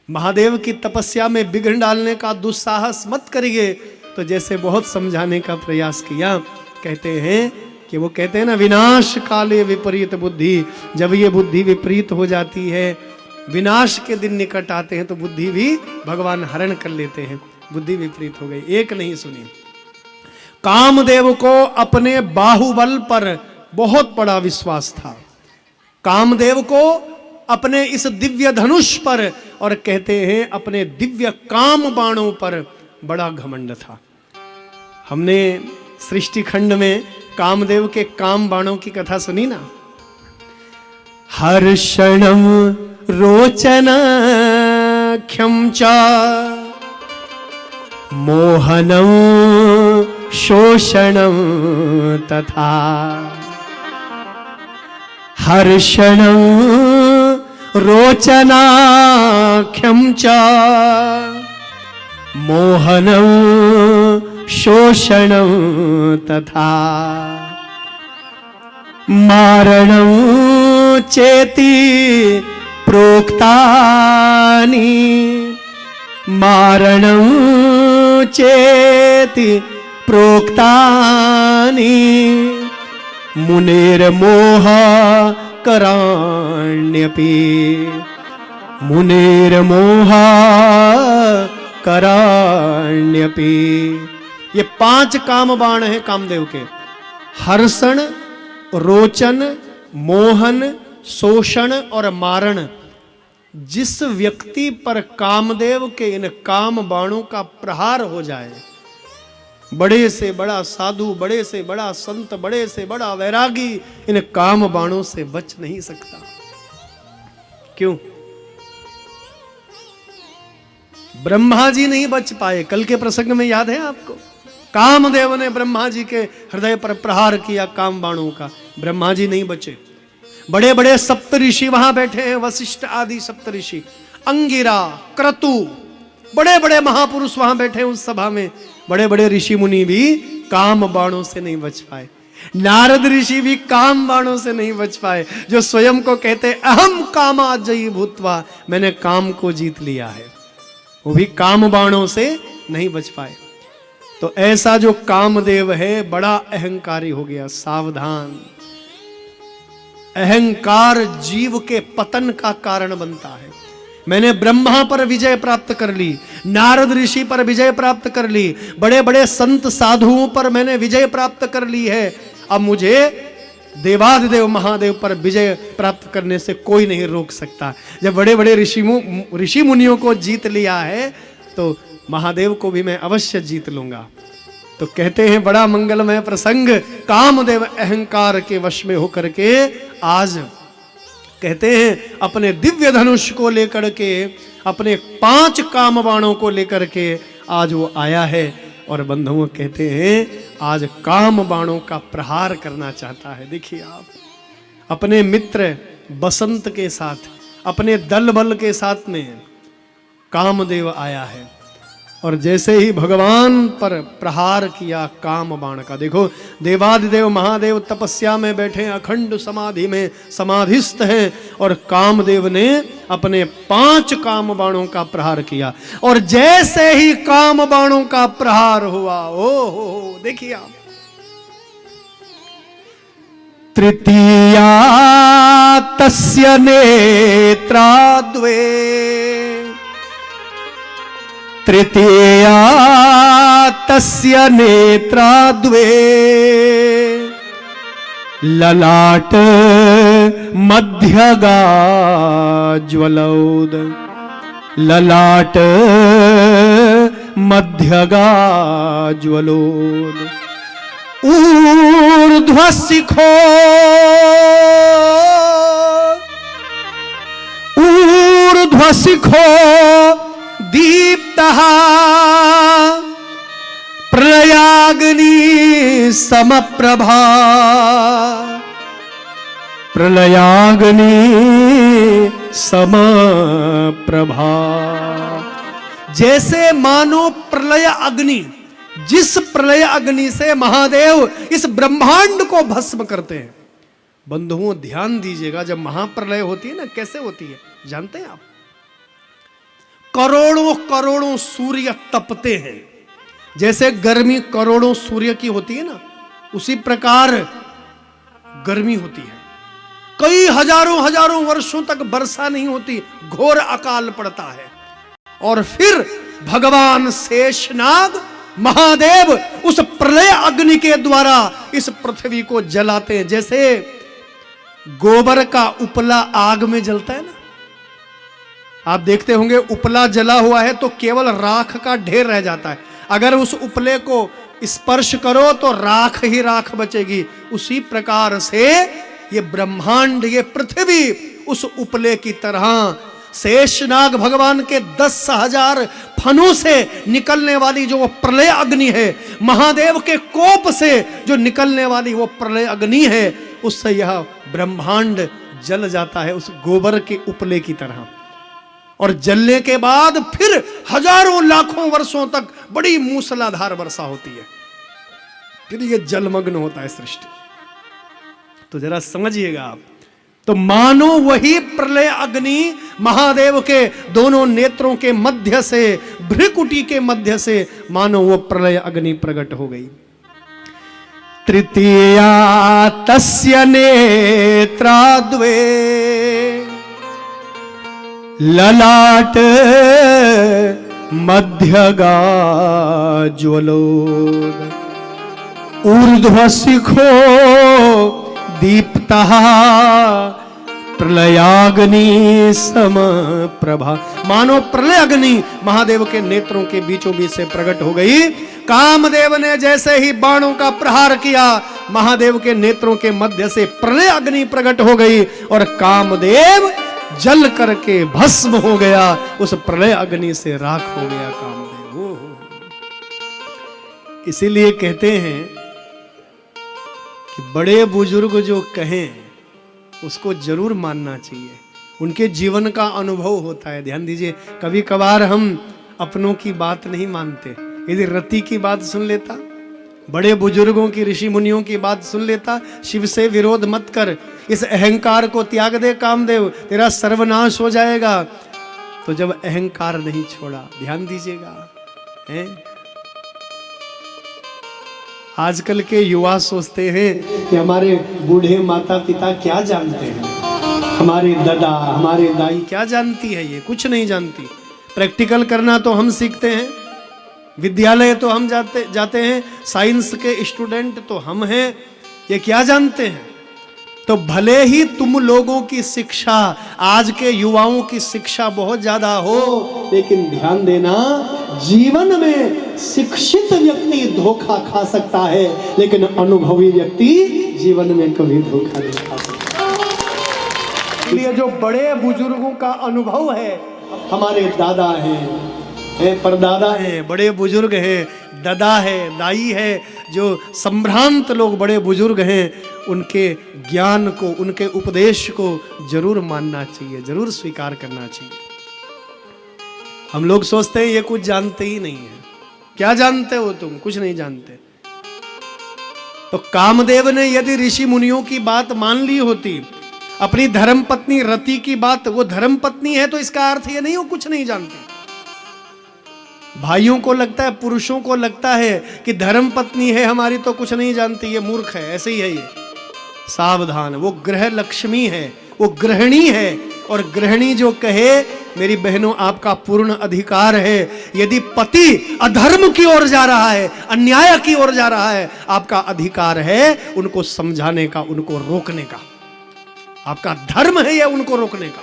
महादेव की तपस्या में विघ्न डालने का दुस्साहस मत करिए। तो जैसे बहुत समझाने का प्रयास किया, कहते हैं कि वो कहते हैं ना, विनाश काले विपरीत बुद्धि। जब ये बुद्धि विपरीत हो जाती है, विनाश के दिन निकट आते हैं, तो बुद्धि भी भगवान हरण कर लेते हैं। बुद्धि विपरीत हो गई। एक नहीं सुनी, कामदेव को अपने बाहुबल पर बहुत बड़ा विश्वास था। कामदेव को अपने इस दिव्य धनुष पर, और कहते हैं अपने दिव्य काम बाणों पर बड़ा घमंड था। हमने सृष्टि खंड में कामदेव के काम बाणों की कथा सुनी ना। हर्षणम रोचनाख्यम च मोहनम शोषणम तथा। हर्षणम रोचनाख्यं च मोहनं शोषणं तथा मारणं चेति प्रोक्तानि मारणं चेति प्रोक्तानि मुनेर्मोह कराण्यपि मुनेर्मोह कराण्यपि। ये 5 काम बाण हैं कामदेव के। हर्षण, रोचन, मोहन, शोषण और मारण। जिस व्यक्ति पर कामदेव के इन काम बाणों का प्रहार हो जाए, बड़े से बड़ा साधु, बड़े से बड़ा संत, बड़े से बड़ा वैरागी इन काम बाणों से बच नहीं सकता। क्यों? ब्रह्मा जी नहीं बच पाए। कल के प्रसंग में याद है आपको, कामदेव ने ब्रह्मा जी के हृदय पर प्रहार किया काम बाणों का, ब्रह्मा जी नहीं बचे। बड़े बड़े सप्तऋषि वहां बैठे हैं, वशिष्ठ आदि सप्तऋषि, अंगिरा, क्रतु, बड़े बड़े महापुरुष वहां बैठे हैं उस सभा में। बड़े बड़े ऋषि मुनि भी काम बाणों से नहीं बच पाए। नारद ऋषि भी काम बाणों से नहीं बच पाए, जो स्वयं को कहते अहम कामाजयी भूत्वा, मैंने काम को जीत लिया है, वो भी काम बाणों से नहीं बच पाए। तो ऐसा जो कामदेव है बड़ा अहंकारी हो गया। सावधान, अहंकार जीव के पतन का कारण बनता है। मैंने ब्रह्मा पर विजय प्राप्त कर ली, नारद ऋषि पर विजय प्राप्त कर ली, बड़े बड़े संत साधुओं पर मैंने विजय प्राप्त कर ली है, अब मुझे देवादिदेव महादेव पर विजय प्राप्त करने से कोई नहीं रोक सकता। जब बड़े बड़े ऋषि मुनियों को जीत लिया है तो महादेव को भी मैं अवश्य जीत लूंगा। तो कहते हैं बड़ा मंगलमय प्रसंग, कामदेव अहंकार के वश में होकर के आज कहते हैं अपने दिव्य धनुष को लेकर के, अपने 5 काम बाणों को लेकर के आज वो आया है। और बंधुओं कहते हैं आज काम बाणों का प्रहार करना चाहता है। देखिए आप, अपने मित्र बसंत के साथ, अपने दल बल के साथ में कामदेव आया है और जैसे ही भगवान पर प्रहार किया काम बाण का, देखो देवादिदेव महादेव तपस्या में बैठे, अखंड समाधि में समाधिस्थ हैं और कामदेव ने अपने 5 काम बाणों का प्रहार किया। और जैसे ही काम बाणों का प्रहार हुआ, ओ देखिए आप, तृतीया तस्य नेत्राद्वे, तृतीया तस्य नेत्राद्वे, ललाट मध्यगा ज्वलौद, ललाट मध्यगा ज्वलोद, ऊर्ध्वशिखो ऊर्ध्वशिखो दीप्तः प्रलयाग्नि समप्रभा, प्रलयाग्नि समप्रभा। जैसे मानो प्रलय अग्नि, जिस प्रलय अग्नि से महादेव इस ब्रह्मांड को भस्म करते हैं। बंधुओं ध्यान दीजिएगा, जब महाप्रलय होती है ना, कैसे होती है जानते हैं आप? करोड़ों करोड़ों सूर्य तपते हैं। जैसे गर्मी करोड़ों सूर्य की होती है ना, उसी प्रकार गर्मी होती है। कई हजारों हजारों वर्षों तक वर्षा नहीं होती, घोर अकाल पड़ता है। और फिर भगवान शेषनाग महादेव उस प्रलय अग्नि के द्वारा इस पृथ्वी को जलाते हैं। जैसे गोबर का उपला आग में जलता है ना, आप देखते होंगे उपला जला हुआ है तो केवल राख का ढेर रह जाता है, अगर उस उपले को स्पर्श करो तो राख ही राख बचेगी। उसी प्रकार से ये ब्रह्मांड, ये पृथ्वी उस उपले की तरह शेषनाग भगवान के 10,000 फनों से निकलने वाली जो वो प्रलय अग्नि है, महादेव के कोप से जो निकलने वाली वो प्रलय अग्नि है, उससे यह ब्रह्मांड जल जाता है उस गोबर के उपले की तरह, और जलने के बाद फिर हजारों लाखों वर्षों तक बड़ी मूसलाधार वर्षा होती है, फिर ये जलमग्न होता है सृष्टि। तो जरा समझिएगा आप, तो मानो वही प्रलय अग्नि महादेव के दोनों नेत्रों के मध्य से, भ्रिकुटी के मध्य से मानो वो प्रलय अग्नि प्रकट हो गई। तृतीया तस्य नेत्राद्वे ललाट मध्यगा ज्वलोद ऊर्ध्वशिखो दीप्तः प्रलयाग्नि सम प्रभा। मानो प्रलय अग्नि महादेव के नेत्रों के बीचों बीच से प्रकट हो गई। कामदेव ने जैसे ही बाणों का प्रहार किया, महादेव के नेत्रों के मध्य से प्रलय अग्नि प्रकट हो गई और कामदेव जल करके भस्म हो गया, उस प्रलय अग्नि से राख हो गया कामदेव। इसीलिए कहते हैं कि बड़े बुजुर्ग जो कहें उसको जरूर मानना चाहिए, उनके जीवन का अनुभव होता है। ध्यान दीजिए, कभी कभार हम अपनों की बात नहीं मानते। यदि रति की बात सुन लेता, बड़े बुजुर्गों की, ऋषि मुनियों की बात सुन लेता, शिव से विरोध मत कर, इस अहंकार को त्याग दे कामदेव, तेरा सर्वनाश हो जाएगा। तो जब अहंकार नहीं छोड़ा, ध्यान दीजिएगा, हैं? आजकल के युवा सोचते हैं कि हमारे बूढ़े माता पिता क्या जानते हैं, हमारे दादा हमारे दाई क्या जानती है, ये कुछ नहीं जानती। प्रैक्टिकल करना तो हम सीखते हैं, विद्यालय तो हम जाते हैं, साइंस के स्टूडेंट तो हम हैं, ये क्या जानते हैं। तो भले ही तुम लोगों की शिक्षा, आज के युवाओं की शिक्षा बहुत ज्यादा हो, लेकिन ध्यान देना, जीवन में शिक्षित व्यक्ति धोखा खा सकता है, लेकिन अनुभवी व्यक्ति जीवन में कभी धोखा नहीं खा सकता। इसलिए जो बड़े बुजुर्गों का अनुभव है, हमारे दादा हैं, परदादा हैं, बड़े बुजुर्ग हैं, दादा है, दाई है, जो संभ्रांत लोग बड़े बुजुर्ग हैं, उनके ज्ञान को, उनके उपदेश को जरूर मानना चाहिए, जरूर स्वीकार करना चाहिए। हम लोग सोचते हैं ये कुछ जानते ही नहीं है। क्या जानते हो तुम? कुछ नहीं जानते। तो कामदेव ने यदि ऋषि मुनियों की बात मान ली होती, अपनी धर्म पत्नी रति की बात, वो धर्म पत्नी है, तो इसका अर्थ ये नहीं हो कुछ नहीं जानती। भाइयों को लगता है, पुरुषों को लगता है कि धर्म पत्नी है हमारी तो कुछ नहीं जानती, ये मूर्ख है, ऐसे ही है ये। सावधान, वो ग्रह लक्ष्मी है, वो गृहिणी है, और गृहिणी जो कहे, मेरी बहनों आपका पूर्ण अधिकार है, यदि पति अधर्म की ओर जा रहा है, अन्याय की ओर जा रहा है, आपका अधिकार है उनको समझाने का, उनको रोकने का। आपका धर्म है यह उनको रोकने का।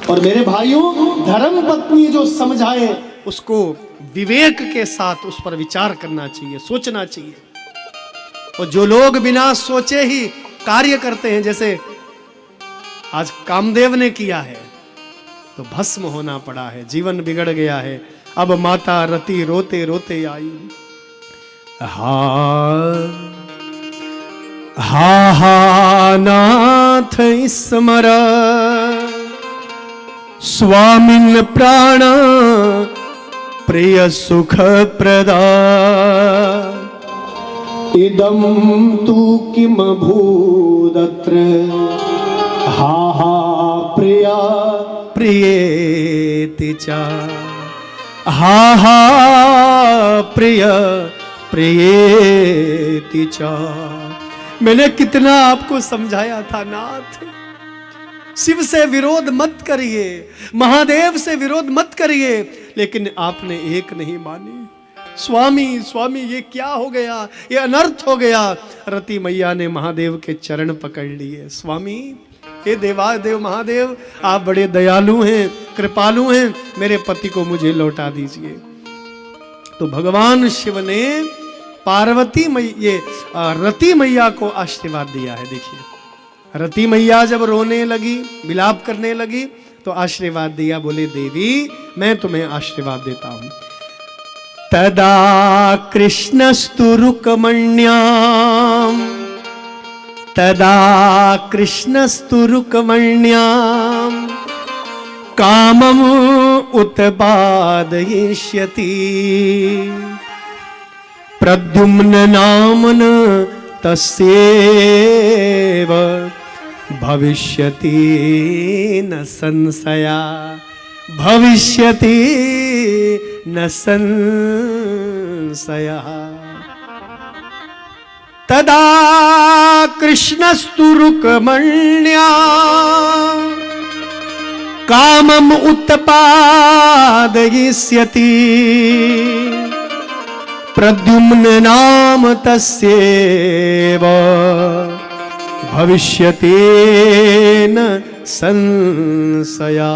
और मेरे भाइयों, धर्म पत्नी जो समझाए उसको विवेक के साथ उस पर विचार करना चाहिए, सोचना चाहिए। और जो लोग बिना सोचे ही कार्य करते हैं, जैसे आज कामदेव ने किया है, तो भस्म होना पड़ा है, जीवन बिगड़ गया है। अब माता रति रोते रोते आई, हा नाथ स्मर स्वामिन प्राण प्रिय सुख प्रदा इदम तू किम भूदत्र हा प्रिया प्रियेति च हा प्रिय प्रियेति च। मैंने कितना आपको समझाया था नाथ, शिव से विरोध मत करिए, महादेव से विरोध मत करिए, लेकिन आपने एक नहीं मानी। स्वामी स्वामी ये क्या हो गया, ये अनर्थ हो गया। रति मैया ने महादेव के चरण पकड़ लिए। स्वामी, हे देवादेव महादेव, आप बड़े दयालु हैं, कृपालु हैं, मेरे पति को मुझे लौटा दीजिए। तो भगवान शिव ने पार्वती मैया, रति मैया को आशीर्वाद दिया है। देखिए, रति मैया जब रोने लगी, विलाप करने लगी, तो आशीर्वाद दिया, बोले देवी मैं तुम्हें आशीर्वाद देता हूं। तदा कृष्णस्तु रुक्मण्याम तदा कृष्णस्तु रुक्मण्यां कामम् उत्पादयिष्यति प्रद्युम्न नामन तस्यैव भविष्यति न संशया भविष्यति न संशयः। तदा कृष्णस्तु रुक्मण्यां कामम् उत्पादयिष्यति प्रद्युम्न नाम तस्यैव भविष्यति न संशया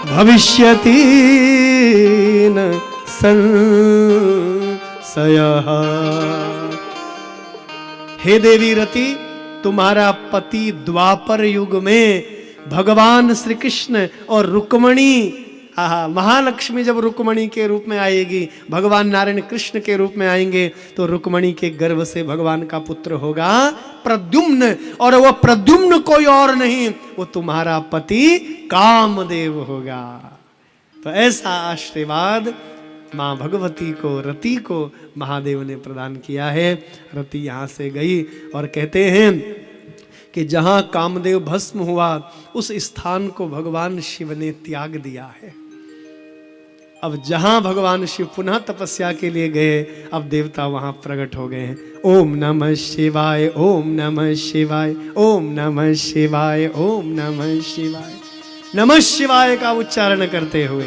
भविष्यति न संशयः। हे देवी रति, तुम्हारा पति द्वापर युग में भगवान श्री कृष्ण और रुक्मणी, महालक्ष्मी जब रुक्मणी के रूप में आएगी, भगवान नारायण कृष्ण के रूप में आएंगे, तो रुक्मणी के गर्भ से भगवान का पुत्र होगा प्रद्युम्न, और वह प्रद्युम्न कोई और नहीं, वो तुम्हारा पति कामदेव होगा। तो ऐसा आशीर्वाद माँ भगवती को, रति को महादेव ने प्रदान किया है। रति यहाँ से गई और कहते हैं कि जहाँ कामदेव भस्म हुआ उस स्थान को भगवान शिव ने त्याग दिया है। अब जहाँ भगवान शिव पुनः तपस्या के लिए गए, अब देवता वहाँ प्रकट हो गए हैं। ओम नमः शिवाय, ओम नमः शिवाय, ओम नमः शिवाय, ओम नमः शिवाय। नमः शिवाय का उच्चारण करते हुए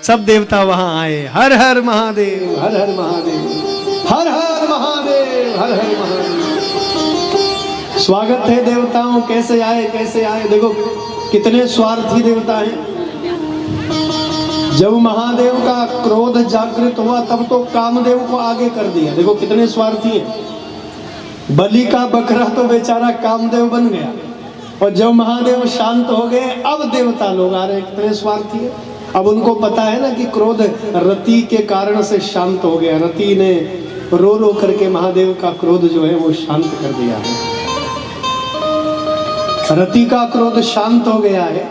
सब देवता वहां आए। हर हर महादेव, हर हर महादेव, हर हर महादेव, हर हर महादेव। स्वागत है देवताओं, कैसे आए कैसे आए। देखो कितने स्वार्थी देवता हैं। जब महादेव का क्रोध जागृत हुआ तब तो कामदेव को आगे कर दिया। देखो कितने स्वार्थी हैं। बलि का बकरा तो बेचारा कामदेव बन गया, और जब महादेव शांत हो गए अब देवता लोग आ रहे। कितने स्वार्थी है। अब उनको पता है ना कि क्रोध रति के कारण से शांत हो गया। रति ने रो रो करके महादेव का क्रोध जो है वो शांत कर दिया है। रति का क्रोध शांत हो गया है।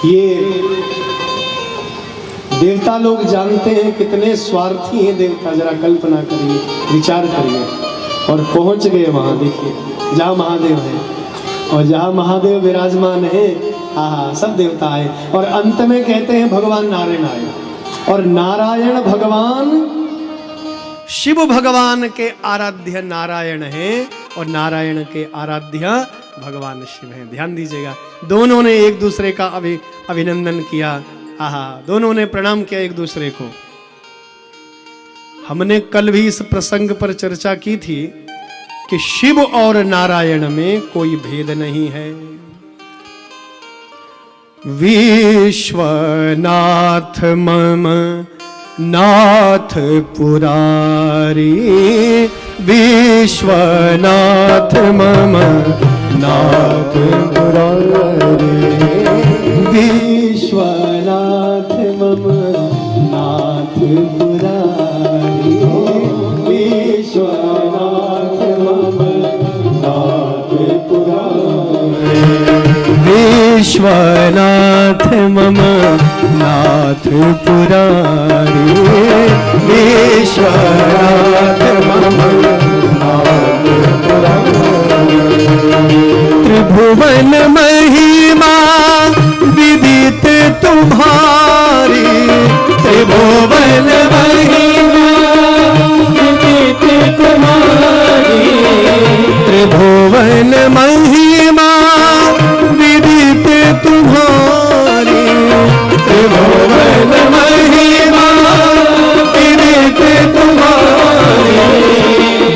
ये देवता लोग जानते हैं कितने स्वार्थी हैं देवता। जरा कल्पना करिए, विचार करिए। और पहुंच गए वहां, देखिए जहां महादेव है, और जहां महादेव विराजमान है, हाँ सब देवता आए। और अंत में कहते हैं भगवान नारायण आए। और नारायण भगवान शिव भगवान के आराध्य नारायण हैं, और नारायण के आराध्य भगवान शिव हैं। ध्यान दीजिएगा, दोनों ने एक दूसरे का अभिनंदन किया। दोनों ने प्रणाम किया एक दूसरे को। हमने कल भी इस प्रसंग पर चर्चा की थी कि शिव और नारायण में कोई भेद नहीं है। विश्वनाथ मम नाथ पुरारी, विश्वनाथ मम नाथ पुरारी, विश्वनाथ मम नाथ पुरारी, विश्वनाथ मम नाथ पुरारी, विश्वनाथ मम नाथ पुरारी, विश्वनाथ मम नाथ पुरारी। त्रिभुवन महिमा विदित तुम्हारी, त्रिभुवन महिमा विदित तुम्हारी, त्रिभुवन महिमा विदित तुम्हारी, त्रिभुवन महिमा विदित तुम्हारी,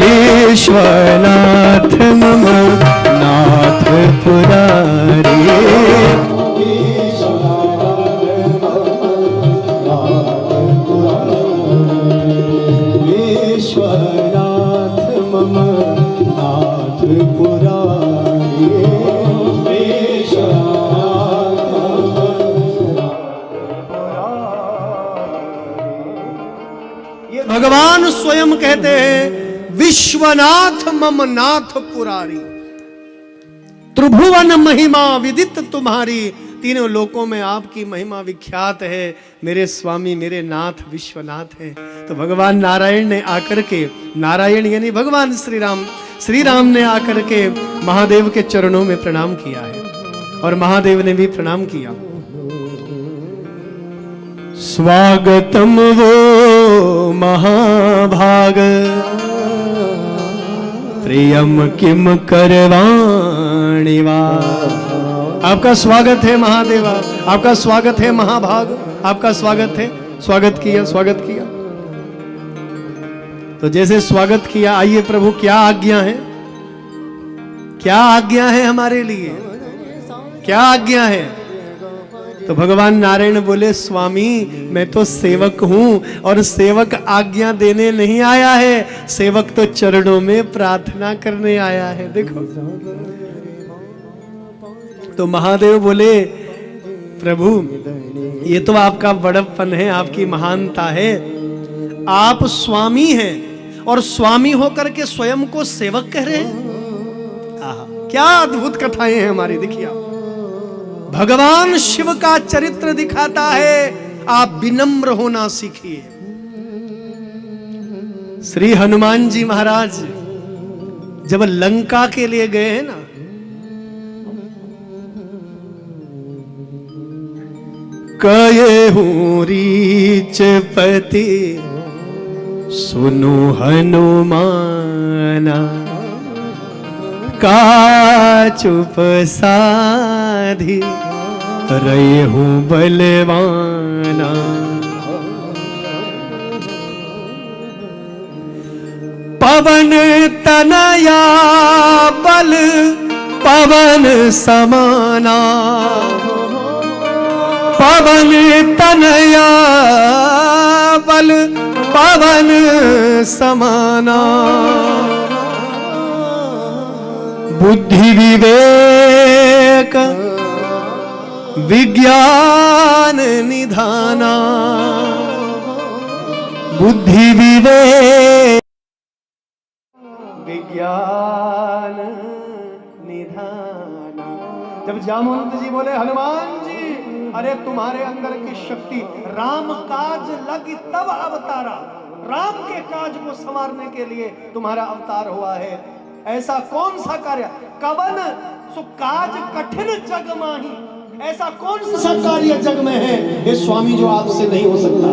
विश्वनाथ मम नाथ पुरारी, विश्वनाथ मम नाथ पुरारी, भगवान स्वयं कहते हैं विश्वनाथ मम नाथ पुरारी, त्रिभुवन महिमा विदित तुम्हारी। तीनों लोकों में आपकी महिमा विख्यात है, मेरे स्वामी मेरे नाथ विश्वनाथ हैं। तो भगवान नारायण ने आकर के, नारायण यानी भगवान श्री राम ने आकर के महादेव के चरणों में प्रणाम किया है और महादेव ने भी प्रणाम किया। स्वागतम वो महाभाग, प्रियम किम करवाणि वा। आपका स्वागत है महादेवा, आपका स्वागत है महाभाग, आपका स्वागत है। स्वागत किया, स्वागत किया। तो जैसे स्वागत किया, आइए प्रभु क्या आज्ञा है, क्या आज्ञा है हमारे लिए, क्या आज्ञा है। तो भगवान नारायण बोले, स्वामी मैं तो सेवक हूं और सेवक आज्ञा देने नहीं आया है, सेवक तो चरणों में प्रार्थना करने आया है। देखो, तो महादेव बोले, प्रभु ये तो आपका बड़प्पन है, आपकी महानता है। आप स्वामी हैं और स्वामी होकर के स्वयं को सेवक कह रहे हैं। आहा, क्या अद्भुत कथाएं हैं हमारी। देखिए, भगवान शिव का चरित्र दिखाता है, आप विनम्र होना सीखिए। श्री हनुमान जी महाराज जब लंका के लिए गए हैं ना, कयहूँ रीच पति सुनो हनुमाना, का चुप साधी रहूं बलवाना। पवन तनया बल पवन समाना, पवन तनया बल पवन समाना। बुद्धि विवेक विज्ञान निधाना, बुद्धि विवेक विज्ञान निधाना। जब जामवंत जी बोले, हनुमान जी अरे तुम्हारे अंदर की शक्ति, राम काज लगी तब अवतारा, राम के काज को संवारने के लिए तुम्हारा अवतार हुआ है। ऐसा कौन सा कार्य, कवन सो काज कठिन जग माही, ऐसा कौन सा कार्य जग में है ये स्वामी जो आपसे नहीं हो सकता।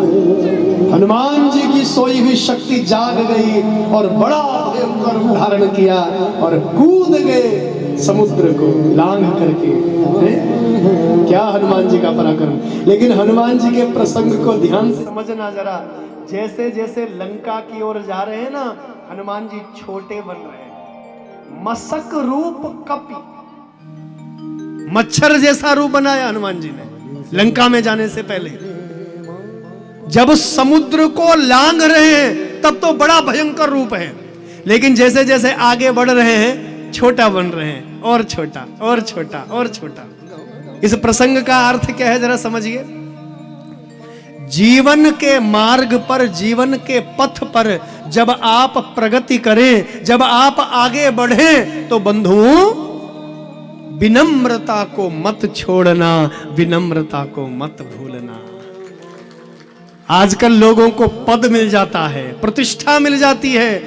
हनुमान जी की सोई हुई शक्ति जाग गई और बड़ा भयंकर रूप धारण किया और कूद गए समुद्र को लांघ करके। क्या हनुमान जी का पराक्रम। लेकिन हनुमान जी के प्रसंग को ध्यान से समझना जरा। जैसे जैसे लंका की ओर जा रहे हैं ना, हनुमान जी छोटे बन रहे हैं। मसक रूप कपि, मच्छर जैसा रूप बनाया हनुमान जी ने लंका में जाने से पहले। जब समुद्र को लांघ रहे हैं तब तो बड़ा भयंकर रूप है, लेकिन जैसे जैसे आगे बढ़ रहे हैं छोटा बन रहे हैं, और छोटा और छोटा और छोटा। इस प्रसंग का अर्थ क्या है जरा समझिए। जीवन के मार्ग पर, जीवन के पथ पर जब आप प्रगति करें, जब आप आगे बढ़ें, तो बंधुओं विनम्रता को मत छोड़ना, विनम्रता को मत भूलना। आजकल लोगों को पद मिल जाता है, प्रतिष्ठा मिल जाती है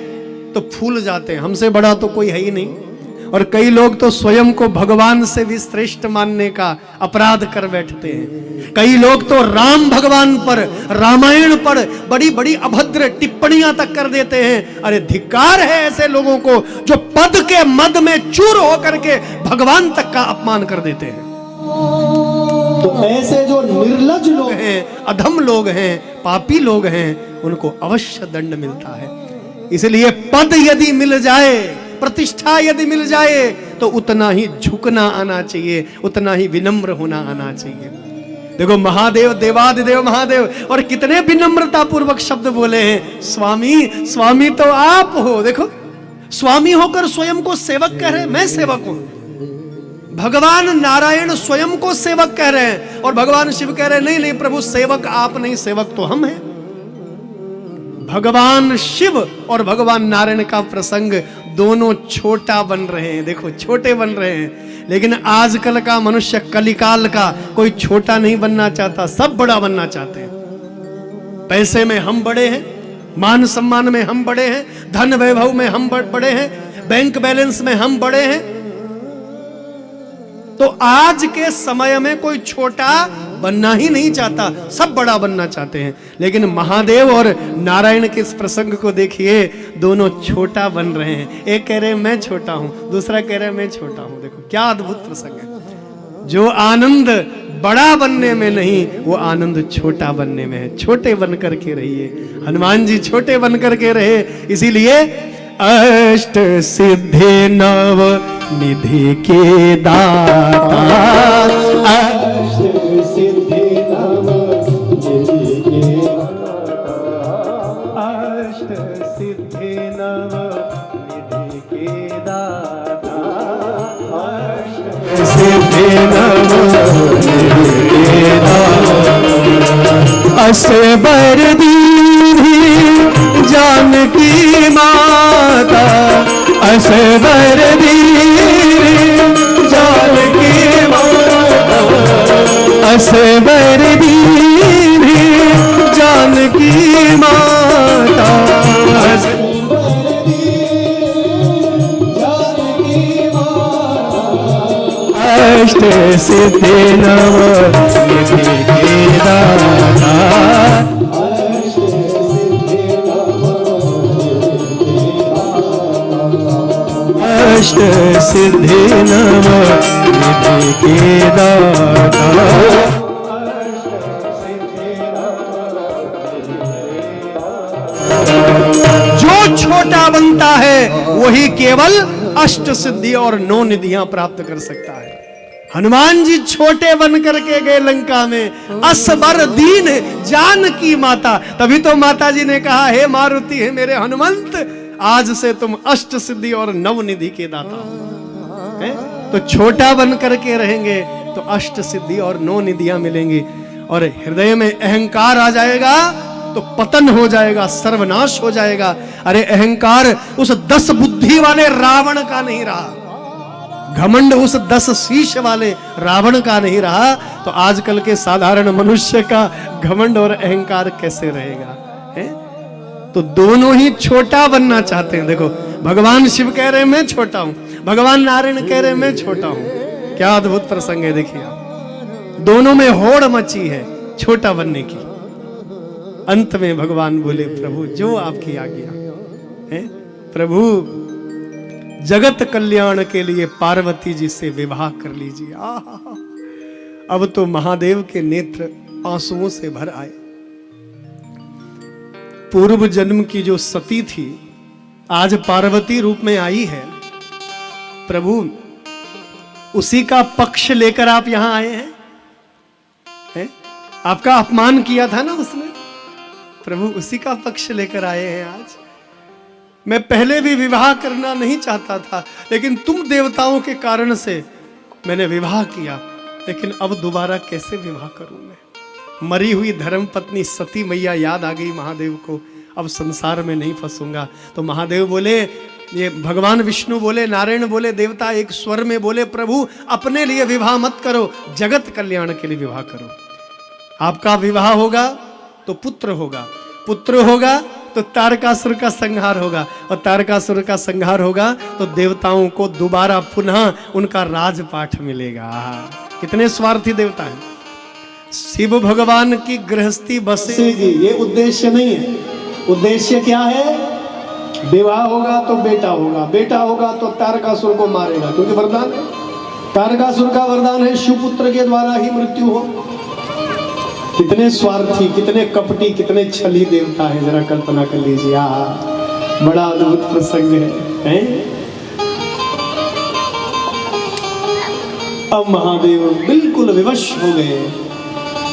तो फूल जाते हैं, हमसे बड़ा तो कोई है ही नहीं। और कई लोग तो स्वयं को भगवान से भी श्रेष्ठ मानने का अपराध कर बैठते हैं। कई लोग तो राम भगवान पर, रामायण पर बड़ी बड़ी अभद्र टिप्पणियां तक कर देते हैं। अरे धिक्कार है ऐसे लोगों को जो पद के मद में चूर होकर के भगवान तक का अपमान कर देते हैं। तो ऐसे जो निर्लज लोग हैं, अधम लोग हैं, पापी लोग हैं, उनको अवश्य दंड मिलता है। इसलिए पद यदि मिल जाए, प्रतिष्ठा यदि मिल जाए, तो उतना ही झुकना आना चाहिए, उतना ही विनम्र होना आना चाहिए। देखो महादेव, देवादिदेव महादेव, और कितने विनम्रता पूर्वक शब्द बोले हैं, स्वामी स्वामी तो आप हो। देखो, स्वामी होकर स्वयं को सेवक कह रहे हैं, मैं सेवक हूं। भगवान नारायण स्वयं को सेवक कह रहे हैं और भगवान शिव कह रहे हैं, नहीं नहीं प्रभु, सेवक आप नहीं, सेवक तो हम हैं। भगवान शिव और भगवान नारायण का प्रसंग दोनों छोटा बन रहे हैं। देखो छोटे बन रहे हैं, लेकिन आजकल का मनुष्य कलिकाल का कोई छोटा नहीं बनना चाहता, सब बड़ा बनना चाहते हैं। पैसे में हम बड़े हैं, मान सम्मान में हम बड़े हैं, धन वैभव में हम बड़े हैं, बैंक बैलेंस में हम बड़े हैं। तो आज के समय में कोई छोटा बनना ही नहीं चाहता, सब बड़ा बनना चाहते हैं। लेकिन महादेव और नारायण के इस प्रसंग को देखिए, दोनों छोटा बन रहे हैं। एक कह रहे हैं मैं छोटा हूं, दूसरा कह रहे हैं मैं छोटा हूं। देखो क्या अद्भुत प्रसंग है। जो आनंद बड़ा बनने में नहीं, वो आनंद छोटा बनने में है। छोटे बन करके रहिए। हनुमान जी छोटे बन करके रहे, इसीलिए अष्ट सिद्धि नव निधि के दाता, अष्ट सिद्धि नव निधि के दाता, अष्ट सिद्धि नव निधि के दाता, अष्ट सिद्धि नव निधि के दाता, असबर दीनी जानकी माता, असबर दीनी जानकी माता, असबर दीनी जानकी माता, असबर दीनी जानकी माता, अष्ट सिद्धि नव निधि के दाता, अष्ट सिद्धि नव निधि के दाता। जो छोटा बनता है वही केवल अष्ट सिद्धि और 9 निधियां प्राप्त कर सकता है। हनुमान जी छोटे बन करके गए लंका में, असबर दीन जानकी माता। तभी तो माता जी ने कहा, हे मारुति, हे मेरे हनुमंत, आज से तुम अष्ट सिद्धि और 9 निधि के दाता हो। तो छोटा बन करके रहेंगे तो अष्ट सिद्धि और 9 निधियां मिलेंगी। और हृदय में अहंकार आ जाएगा तो पतन हो जाएगा, सर्वनाश हो जाएगा। अरे अहंकार उस 10 बुद्धि वाले रावण का नहीं रहा, घमंड उस 10 शीश वाले रावण का नहीं रहा, तो आजकल के साधारण मनुष्य का घमंड और अहंकार कैसे रहेगा? तो दोनों ही छोटा बनना चाहते हैं। देखो भगवान शिव कह रहे हैं मैं छोटा हूं, भगवान नारायण कह रहे हैं मैं छोटा हूं। क्या अद्भुत प्रसंग है। देखिए आप, दोनों में होड़ मची है छोटा बनने की। अंत में भगवान बोले, प्रभु जो आपकी आज्ञा है। प्रभु जगत कल्याण के लिए पार्वती जी से विवाह कर लीजिए। अब तो महादेव के नेत्र आंसुओं से भर आए। पूर्व जन्म की जो सती थी आज पार्वती रूप में आई है। प्रभु उसी का पक्ष लेकर आप यहां आए हैं? आपका अपमान किया था ना उसने, प्रभु उसी का पक्ष लेकर आए हैं आज। मैं पहले भी विवाह करना नहीं चाहता था, लेकिन तुम देवताओं के कारण से मैंने विवाह किया, लेकिन अब दोबारा कैसे विवाह करूं मैं? मरी हुई धर्म पत्नी सती मैया याद आ गई महादेव को, अब संसार में नहीं फंसूंगा। तो महादेव बोले, ये भगवान विष्णु बोले, नारायण बोले, देवता एक स्वर में बोले, प्रभु अपने लिए विवाह मत करो, जगत कल्याण के लिए विवाह करो। आपका विवाह होगा तो पुत्र होगा, पुत्र होगा तो तारकासुर का संहार होगा, और तारकासुर का संहार होगा तो देवताओं को दोबारा पुनः उनका राजपाठ मिलेगा। कितने स्वार्थी देवता हैं। शिव भगवान की गृहस्थी बसेगी, ये उद्देश्य नहीं है। उद्देश्य क्या है? विवाह होगा तो बेटा होगा, बेटा होगा तो तारकासुर को मारेगा, क्योंकि वरदान है। तारकासुर का वरदान है शिवपुत्र के द्वारा ही मृत्यु हो। कितने स्वार्थी, कितने कपटी, कितने छली देवता है, जरा कल्पना कर लीजिए। बड़ा अद्भुत प्रसंग है? अब महादेव बिल्कुल विवश हो गए,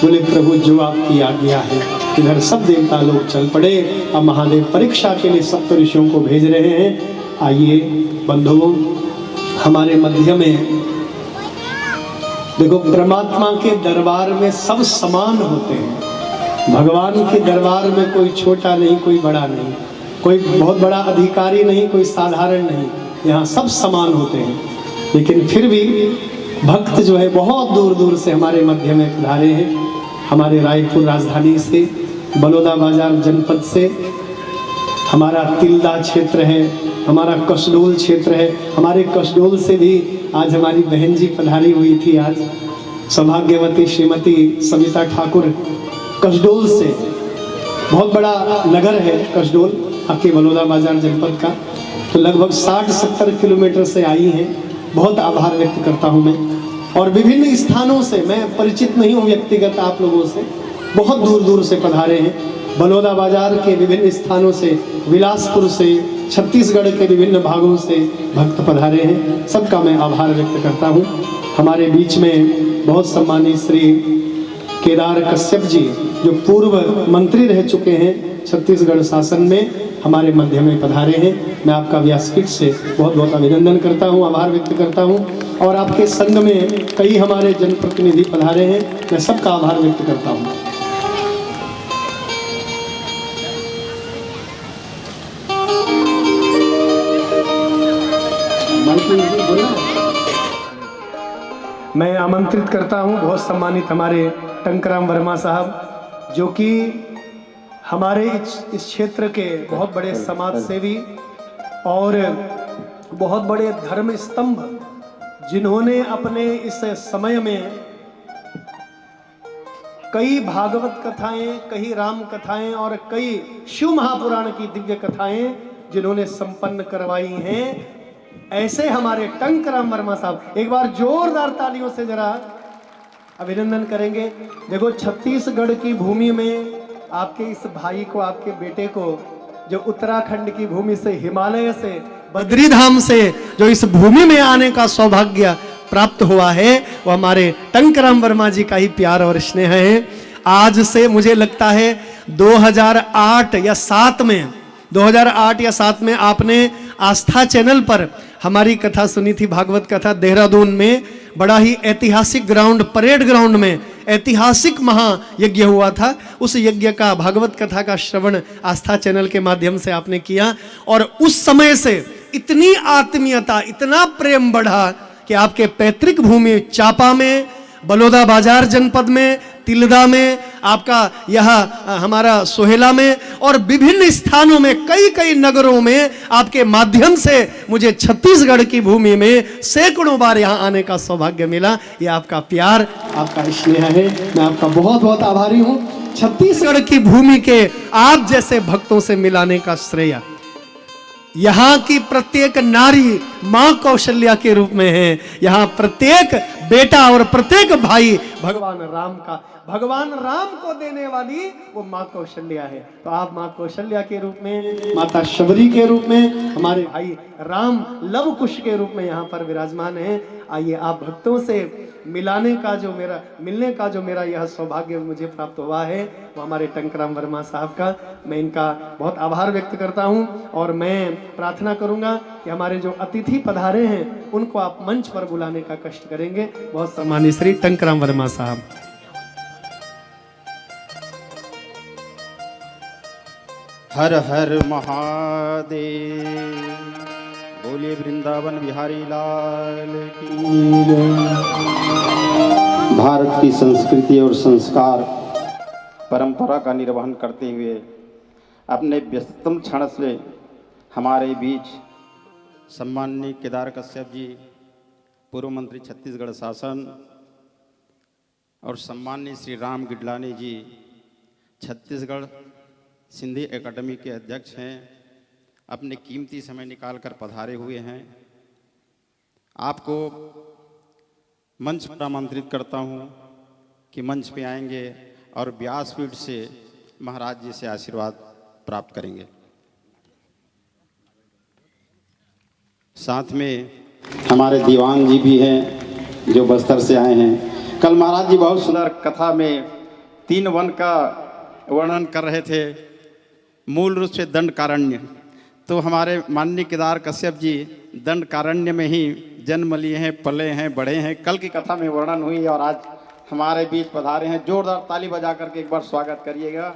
बोले प्रभु जो आपकी आज्ञा है। इधर सब देवता लोग चल पड़े। अब महादेव परीक्षा के लिए सप्त ऋषियों को भेज रहे हैं। आइए बंधुओं, हमारे मध्य में देखो, परमात्मा के दरबार में सब समान होते हैं। भगवान के दरबार में कोई छोटा नहीं, कोई बड़ा नहीं, कोई बहुत बड़ा अधिकारी नहीं, कोई साधारण नहीं, यहाँ सब समान होते हैं। लेकिन फिर भी भक्त जो है बहुत दूर दूर से हमारे मध्य में पधारे हैं। हमारे रायपुर राजधानी से, बलौदाबाजार जनपद से, हमारा तिल्दा क्षेत्र है, हमारा कसडोल क्षेत्र है। हमारे कसडोल से भी आज हमारी बहन जी पधारी हुई थी। आज सौभाग्यवती श्रीमती सविता ठाकुर कसडोल से, बहुत बड़ा नगर है कसडोल आपके बलौदाबाजार जनपद का, तो लगभग 60-70 किलोमीटर से आई हैं। बहुत आभार व्यक्त करता हूँ मैं। और विभिन्न स्थानों से, मैं परिचित नहीं हूँ व्यक्तिगत आप लोगों से, बहुत दूर दूर से पधारे हैं। बलौदाबाजार के विभिन्न स्थानों से, बिलासपुर से, छत्तीसगढ़ के विभिन्न भागों से भक्त पधारे हैं। सबका मैं आभार व्यक्त करता हूँ। हमारे बीच में बहुत सम्मानित श्री केदार कश्यप जी, जो पूर्व मंत्री रह चुके हैं छत्तीसगढ़ शासन में, हमारे मध्य में पधारे हैं। मैं आपका व्यासपीठ से बहुत बहुत अभिनंदन करता हूँ, आभार व्यक्त करता हूँ। और आपके संघ में कई हमारे जनप्रतिनिधि पधारे हैं, मैं सबका आभार व्यक्त करता हूँ। मैं आमंत्रित करता हूं बहुत सम्मानित हमारे टंकराम वर्मा साहब, जो कि हमारे इस क्षेत्र के बहुत बड़े समाज सेवी और बहुत बड़े धर्म स्तंभ, जिन्होंने अपने इस समय में कई भागवत कथाएं, कई राम कथाएं और कई शिव महापुराण की दिव्य कथाएं जिन्होंने संपन्न करवाई हैं, ऐसे हमारे टंकराम वर्मा साहब, एक बार जोरदार तालियों से जरा अभिनंदन करेंगे। देखो, छत्तीसगढ़ की भूमि में आपके इस भाई को, आपके बेटे को, जो उत्तराखंड की भूमि से, हिमालय से, बद्री धाम से जो इस भूमि में आने का सौभाग्य प्राप्त हुआ है, वो हमारे टंकराम वर्मा जी का ही प्यार और स्नेह है। आज से मुझे लगता है 2008 या 7 में आपने आस्था चैनल पर हमारी कथा सुनी थी, भागवत कथा, देहरादून में बड़ा ही ऐतिहासिक ग्राउंड, परेड ग्राउंड में ऐतिहासिक महायज्ञ हुआ था। उस यज्ञ का, भागवत कथा का श्रवण आस्था चैनल के माध्यम से आपने किया, और उस समय से इतनी आत्मीयता, इतना प्रेम बढ़ा कि आपके पैतृक भूमि चापा में, बलौदाबाजार जनपद में, तिल्दा में, आपका यह हमारा सोहेला में और विभिन्न स्थानों में, कई कई नगरों में आपके माध्यम से मुझे छत्तीसगढ़ की भूमि में सैकड़ों बार यहाँ आने का सौभाग्य मिला। ये आपका प्यार, आपका स्नेह है। मैं आपका बहुत बहुत आभारी हूँ। छत्तीसगढ़ की भूमि के आप जैसे भक्तों से मिलाने का श्रेय यहाँ की प्रत्येक नारी मां कौशल्या के रूप में है। यहाँ प्रत्येक बेटा और प्रत्येक भाई भगवान राम का, भगवान राम को देने वाली वो मां कौशल्या है। तो आप मां कौशल्या के रूप में, माता शबरी के रूप में, हमारे भाई राम लव कुश के रूप में यहाँ पर विराजमान है। आइए, आप भक्तों से मिलने का जो मेरा यह सौभाग्य मुझे प्राप्त हुआ है, वो हमारे टंकराम वर्मा साहब का, मैं इनका बहुत आभार व्यक्त करता हूँ। और मैं प्रार्थना करूंगा कि हमारे जो अतिथि पधारे हैं उनको आप मंच पर बुलाने का कष्ट करेंगे। बहुत सम्मानित श्री टंकराम वर्मा साहब। हर हर महादेव, बोलिए वृंदावन बिहारी लाल की। भारत की संस्कृति और संस्कार परंपरा का निर्वहन करते हुए अपने व्यस्ततम क्षण से हमारे बीच सम्माननीय केदार कश्यप जी, पूर्व मंत्री छत्तीसगढ़ शासन, और सम्माननीय श्री राम गिडलानी जी, छत्तीसगढ़ सिंधी एकेडमी के अध्यक्ष हैं, अपने कीमती समय निकालकर पधारे हुए हैं। आपको मंच पर आमंत्रित करता हूं कि मंच पे आएंगे और व्यासपीठ से महाराज जी से आशीर्वाद प्राप्त करेंगे। साथ में हमारे दीवान जी भी हैं जो बस्तर से आए हैं। कल महाराज जी बहुत सुंदर कथा में 3 वन का वर्णन कर रहे थे, मूल रूप से दंडकारण्य। तो हमारे माननीय केदार कश्यप जी दंडकारण्य में ही जन्म लिए हैं, पले हैं, बड़े हैं। कल की कथा में वर्णन हुई और आज हमारे बीच पधारे हैं। जोरदार ताली बजा करके एक बार स्वागत करिएगा।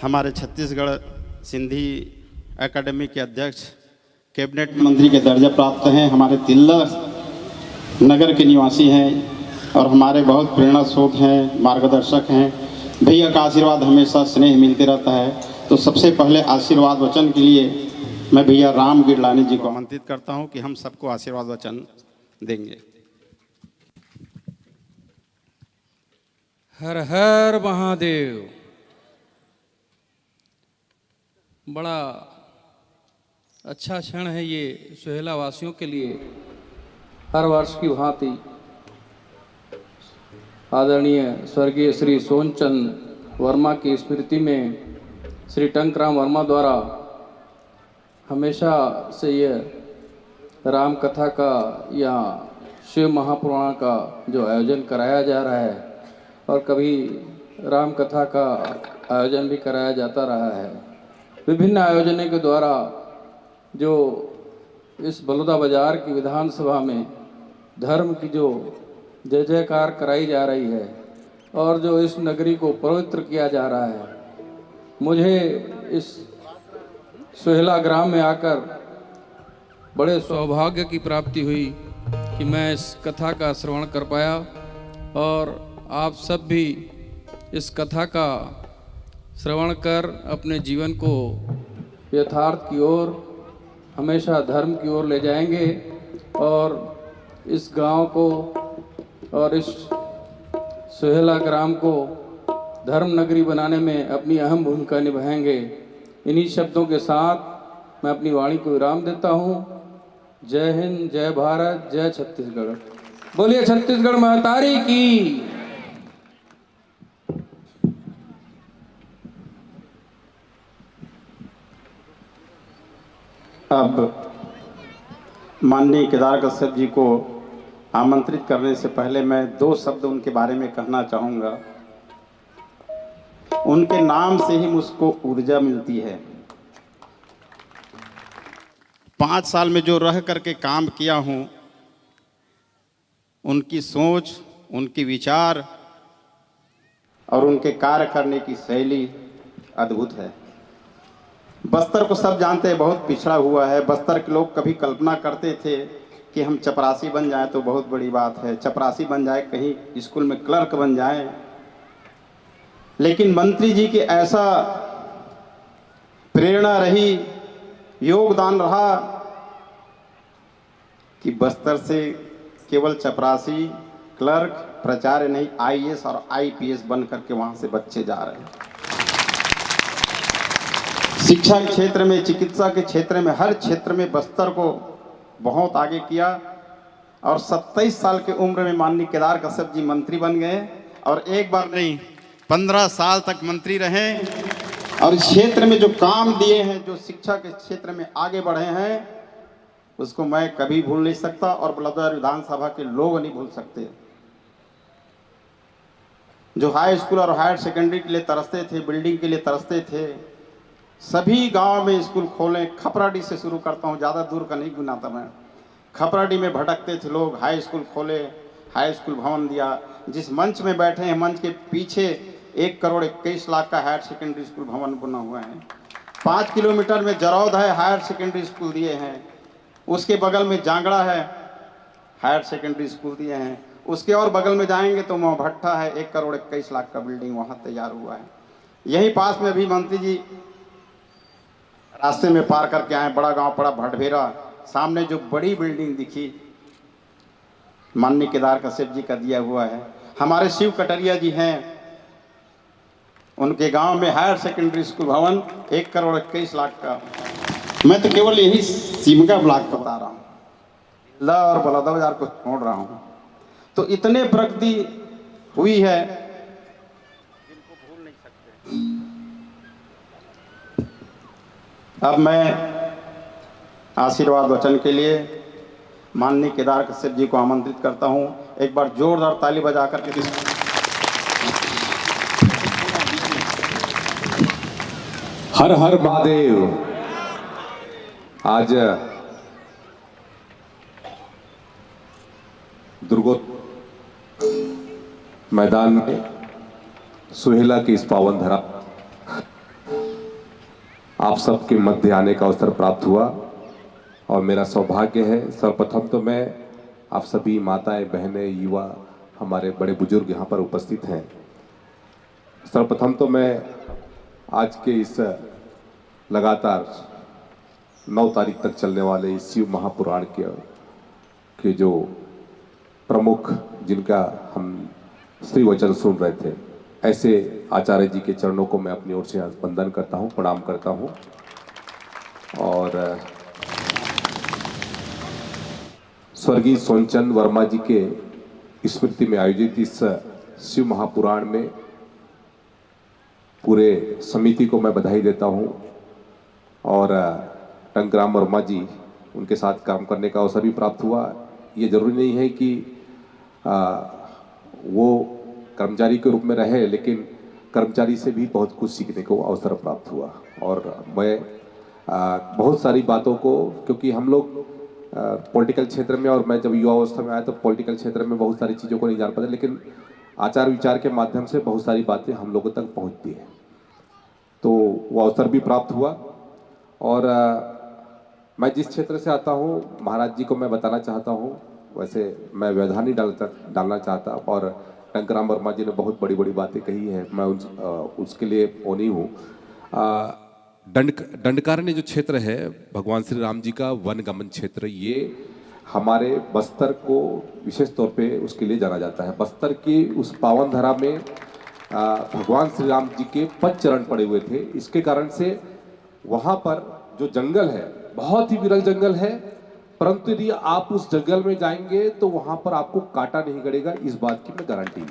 हमारे छत्तीसगढ़ सिंधी एकेडमी के अध्यक्ष, कैबिनेट मंत्री के दर्जा प्राप्त हैं, हमारे तिल्ला नगर के निवासी हैं और हमारे बहुत प्रेरणा स्रोत हैं, मार्गदर्शक हैं। भैया का आशीर्वाद हमेशा स्नेह मिलते रहता है। तो सबसे पहले आशीर्वाद वचन के लिए मैं भैया राम गिरलानी जी को आमंत्रित करता हूं कि हम सबको आशीर्वाद वचन देंगे। हर हर महादेव। बड़ा अच्छा क्षण है ये सोहेला वासियों के लिए। हर वर्ष की भांति आदरणीय स्वर्गीय श्री सोनचंद वर्मा की स्मृति में श्री टंकराम वर्मा द्वारा हमेशा से यह राम कथा का या शिव महापुराण का जो आयोजन कराया जा रहा है और कभी राम कथा का आयोजन भी कराया जाता रहा है। विभिन्न आयोजनों के द्वारा जो इस बलौदा बाजार की विधानसभा में धर्म की जो जय जयकार कराई जा रही है और जो इस नगरी को पवित्र किया जा रहा है, मुझे इस सोहेला ग्राम में आकर बड़े सौभाग्य की प्राप्ति हुई कि मैं इस कथा का श्रवण कर पाया और आप सब भी इस कथा का श्रवण कर अपने जीवन को यथार्थ की ओर, हमेशा धर्म की ओर ले जाएंगे और इस गांव को और इस सोहेला ग्राम को धर्म नगरी बनाने में अपनी अहम भूमिका निभाएंगे। इन्हीं शब्दों के साथ मैं अपनी वाणी को विराम देता हूँ। जय हिंद, जय भारत, जय छत्तीसगढ़। बोलिए छत्तीसगढ़ महतारी की। अब माननीय केदार कश्यप जी को आमंत्रित करने से पहले मैं दो शब्द उनके बारे में कहना चाहूँगा। उनके नाम से ही मुझको ऊर्जा मिलती है। 5 साल में जो रह करके काम किया हूँ, उनकी सोच, उनके विचार और उनके कार्य करने की शैली अद्भुत है। बस्तर को सब जानते हैं, बहुत पिछड़ा हुआ है। बस्तर के लोग कभी कल्पना करते थे कि हम चपरासी बन जाएं तो बहुत बड़ी बात है, चपरासी बन जाए, कहीं स्कूल में क्लर्क बन जाएं। लेकिन मंत्री जी के ऐसा प्रेरणा रही, योगदान रहा कि बस्तर से केवल चपरासी, क्लर्क, प्राचार्य नहीं, आईएएस और आईपीएस बन करके वहाँ से बच्चे जा रहे हैं। शिक्षा के क्षेत्र में, चिकित्सा के क्षेत्र में, हर क्षेत्र में बस्तर को बहुत आगे किया और 27 साल की उम्र में माननीय केदार कश्यप जी मंत्री बन गए और एक बार नहीं 15 साल तक मंत्री रहे और इस क्षेत्र में जो काम दिए हैं, जो शिक्षा के क्षेत्र में आगे बढ़े हैं, उसको मैं कभी भूल नहीं सकता और बलौदा विधानसभा के लोग नहीं भूल सकते। जो हाई स्कूल और हायर सेकेंडरी के लिए तरसते थे, बिल्डिंग के लिए तरसते थे, सभी गांव में स्कूल खोले। खपराडी से शुरू करता हूं, ज़्यादा दूर का नहीं गिनाता मैं। खपराडी में भटकते थे लोग, हाई स्कूल खोले, हाई स्कूल भवन दिया। जिस मंच में बैठे हैं, मंच के पीछे 1,21,00,000 का हायर सेकेंडरी स्कूल भवन बना हुआ है। 5 किलोमीटर में जरौद है, हायर सेकेंडरी स्कूल दिए हैं। उसके बगल में जांगड़ा है, हायर सेकेंडरी स्कूल दिए हैं। उसके और बगल में जाएंगे तो मोहभट्टा है, 1,21,00,000 का बिल्डिंग वहाँ तैयार हुआ है। यहीं पास में अभी मंत्री जी रास्ते में पार करके आए, बड़ा गांव पड़ा भटभेरा, सामने जो बड़ी बिल्डिंग दिखी माननीय केदार कश्यप जी का दिया हुआ है। हमारे शिव कटरिया जी हैं, उनके गांव में हायर सेकेंडरी स्कूल भवन 1,21,00,000 का। मैं तो केवल यही सिमगा ब्लॉक बता रहा हूँ, ल और बलौदाबाजार को छोड़ रहा हूँ। तो इतने प्रगति हुई है जिनको भूल नहीं सकते। अब मैं आशीर्वाद वचन के लिए माननीय केदार कश्यप जी को आमंत्रित करता हूं। एक बार जोरदार ताली बजा करके। हर हर महादेव। आज दुर्गोत मैदान में सुहेला की इस पावन धरा आप सबके मध्य आने का अवसर प्राप्त हुआ और मेरा सौभाग्य है। सर्वप्रथम तो मैं आप सभी माताएं, बहनें, युवा, हमारे बड़े बुजुर्ग यहाँ पर उपस्थित हैं। सर्वप्रथम तो मैं आज के इस लगातार 9 तारीख तक चलने वाले इस शिव महापुराण के जो प्रमुख, जिनका हम श्री वचन सुन रहे थे, ऐसे आचार्य जी के चरणों को मैं अपनी ओर से वंदन करता हूँ, प्रणाम करता हूँ। और स्वर्गीय सोनचंद वर्मा जी के स्मृति में आयोजित इस शिव महापुराण में पूरे समिति को मैं बधाई देता हूँ। और टंकराम वर्मा जी, उनके साथ काम करने का अवसर भी प्राप्त हुआ। ये जरूरी नहीं है कि वो कर्मचारी के रूप में रहे, लेकिन कर्मचारी से भी बहुत कुछ सीखने को अवसर प्राप्त हुआ। और मैं बहुत सारी बातों को, क्योंकि हम लोग पॉलिटिकल क्षेत्र में, और मैं जब युवा अवस्था में आया तो पॉलिटिकल क्षेत्र में बहुत सारी चीज़ों को नहीं जान पाते, लेकिन आचार विचार के माध्यम से बहुत सारी बातें हम लोगों तक पहुंचती हैं। तो वो अवसर भी प्राप्त हुआ। और मैं जिस क्षेत्र से आता हूँ, महाराज जी को मैं बताना चाहता हूँ, वैसे मैं व्यवधान नहीं डालना चाहता। और टंकराम वर्मा जी ने बहुत बड़ी बड़ी बातें कही है, मैं उसके लिए ओनी हूँ। दंडकारण्य जो क्षेत्र है भगवान श्री राम जी का वनगमन क्षेत्र, ये हमारे बस्तर को विशेष तौर पे उसके लिए जाना जाता है। बस्तर की उस पावन धरा में भगवान श्री राम जी के 5 चरण पड़े हुए थे। इसके कारण से वहाँ पर जो जंगल है, बहुत ही विरल जंगल है, परंतु यदि आप उस जंगल में जाएंगे तो वहाँ पर आपको कांटा नहीं गड़ेगा, इस बात की मैं गारंटी है।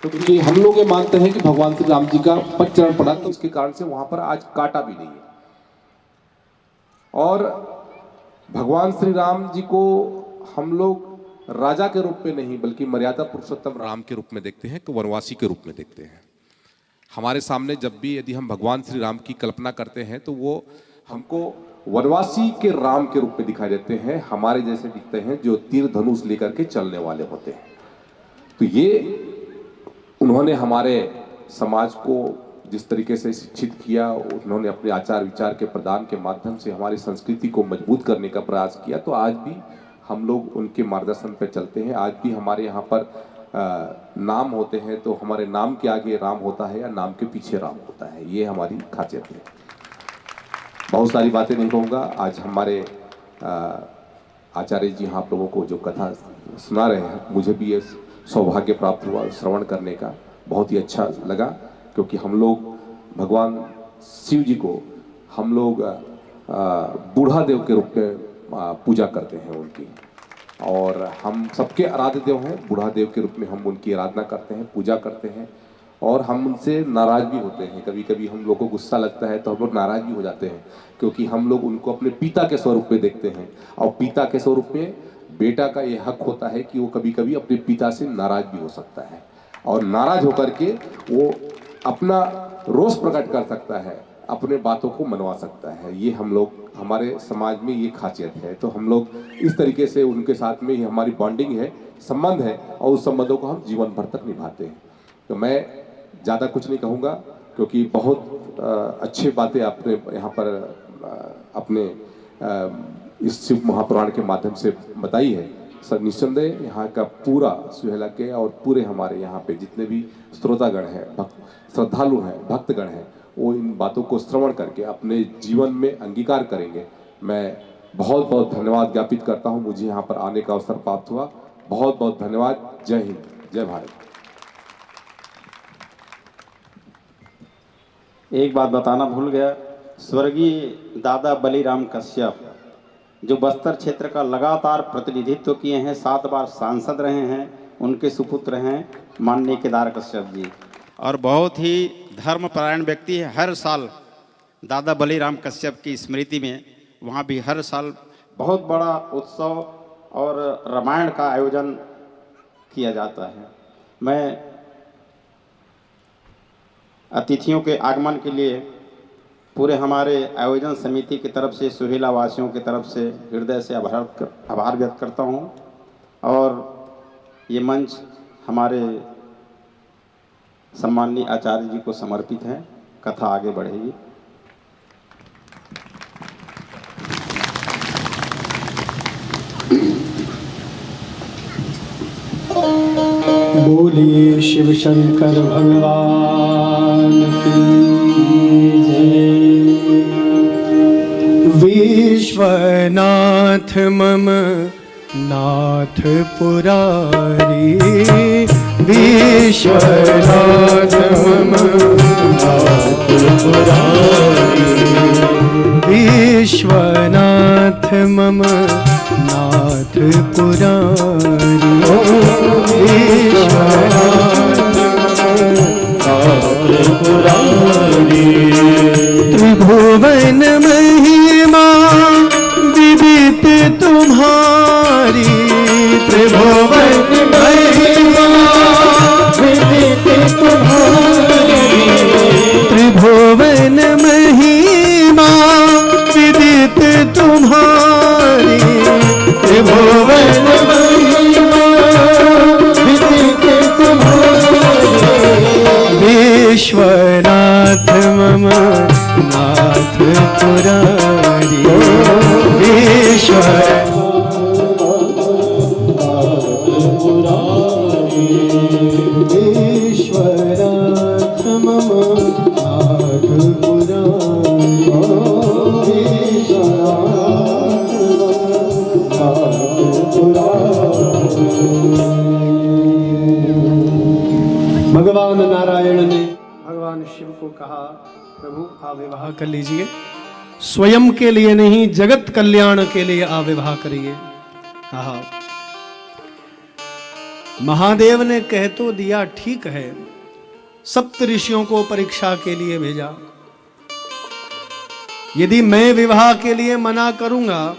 क्योंकि हम लोग ये मानते हैं कि भगवान श्री राम जी का 5 चरण पड़ा, तो इसके कारण से वहाँ पर आज कांटा भी नहीं है। और भगवान श्री राम जी को हम लोग राजा के रूप में नहीं, बल्कि मर्यादा पुरुषोत्तम राम के रूप में देखते हैं, कि वनवासी के रूप में देखते हैं। हमारे सामने जब भी यदि हम भगवान श्री राम की कल्पना करते हैं तो वो हमको वनवासी के राम के रूप में दिखाई देते हैं, हमारे जैसे दिखते हैं जो तीर धनुष लेकर के चलने वाले होते हैं। तो ये उन्होंने हमारे समाज को जिस तरीके से शिक्षित किया, उन्होंने अपने आचार विचार के प्रदान के माध्यम से हमारी संस्कृति को मजबूत करने का प्रयास किया। तो आज भी हम लोग उनके मार्गदर्शन पर चलते हैं। आज भी हमारे यहाँ पर नाम होते हैं तो हमारे नाम के आगे राम होता है या नाम के पीछे राम होता है, ये हमारी खासियत है। बहुत सारी बातें नहीं कहूँगा। आज हमारे आचार्य जी आप लोगों को जो कथा सुना रहे हैं, मुझे भी ये सौभाग्य प्राप्त हुआ श्रवण करने का, बहुत ही अच्छा लगा। क्योंकि हम लोग भगवान शिव जी को हम लोग बूढ़ा देव के रूप में पूजा करते हैं उनकी, और हम सबके आराध्य देव हैं। बूढ़ा देव के रूप में हम उनकी आराधना करते हैं, पूजा करते हैं, और हम उनसे नाराज भी होते हैं। कभी कभी हम लोग को गुस्सा लगता है तो हम लोग नाराज भी हो जाते हैं, क्योंकि हम लोग उनको अपने पिता के स्वरूप में देखते हैं। और पिता के स्वरूप में बेटा का ये हक होता है कि वो कभी कभी अपने पिता से नाराज भी हो सकता है, और नाराज होकर के वो अपना रोष प्रकट कर सकता है, अपने बातों को मनवा सकता है। ये हम लोग, हमारे समाज में ये खासियत है। तो हम लोग इस तरीके से उनके साथ में ही हमारी बॉन्डिंग है, संबंध है, और उस संबंधों को हम जीवन भर तक निभाते हैं। तो मैं ज़्यादा कुछ नहीं कहूँगा क्योंकि बहुत अच्छी बातें आपने यहाँ पर अपने इस शिव महापुराण के माध्यम से बताई है। सर निस्संदेह यहाँ का पूरा सुहेला के और पूरे हमारे यहाँ पे जितने भी श्रोतागण हैं, श्रद्धालु हैं, भक्तगण हैं, वो इन बातों को श्रवण करके अपने जीवन में अंगीकार करेंगे। मैं बहुत बहुत धन्यवाद ज्ञापित करता हूँ, मुझे यहाँ पर आने का अवसर प्राप्त हुआ। बहुत बहुत धन्यवाद। जय हिंद, जय भारत। एक बात बताना भूल गया, स्वर्गीय दादा बलिराम कश्यप जो बस्तर क्षेत्र का लगातार प्रतिनिधित्व किए हैं, 7 बार सांसद रहे हैं, उनके सुपुत्र हैं माननीय केदार कश्यप जी, और बहुत ही धर्मपरायण व्यक्ति है। हर साल दादा बलिराम कश्यप की स्मृति में वहाँ भी हर साल बहुत बड़ा उत्सव और रामायण का आयोजन किया जाता है। मैं अतिथियों के आगमन के लिए पूरे हमारे आयोजन समिति की तरफ से, सुहेला वासियों की तरफ से हृदय से आभार व्यक्त करता हूँ। और ये मंच हमारे सम्माननीय आचार्य जी को समर्पित है। कथा आगे बढ़ेगी। बोलिए शिव शंकर भगवान की जय। विश्वनाथ मम नाथ पुरारी, विश्वनाथ मम नाथ पुरारी, विश्वनाथ मम नाथ पुरारी, विश्वनाथ नाथ पुरारी। त्रिभुवन महिमा विदित तुम्हारी, त्रिभुवन महिमा विदित तुम्हारी, त्रिभुवन महिमा विदित तुम्हारी, त्रिभुवन महिमा विदित तुम्हारी। विश्वनाथ मम नाथ पुरारी, विश्वनाथ पुरारी, विश्वनाथ मम नाथ पुरारी, भगवान नारायण ने भगवान शिव को कहा, प्रभु आविवाह कर लीजिए, स्वयं के लिए नहीं जगत कल्याण के लिए आविवाह करिए। हाँ, महादेव ने कह तो दिया, ठीक है, सप्त ऋषियों को परीक्षा के लिए भेजा। यदि मैं विवाह के लिए मना करूंगा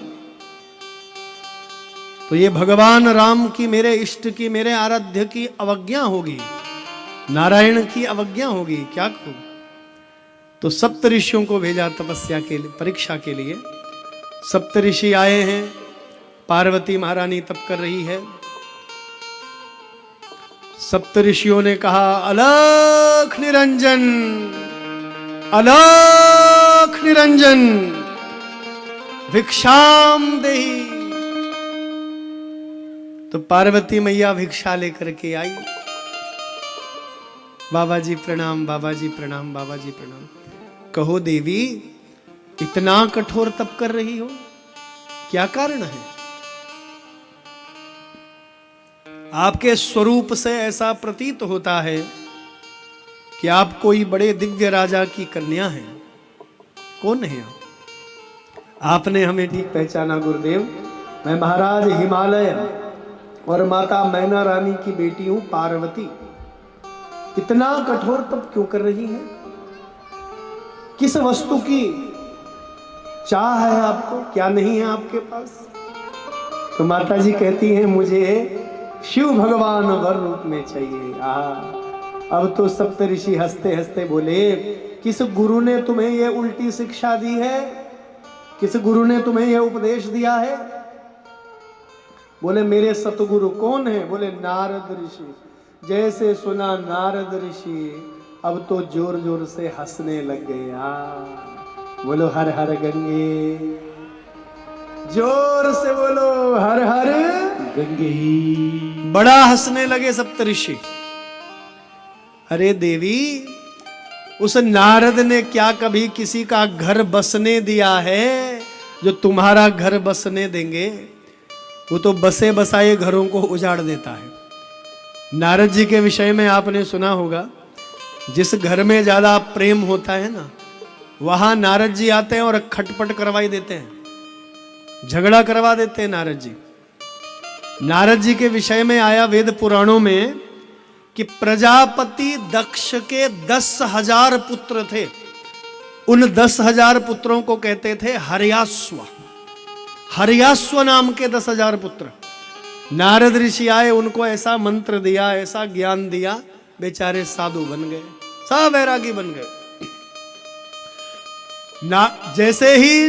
तो ये भगवान राम की, मेरे इष्ट की, मेरे आराध्य की अवज्ञा होगी, नारायण की अवज्ञा होगी। क्या करूं? तो सप्त ऋषियों को भेजा तपस्या के लिए, परीक्षा के लिए। सप्त ऋषि आए हैं, पार्वती महारानी तप कर रही है। सप्त ऋषियों ने कहा, अलख निरंजन, अलख निरंजन, भिक्षाम देहि। तो पार्वती मैया भिक्षा लेकर के आई। बाबा जी प्रणाम, बाबा जी प्रणाम, बाबा जी प्रणाम। कहो देवी, इतना कठोर तप कर रही हो, क्या कारण है? आपके स्वरूप से ऐसा प्रतीत होता है कि आप कोई बड़े दिव्य राजा की कन्या हैं। कौन है आप? आपने हमें ठीक पहचाना गुरुदेव। मैं महाराज हिमालय और माता मैना रानी की बेटी हूं पार्वती। इतना कठोर तप क्यों कर रही हैं? किस वस्तु की चाह है आपको? क्या नहीं है आपके पास? तो माता जी कहती हैं, मुझे शिव भगवान वर रूप में चाहिए। अब तो सप्त ऋषि हंसते हंसते बोले, किस गुरु ने तुम्हें ये उल्टी शिक्षा दी है? किस गुरु ने तुम्हें ये उपदेश दिया है? बोले मेरे सतगुरु। कौन है? बोले नारद ऋषि। जैसे सुना नारद ऋषि, अब तो जोर जोर से हंसने लग गए। बोलो हर हर गंगे, जोर से बोलो हर हर गंगे। बड़ा हंसने लगे सप्तऋषि। अरे देवी, उस नारद ने क्या कभी किसी का घर बसने दिया है जो तुम्हारा घर बसने देंगे? वो तो बसे बसाए घरों को उजाड़ देता है। नारद जी के विषय में आपने सुना होगा, जिस घर में ज्यादा प्रेम होता है ना, वहां नारद जी आते हैं और खटपट करवाई देते हैं, झगड़ा करवा देते हैं नारद जी। नारद जी के विषय में आया वेद पुराणों में कि प्रजापति दक्ष के 10,000 पुत्र थे। उन 10,000 पुत्रों को कहते थे हर्यास्व। हर्यास्व नाम के 10,000 पुत्र। नारद ऋषि आए, उनको ऐसा मंत्र दिया, ऐसा ज्ञान दिया, बेचारे साधु बन गए, सब वैरागी बन गए। जैसे ही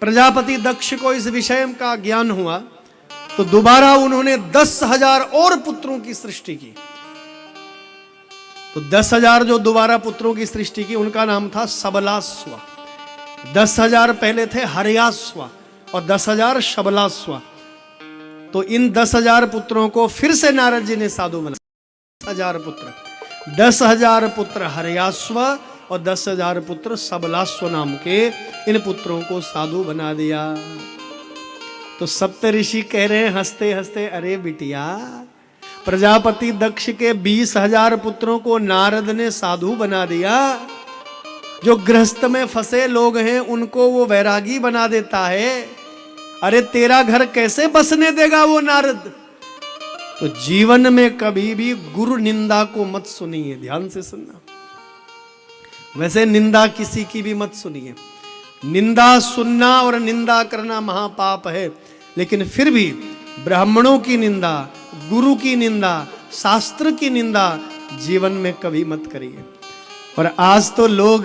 प्रजापति दक्ष को इस विषय का ज्ञान हुआ तो दोबारा उन्होंने 10,000 और पुत्रों की सृष्टि की। तो 10,000 जो दोबारा पुत्रों की सृष्टि की, उनका नाम था सबलास्व। 10,000 पहले थे हर्यास्व और 10,000 शबलास्व। तो इन 10,000 पुत्रों को फिर से नारद जी ने साधु बना। 10,000 पुत्र, 10,000 पुत्र हर्यास्व और 10,000 पुत्र सबलास्व नाम के इन पुत्रों को साधु बना दिया। तो सप्तऋषि कह रहे हैं हंसते हंसते, अरे बिटिया, प्रजापति दक्ष के 20,000 पुत्रों को नारद ने साधु बना दिया। जो गृहस्थ में फंसे लोग हैं उनको वो वैरागी बना देता है। अरे तेरा घर कैसे बसने देगा वो नारद? तो जीवन में कभी भी गुरु निंदा को मत सुनिए, ध्यान से सुनना। वैसे निंदा किसी की भी मत सुनिए। निंदा सुनना और निंदा करना महापाप है, लेकिन फिर भी ब्राह्मणों की निंदा, गुरु की निंदा, शास्त्र की निंदा जीवन में कभी मत करिए। और आज तो लोग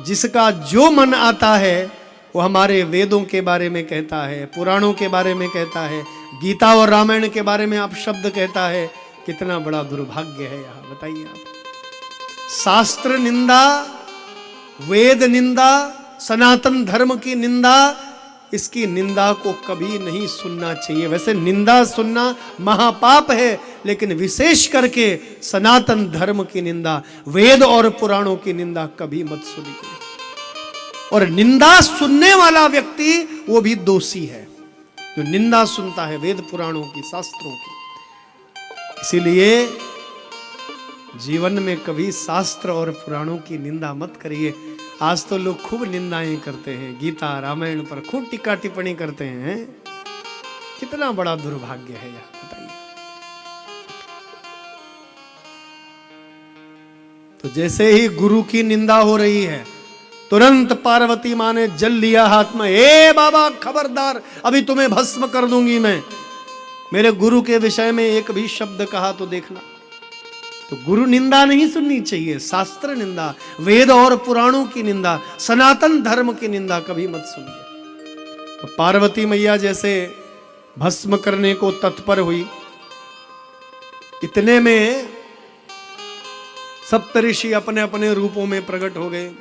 जिसका जो मन आता है वो हमारे वेदों के बारे में कहता है, पुराणों के बारे में कहता है, गीता और रामायण के बारे में आप शब्द कहता है। कितना बड़ा दुर्भाग्य है यहाँ, बताइए आप। शास्त्र निंदा, वेद निंदा, सनातन धर्म की निंदा, इसकी निंदा को कभी नहीं सुनना चाहिए। वैसे निंदा सुनना महापाप है, लेकिन विशेष करके सनातन धर्म की निंदा, वेद और पुराणों की निंदा कभी मत सुनिए। और निंदा सुनने वाला व्यक्ति वो भी दोषी है जो निंदा सुनता है वेद पुराणों की, शास्त्रों की। इसीलिए जीवन में कभी शास्त्र और पुराणों की निंदा मत करिए। आज तो लोग खूब निंदाएं करते हैं, गीता रामायण पर खूब टीका टिप्पणी करते हैं। कितना बड़ा दुर्भाग्य है यह, बताइए। तो जैसे ही गुरु की निंदा हो रही है, तुरंत पार्वती माँ ने जल लिया हाथ में। ए बाबा खबरदार, अभी तुम्हें भस्म कर दूंगी मैं। मेरे गुरु के विषय में एक भी शब्द कहा तो देखना। तो गुरु निंदा नहीं सुननी चाहिए, शास्त्र निंदा, वेद और पुराणों की निंदा, सनातन धर्म की निंदा कभी मत सुनिए। तो पार्वती मैया जैसे भस्म करने को तत्पर हुई, इतने में सप्तऋषि अपने अपने रूपों में प्रकट हो गए।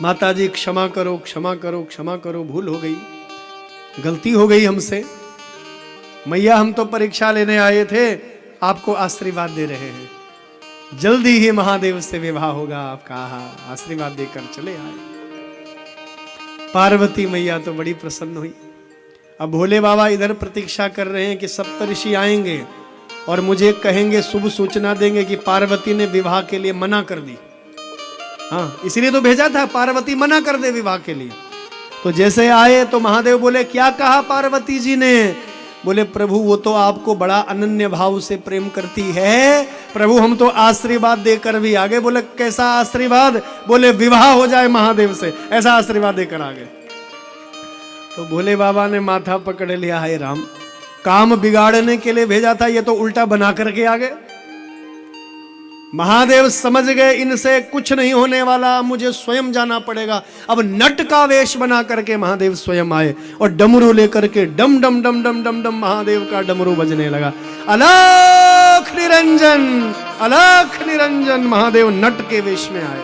माता जी क्षमा करो, क्षमा करो, क्षमा करो, भूल हो गई, गलती हो गई हमसे। मैया हम तो परीक्षा लेने आए थे, आपको आशीर्वाद दे रहे हैं। जल्दी ही महादेव से विवाह होगा आपका, आशीर्वाद देकर चले आए। पार्वती मैया तो बड़ी प्रसन्न हुई। अब भोले बाबा इधर प्रतीक्षा कर रहे हैं कि सप्तऋषि आएंगे और मुझे कहेंगे, शुभ सूचना देंगे कि पार्वती ने विवाह के लिए मना कर दी। हाँ, इसीलिए तो भेजा था, पार्वती मना कर दे विवाह के लिए। तो जैसे आए तो महादेव बोले, क्या कहा पार्वती जी ने? बोले, प्रभु वो तो आपको बड़ा अनन्य भाव से प्रेम करती है, प्रभु हम तो आशीर्वाद देकर भी आ गए। बोले, कैसा आशीर्वाद? बोले, विवाह हो जाए महादेव से, ऐसा आशीर्वाद देकर आ गए। तो भोले बाबा ने माथा पकड़ लिया, है राम, काम बिगाड़ने के लिए भेजा था, ये तो उल्टा बना करके आ गए। महादेव समझ गए इनसे कुछ नहीं होने वाला, मुझे स्वयं जाना पड़ेगा। अब नट का वेश बना करके महादेव स्वयं आए और डमरू लेकर के डम डम डम डम डम डम महादेव का डमरू बजने लगा। अलख निरंजन अलख निरंजन महादेव नट के वेश में आए।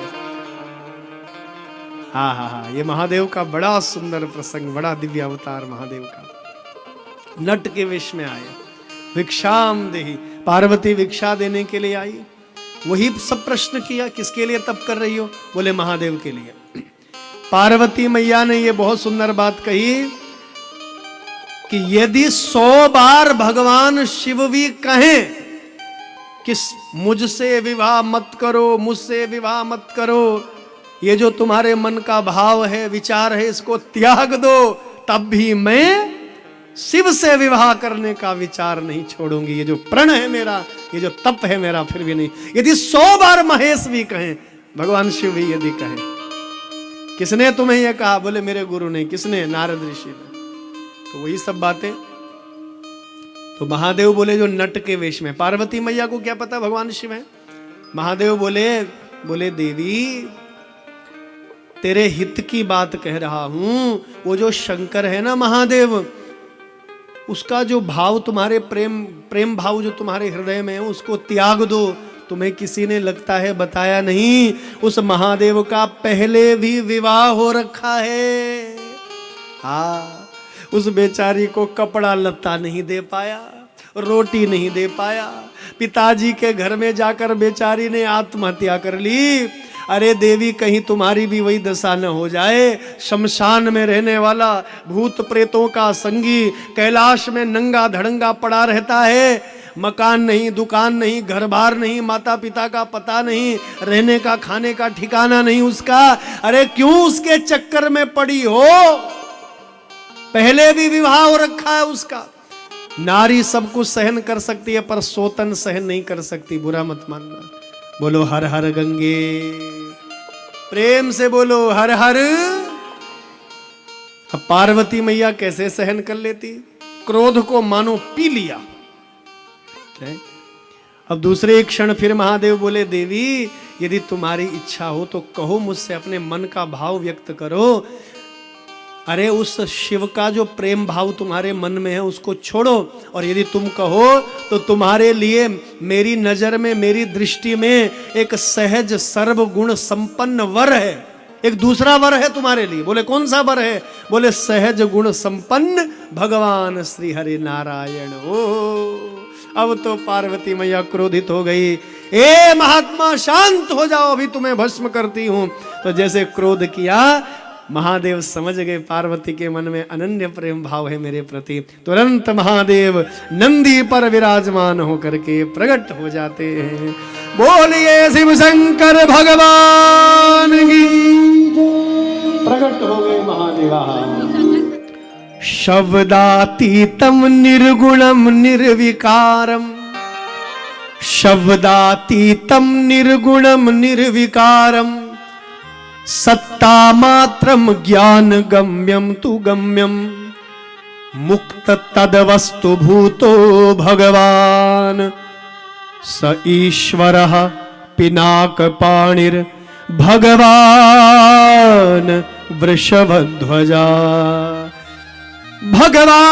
हाँ हाँ हाँ, ये महादेव का बड़ा सुंदर प्रसंग, बड़ा दिव्य अवतार महादेव का। नट के वेश में आए। भिक्षाम देहि, पार्वती भिक्षा देने के लिए आई। वही सब प्रश्न किया, किसके लिए तप कर रही हो? बोले महादेव के लिए। पार्वती मैया ने ये बहुत सुंदर बात कही कि यदि 100 बार भगवान शिव भी कहें कि मुझसे विवाह मत करो, मुझसे विवाह मत करो, ये जो तुम्हारे मन का भाव है, विचार है, इसको त्याग दो, तब भी मैं शिव से विवाह करने का विचार नहीं छोड़ूंगी। ये जो प्रण है मेरा, ये जो तप है मेरा, फिर भी नहीं। यदि 100 बार महेश भी कहें, भगवान शिव भी यदि कहें। किसने तुम्हें यह कहा? बोले मेरे गुरु ने। किसने? नारद ऋषि ने। तो वही सब बातें। तो महादेव बोले जो नट के वेश में। पार्वती मैया को क्या पता भगवान शिव है? महादेव बोले देवी, तेरे हित की बात कह रहा हूं। वो जो शंकर है ना महादेव, उसका जो भाव तुम्हारे प्रेम भाव जो तुम्हारे हृदय में है, उसको त्याग दो। तुम्हें किसी ने लगता है बताया नहीं, उस महादेव का पहले भी विवाह हो रखा है। हाँ, उस बेचारी को कपड़ा लत्ता नहीं दे पाया, रोटी नहीं दे पाया। पिताजी के घर में जाकर बेचारी ने आत्महत्या कर ली। अरे देवी, कहीं तुम्हारी भी वही दशा न हो जाए। शमशान में रहने वाला, भूत प्रेतों का संगी, कैलाश में नंगा धड़ंगा पड़ा रहता है। मकान नहीं, दुकान नहीं, घर बार नहीं, माता पिता का पता नहीं, रहने का खाने का ठिकाना नहीं उसका। अरे क्यों उसके चक्कर में पड़ी हो? पहले भी विवाह हो रखा है उसका। नारी सब कुछ सहन कर सकती है, पर सोतन सहन नहीं कर सकती। बुरा मत मानना। बोलो हर हर गंगे, प्रेम से बोलो हर हर। अब पार्वती मैया कैसे सहन कर लेती? क्रोध को मानो पी लिया। अब दूसरे एक क्षण फिर महादेव बोले देवी, यदि तुम्हारी इच्छा हो तो कहो, मुझसे अपने मन का भाव व्यक्त करो। अरे उस शिव का जो प्रेम भाव तुम्हारे मन में है उसको छोड़ो, और यदि तुम कहो तो तुम्हारे लिए मेरी नजर में, मेरी दृष्टि में एक सहज सर्वगुण संपन्न वर है। एक दूसरा वर है तुम्हारे लिए। बोले कौन सा वर है? बोले सहज गुण संपन्न भगवान श्री हरि नारायण। ओ अब तो पार्वती मैया क्रोधित हो गई। ए महात्मा, शांत हो जाओ, अभी तुम्हें भस्म करती हूं। तो जैसे क्रोध किया, महादेव समझ गए पार्वती के मन में अनन्य प्रेम भाव है मेरे प्रति। तुरंत महादेव नंदी पर विराजमान होकर के प्रकट हो जाते हैं। बोलिए शिव शंकर भगवान की। प्रकट हो गए महादेवा। शब्दातीतम निर्गुणम निर्विकारम, शब्दातीतम निर्गुणम निर्विकारम, सत्ता मात्रम ज्ञान गम्यम तु गम्यम, मुक्त तदवस्तु भूतो भगवान, स ईश्वरः पिनाक पाणिर भगवान वृषभध्वजा।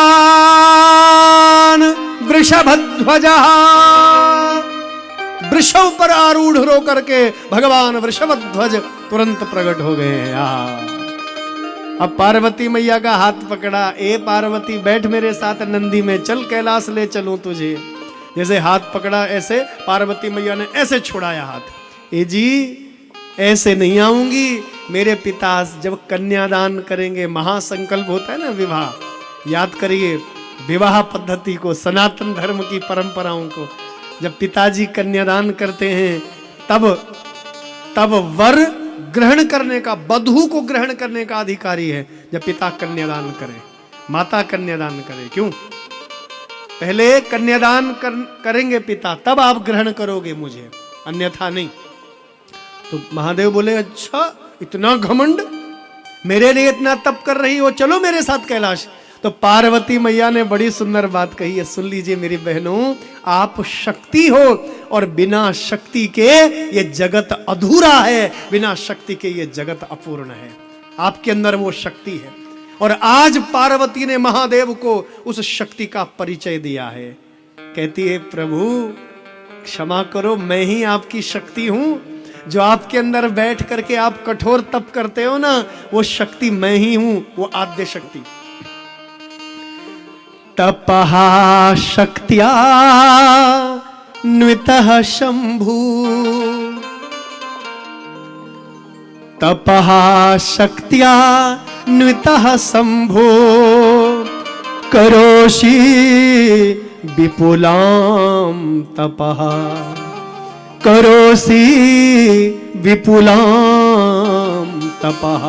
भगवान वृषभध्वजा, वृषभ पर आरूढ़ रो करके भगवान वृषभध्वज तुरंत प्रकट हो गए हैं। अब पार्वती मैया का हाथ पकड़ा। ए पार्वती, बैठ मेरे साथ नंदी में, चल कैलाश ले चलूं तुझे। जैसे हाथ पकड़ा, ऐसे पार्वती मैया ने ऐसे छुड़ाया हाथ। ए जी, ऐसे नहीं आऊंगी। मेरे पिता जब कन्यादान करेंगे, महासंकल्प होता है ना विवाह, याद करिए विवाह पद्धति को, सनातन धर्म की परंपराओं को। जब पिताजी कन्यादान करते हैं तब वर ग्रहण करने का, वधू को ग्रहण करने का अधिकारी है जब पिता कन्यादान करे, माता कन्यादान करे। क्यों? पहले कन्यादान करेंगे पिता, तब आप ग्रहण करोगे मुझे, अन्यथा नहीं। तो महादेव बोले अच्छा, इतना घमंड, मेरे लिए इतना तप कर रही हो, चलो मेरे साथ कैलाश। तो पार्वती मैया ने बड़ी सुंदर बात कही है, सुन लीजिए मेरी बहनों। आप शक्ति हो, और बिना शक्ति के ये जगत अधूरा है, बिना शक्ति के ये जगत अपूर्ण है। आपके अंदर वो शक्ति है, और आज पार्वती ने महादेव को उस शक्ति का परिचय दिया है। कहती है प्रभु, क्षमा करो, मैं ही आपकी शक्ति हूं। जो आपके अंदर बैठ करके आप कठोर तप करते हो ना, वो शक्ति मैं ही हूं, वो आद्य शक्ति। तपहा शक्त्या न्वितः शंभु, तपहा शक्त्या न्वितः शंभो, करोषि विपुलां तपः, करोषि विपुलां तपः।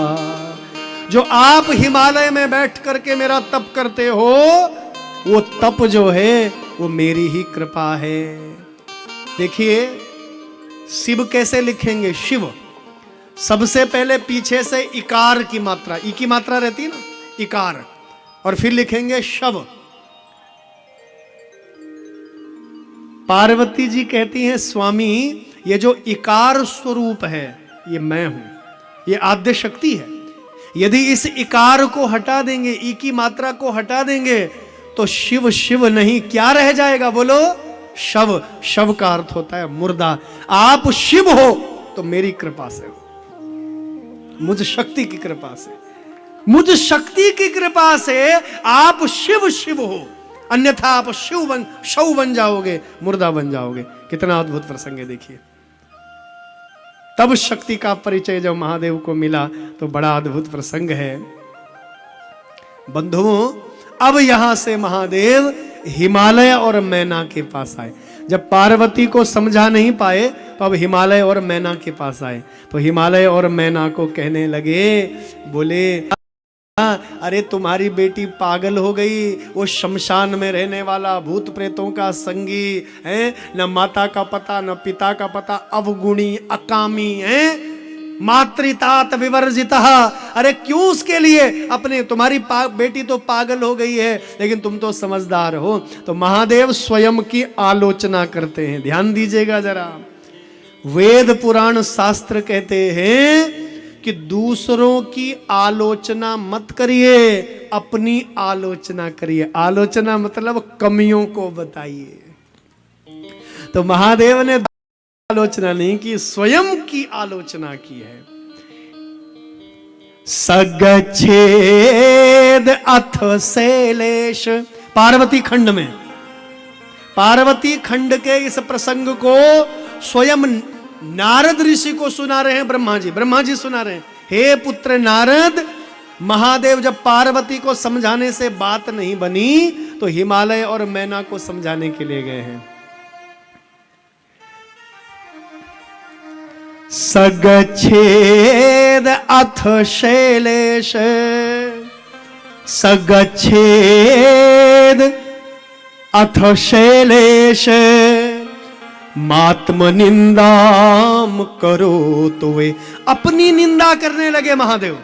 जो आप हिमालय में बैठ करके मेरा तप करते हो, वो तप जो है वो मेरी ही कृपा है। देखिए शिव कैसे लिखेंगे, शिव सबसे पहले पीछे से इकार की मात्रा, ई की मात्रा रहती है ना, इकार, और फिर लिखेंगे शव। पार्वती जी कहती हैं स्वामी ये जो इकार स्वरूप है ये मैं हूं, ये आद्य शक्ति है। यदि इस इकार को हटा देंगे, ई की मात्रा को हटा देंगे, तो शिव शिव नहीं क्या रह जाएगा, बोलो शव। शव का अर्थ होता है मुर्दा। आप शिव हो तो मेरी कृपा से हो, मुझ शक्ति की कृपा से, मुझ शक्ति की कृपा से आप शिव शिव हो, अन्यथा आप शव बन जाओगे, मुर्दा बन जाओगे। कितना अद्भुत प्रसंग है देखिए। तब शक्ति का परिचय जब महादेव को मिला तो बड़ा अद्भुत प्रसंग है बंधुओं। अब यहां से महादेव हिमालय और मैना के पास आए। जब पार्वती को समझा नहीं पाए तो अब हिमालय और मैना के पास आए। तो हिमालय और मैना को कहने लगे, बोले अरे तुम्हारी बेटी पागल हो गई, वो शमशान में रहने वाला भूत प्रेतों का संगी है, न माता का पता न पिता का पता, अवगुणी अकामी है, मातृतात विवर्जिता। अरे क्यों उसके लिए अपने, तुम्हारी बेटी तो पागल हो गई है लेकिन तुम तो समझदार हो। तो महादेव स्वयं की आलोचना करते हैं, ध्यान दीजिएगा जरा। वेद पुराण शास्त्र कहते हैं कि दूसरों की आलोचना मत करिए, अपनी आलोचना करिए। आलोचना मतलब कमियों को बताइए। तो महादेव ने आलोचना नहीं की, स्वयं की आलोचना की है। सगच्छेद अथ शैलेश, पार्वती खंड में, पार्वती खंड के इस प्रसंग को स्वयं नारद ऋषि को सुना रहे हैं ब्रह्मा जी। ब्रह्मा जी सुना रहे हैं, हे पुत्र नारद, महादेव जब पार्वती को समझाने से बात नहीं बनी तो हिमालय और मैना को समझाने के लिए गए हैं। सगच्छेद अथ शैलेश, सगच्छेद अथ शैलेश, मात्म निंदाम करो तो वे, अपनी निंदा करने लगे महादेव।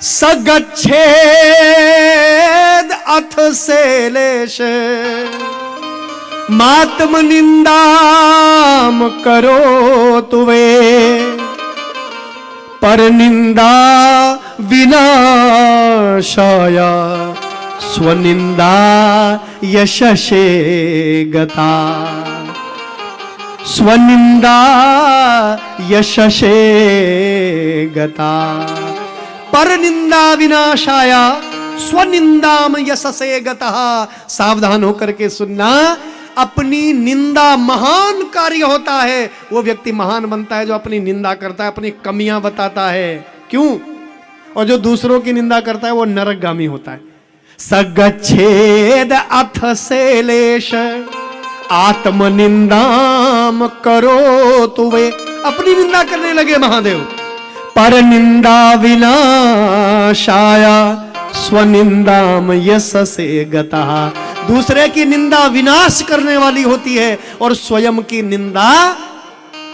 सगच्छेद अथ शैलेश, मात्म निंदाम करो तुवे, पर निंदा विनाशाया, स्वनिंदा यशसे गता, स्वनिंदा यशसे गता, पर निंदा विनाशाया, स्वनिंदाम यशसे गतः। सावधान होकर के सुनना, अपनी निंदा महान कार्य होता है। वो व्यक्ति महान बनता है जो अपनी निंदा करता है, अपनी कमियां बताता है। क्यों? और जो दूसरों की निंदा करता है वो नरकगामी होता है। सगच्छेद अथ शैलेश, आत्मनिंदाम करो तुवे, अपनी निंदा करने लगे महादेव। पर निंदा विनाशाया, स्वनिंदाम यशसे गतः। दूसरे की निंदा विनाश करने वाली होती है और स्वयं की निंदा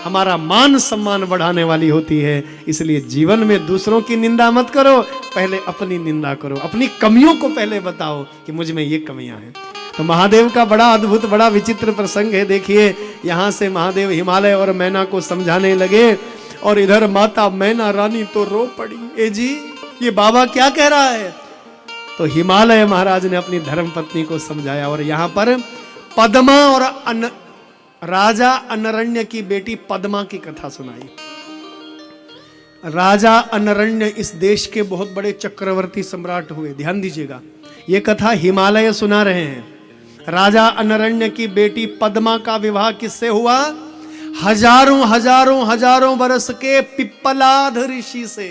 हमारा मान सम्मान बढ़ाने वाली होती है। इसलिए जीवन में दूसरों की निंदा मत करो, पहले अपनी निंदा करो, अपनी कमियों को पहले बताओ कि मुझ में ये कमियां हैं। तो महादेव का बड़ा अद्भुत, बड़ा विचित्र प्रसंग है। देखिए, यहां से महादेव हिमालय और मैना को समझाने लगे और इधर माता मैना रानी तो रो पड़ी। ए जी, ये बाबा क्या कह रहा है? तो हिमालय महाराज ने अपनी धर्म पत्नी को समझाया और यहां पर पद्मा और राजा अनरण्य की बेटी पद्मा की कथा सुनाई। राजा अनरण्य इस देश के बहुत बड़े चक्रवर्ती सम्राट हुए। ध्यान दीजिएगा, ये कथा हिमालय सुना रहे हैं। राजा अनरण्य की बेटी पद्मा का विवाह किससे हुआ? हजारों हजारों हजारों वर्ष के पिप्पलाद ऋषि से।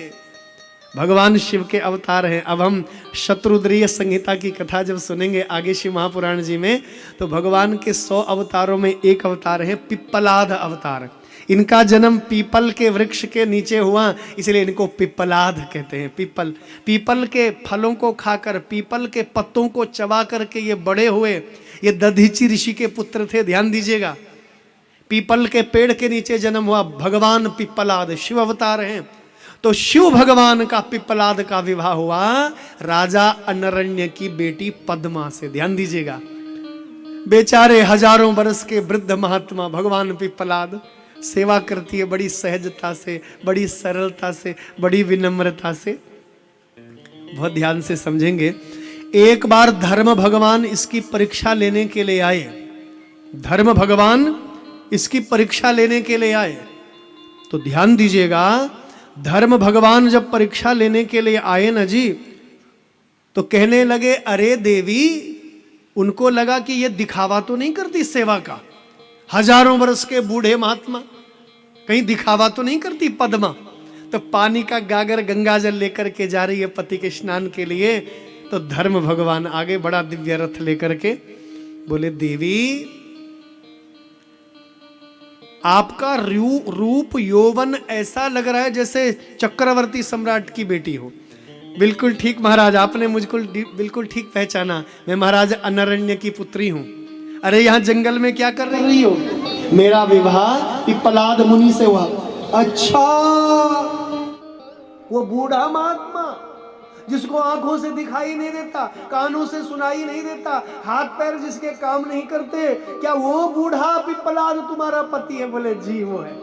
भगवान शिव के अवतार हैं। अब हम शत्रुद्रीय संहिता की कथा जब सुनेंगे आगे शिव महापुराण जी में, तो भगवान के 100 अवतारों में एक अवतार है पिप्पलाद अवतार। इनका जन्म पीपल के वृक्ष के नीचे हुआ, इसलिए इनको पिप्पलाद कहते हैं। पीपल के फलों को खाकर, पीपल के पत्तों को चबा करके ये बड़े हुए। ये दधीचि ऋषि के पुत्र थे। ध्यान दीजिएगा, पीपल के पेड़ के नीचे जन्म हुआ भगवान पिप्पलाद, शिव अवतार हैं। तो शिव भगवान का पिप्पलाद का विवाह हुआ राजा अनरण्य की बेटी पद्मा से। ध्यान दीजिएगा, बेचारे हजारों वर्ष के वृद्ध महात्मा भगवान पिप्पलाद सेवा करती है बड़ी सहजता से, बड़ी सरलता से, बड़ी विनम्रता से। बहुत ध्यान से समझेंगे। एक बार धर्म भगवान इसकी परीक्षा लेने के लिए आए। धर्म भगवान इसकी परीक्षा लेने के लिए आए। तो ध्यान दीजिएगा, धर्म भगवान जब परीक्षा लेने के लिए आए ना जी, तो कहने लगे, अरे देवी, उनको लगा कि ये दिखावा तो नहीं करती सेवा का। हजारों वर्ष के बूढ़े महात्मा, कहीं दिखावा तो नहीं करती पद्मा। तो पानी का गागर गंगा जल लेकर के जा रही है पति के स्नान के लिए। तो धर्म भगवान आगे बड़ा दिव्य रथ लेकर के बोले, देवी, आपका रूप यौवन ऐसा लग रहा है जैसे चक्रवर्ती सम्राट की बेटी हो। बिल्कुल ठीक महाराज, आपने मुझको बिल्कुल ठीक पहचाना। मैं महाराज अनरण्य की पुत्री हूं। अरे यहाँ जंगल में क्या कर रही हो? मेरा विवाह पिप्पलाद मुनि से हुआ। अच्छा, वो बूढ़ा महात्मा जिसको आंखों से दिखाई नहीं देता, कानों से सुनाई नहीं देता, हाथ पैर जिसके काम नहीं करते, क्या वो बूढ़ा पिप्पलाद तुम्हारा पति है? बोले जी वो है।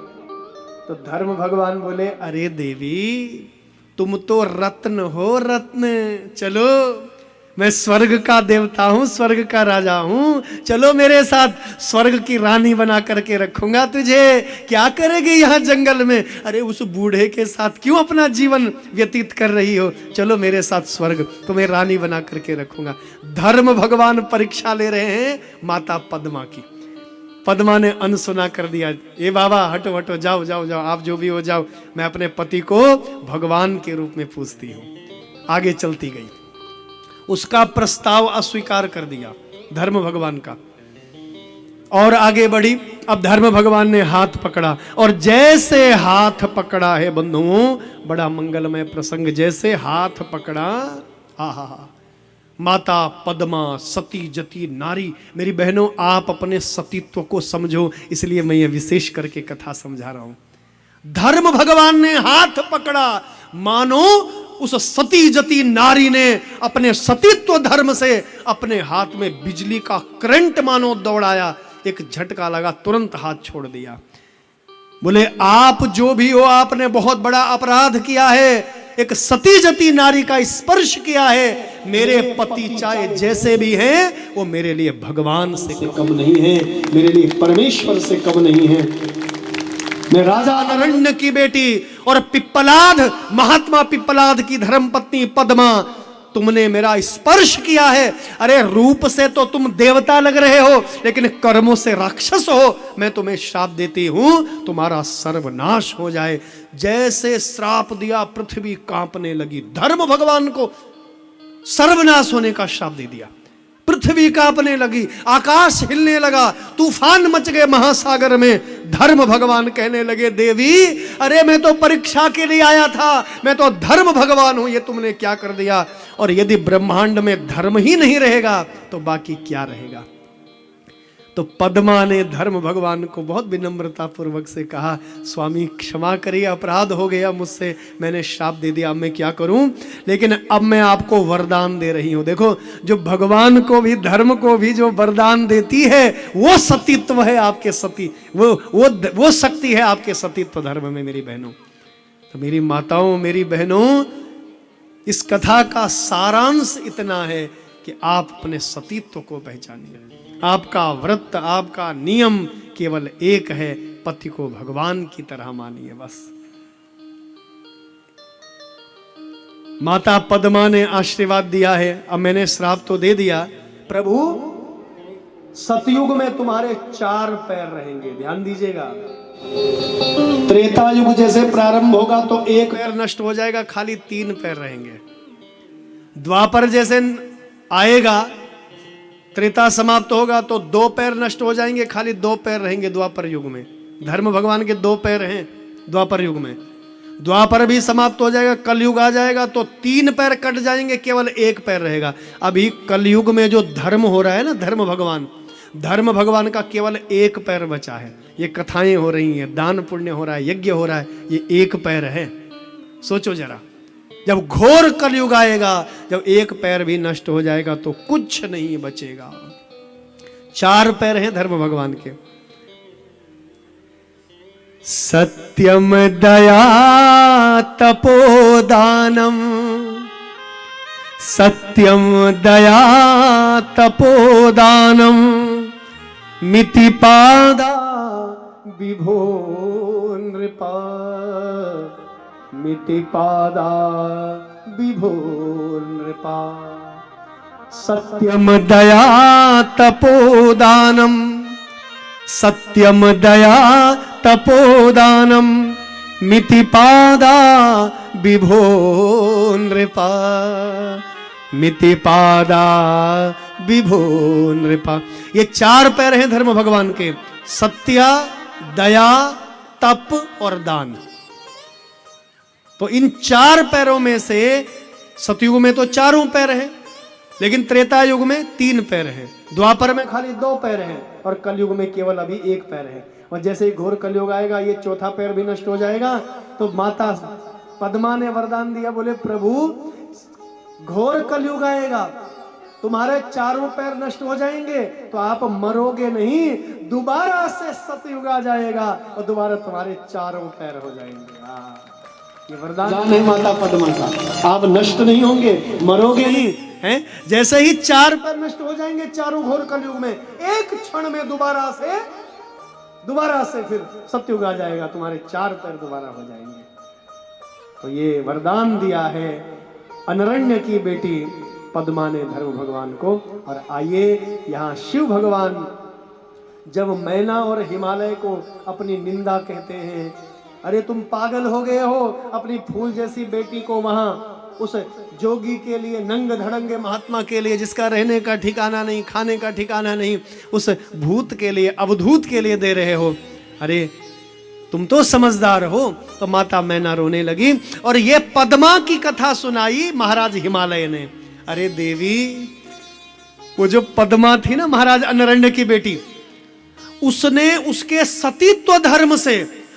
तो धर्म भगवान बोले, अरे देवी, तुम तो रत्न हो, रत्न। चलो, मैं स्वर्ग का देवता हूं, स्वर्ग का राजा हूं, चलो मेरे साथ, स्वर्ग की रानी बना करके रखूंगा तुझे। क्या करेगी यहाँ जंगल में? अरे उस बूढ़े के साथ क्यों अपना जीवन व्यतीत कर रही हो? चलो मेरे साथ स्वर्ग, तुम्हें रानी बना करके रखूंगा। धर्म भगवान परीक्षा ले रहे हैं माता पद्मा की। पद्मा ने अनसुना कर दिया। ए बाबा, हटो हटो, जाओ जाओ जाओ, आप जो भी हो जाओ, मैं अपने पति को भगवान के रूप में पूजती हूँ। आगे चलती गई, उसका प्रस्ताव अस्वीकार कर दिया धर्म भगवान का, और आगे बढ़ी। अब धर्म भगवान ने हाथ पकड़ा, और जैसे हाथ पकड़ा है बंधुओं, बड़ा मंगलमय प्रसंग, जैसे हाथ पकड़ा, आहा, माता पद्मा सती जती नारी। मेरी बहनों, आप अपने सतीत्व को समझो, इसलिए मैं ये विशेष करके कथा समझा रहा हूं। धर्म भगवान ने हाथ पकड़ा, मानो उस सती जती नारी ने अपने सतीत्व धर्म से अपने हाथ में बिजली का करंट मानो दौड़ाया। एक झटका लगा, तुरंत हाथ छोड़ दिया। बोले, आप जो भी हो, आपने बहुत बड़ा अपराध किया है। एक सती जती नारी का स्पर्श किया है। मेरे पति चाहे जैसे भी हैं, वो मेरे लिए भगवान से कम नहीं है, मेरे लिए परमेश्वर से कम नहीं है। मैं राजा अनरण्य की बेटी और पिप्पलाद, महात्मा पिप्पलाद की धर्मपत्नी पद्मा, तुमने मेरा स्पर्श किया है। अरे रूप से तो तुम देवता लग रहे हो, लेकिन कर्मों से राक्षस हो। मैं तुम्हें श्राप देती हूं, तुम्हारा सर्वनाश हो जाए। जैसे श्राप दिया, पृथ्वी कांपने लगी। धर्म भगवान को सर्वनाश होने का श्राप दे दिया। पृथ्वी कांपने लगी, आकाश हिलने लगा, तूफान मच गए महासागर में। धर्म भगवान कहने लगे, देवी, अरे मैं तो परीक्षा के लिए आया था, मैं तो धर्म भगवान हूं, ये तुमने क्या कर दिया? और यदि ब्रह्मांड में धर्म ही नहीं रहेगा तो बाकी क्या रहेगा? तो पद्मा ने धर्म भगवान को बहुत विनम्रता पूर्वक से कहा, स्वामी क्षमा करिए, अपराध हो गया मुझसे, मैंने श्राप दे दिया, अब मैं क्या करूं? लेकिन अब मैं आपको वरदान दे रही हूं। देखो, जो भगवान को भी, धर्म को भी जो वरदान देती है, वो सतीत्व है आपके सती, वो शक्ति है आपके सतीत्व धर्म में। मेरी बहनों, तो मेरी माताओं, मेरी बहनों, इस कथा का सारांश इतना है कि आप अपने सतीत्व को पहचानिए, आपका व्रत, आपका नियम केवल एक है, पति को भगवान की तरह मानिए बस। माता पद्मा ने आशीर्वाद दिया है, अब मैंने श्राप तो दे दिया। प्रभु सतयुग में तुम्हारे 4 पैर रहेंगे, ध्यान दीजिएगा। त्रेता युग जैसे प्रारंभ होगा तो एक पैर नष्ट हो जाएगा, खाली 3 पैर रहेंगे। द्वापर जैसे आएगा, त्रेता समाप्त होगा तो 2 पैर नष्ट हो जाएंगे, खाली 2 पैर रहेंगे द्वापर युग में। धर्म भगवान के 2 पैर हैं द्वापर युग में। द्वापर भी समाप्त हो जाएगा, कलयुग आ जाएगा तो 3 पैर कट जाएंगे, केवल 1 पैर रहेगा। अभी कलयुग में जो धर्म हो रहा है ना, धर्म भगवान का केवल 1 पैर बचा है। ये कथाएं हो रही हैं, दान पुण्य हो रहा है, यज्ञ हो रहा है, ये 1 पैर है। सोचो जरा, जब घोर कलयुग आएगा, जब 1 पैर भी नष्ट हो जाएगा तो कुछ नहीं बचेगा। 4 पैर हैं धर्म भगवान के। सत्यम दया तपोदानम, सत्यम दया तपोदानम, मितिपादा विभो नृपा, मितिपादा विभो नृपा। सत्यम दया तपोदानम, सत्यम दया तपोदानम, मितिपादा विभो नृपा, मितिपादा विभो नृपा। ये 4 पैर हैं धर्म भगवान के, सत्य, दया, तप और दान। तो इन 4 पैरों में से सतयुग में तो 4 पैर हैं, लेकिन त्रेता युग में 3 पैर हैं, द्वापर में खाली 2 पैर हैं और कलयुग में केवल अभी 1 पैर है। और जैसे ही घोर कलयुग आएगा, ये 4था पैर भी नष्ट हो जाएगा। तो माता पद्मा ने वरदान दिया, बोले प्रभु घोर कलयुग आएगा, तुम्हारे 4 पैर नष्ट हो जाएंगे तो आप मरोगे नहीं, दोबारा से सतयुग आ जाएगा और दोबारा तुम्हारे 4 पैर हो जाएंगे। ये वरदान है माता पद्मा का, आप नष्ट नहीं होंगे, मरोगे नहीं हैं। जैसे ही 4 पैर नष्ट हो जाएंगे 4 घोर कलयुग में, एक क्षण में दोबारा से फिर सतयुग आ जाएगा, तुम्हारे 4 पैर दोबारा हो जाएंगे। तो ये वरदान दिया है अनरण्य की बेटी पद्मा ने धर्म भगवान को। और आइए यहाँ शिव भगवान जब मैना और हिमालय को अपनी निंदा कहते हैं, अरे तुम पागल हो गए हो, अपनी फूल जैसी बेटी को वहां उस जोगी के लिए, नंग धड़ंगे महात्मा के लिए, जिसका रहने का ठिकाना नहीं, खाने का ठिकाना नहीं, उस भूत के लिए, अवधूत के लिए दे रहे हो, अरे तुम तो समझदार हो। तो माता मैना रोने लगी और ये पद्मा की कथा सुनाई महाराज हिमालय ने। अरे देवी, वो जो पद्मा थी ना, महाराज अनरण्य की बेटी, उसने उसके सतीत्व धर्म से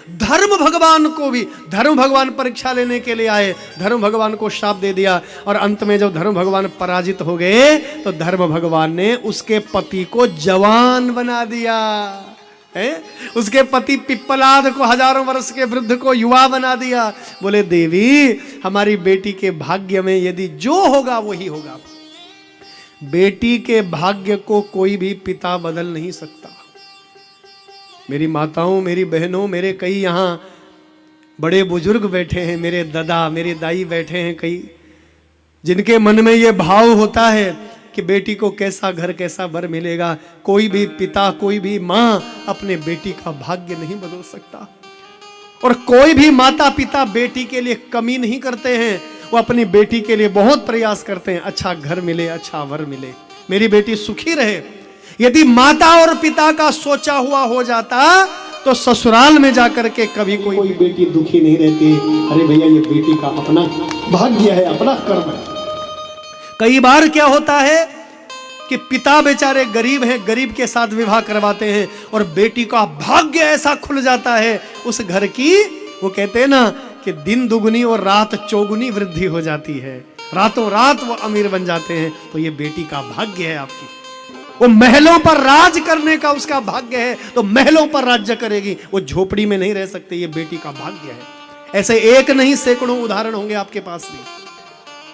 धर्म भगवान को भी, धर्म भगवान परीक्षा लेने के लिए आए, धर्म भगवान को शाप दे दिया। और अंत में जब धर्म भगवान पराजित हो गए तो धर्म भगवान ने उसके पति को जवान बना दिया है, उसके पति पिप्पलाद को, 1000 वर्ष के वृद्ध को युवा बना दिया। बोले देवी, हमारी बेटी के भाग्य में यदि जो होगा वही होगा। बेटी के भाग्य को कोई भी पिता बदल नहीं सकता। मेरी माताओं, मेरी बहनों, मेरे कई यहाँ बड़े बुजुर्ग बैठे हैं, मेरे दादा, मेरी दाई बैठे हैं कई, जिनके मन में ये भाव होता है कि बेटी को कैसा घर, कैसा वर मिलेगा। कोई भी पिता, कोई भी माँ अपने बेटी का भाग्य नहीं बदल सकता। और कोई भी माता पिता बेटी के लिए कमी नहीं करते हैं, वो अपनी बेटी के लिए बहुत प्रयास करते हैं, अच्छा घर मिले, अच्छा वर मिले, मेरी बेटी सुखी रहे। यदि माता और पिता का सोचा हुआ हो जाता तो ससुराल में जाकर के कभी कोई बेटी दुखी नहीं रहती। अरे भैया, ये बेटी का अपना भाग्य है, अपना कर्म है। कई बार क्या होता है कि पिता बेचारे गरीब हैं, गरीब के साथ विवाह करवाते हैं और बेटी का भाग्य ऐसा खुल जाता है उस घर की, वो कहते हैं ना कि दिन दुगुनी और रात चौगुनी वृद्धि हो जाती है, रातों रात वो अमीर बन जाते हैं। तो ये बेटी का भाग्य है आपकी। वो महलों पर राज करने का उसका भाग्य है, तो महलों पर राज्य करेगी, वो झोपड़ी में नहीं रह सकते, ये बेटी का भाग्य है। ऐसे एक नहीं सैकड़ों उदाहरण होंगे आपके पास भी।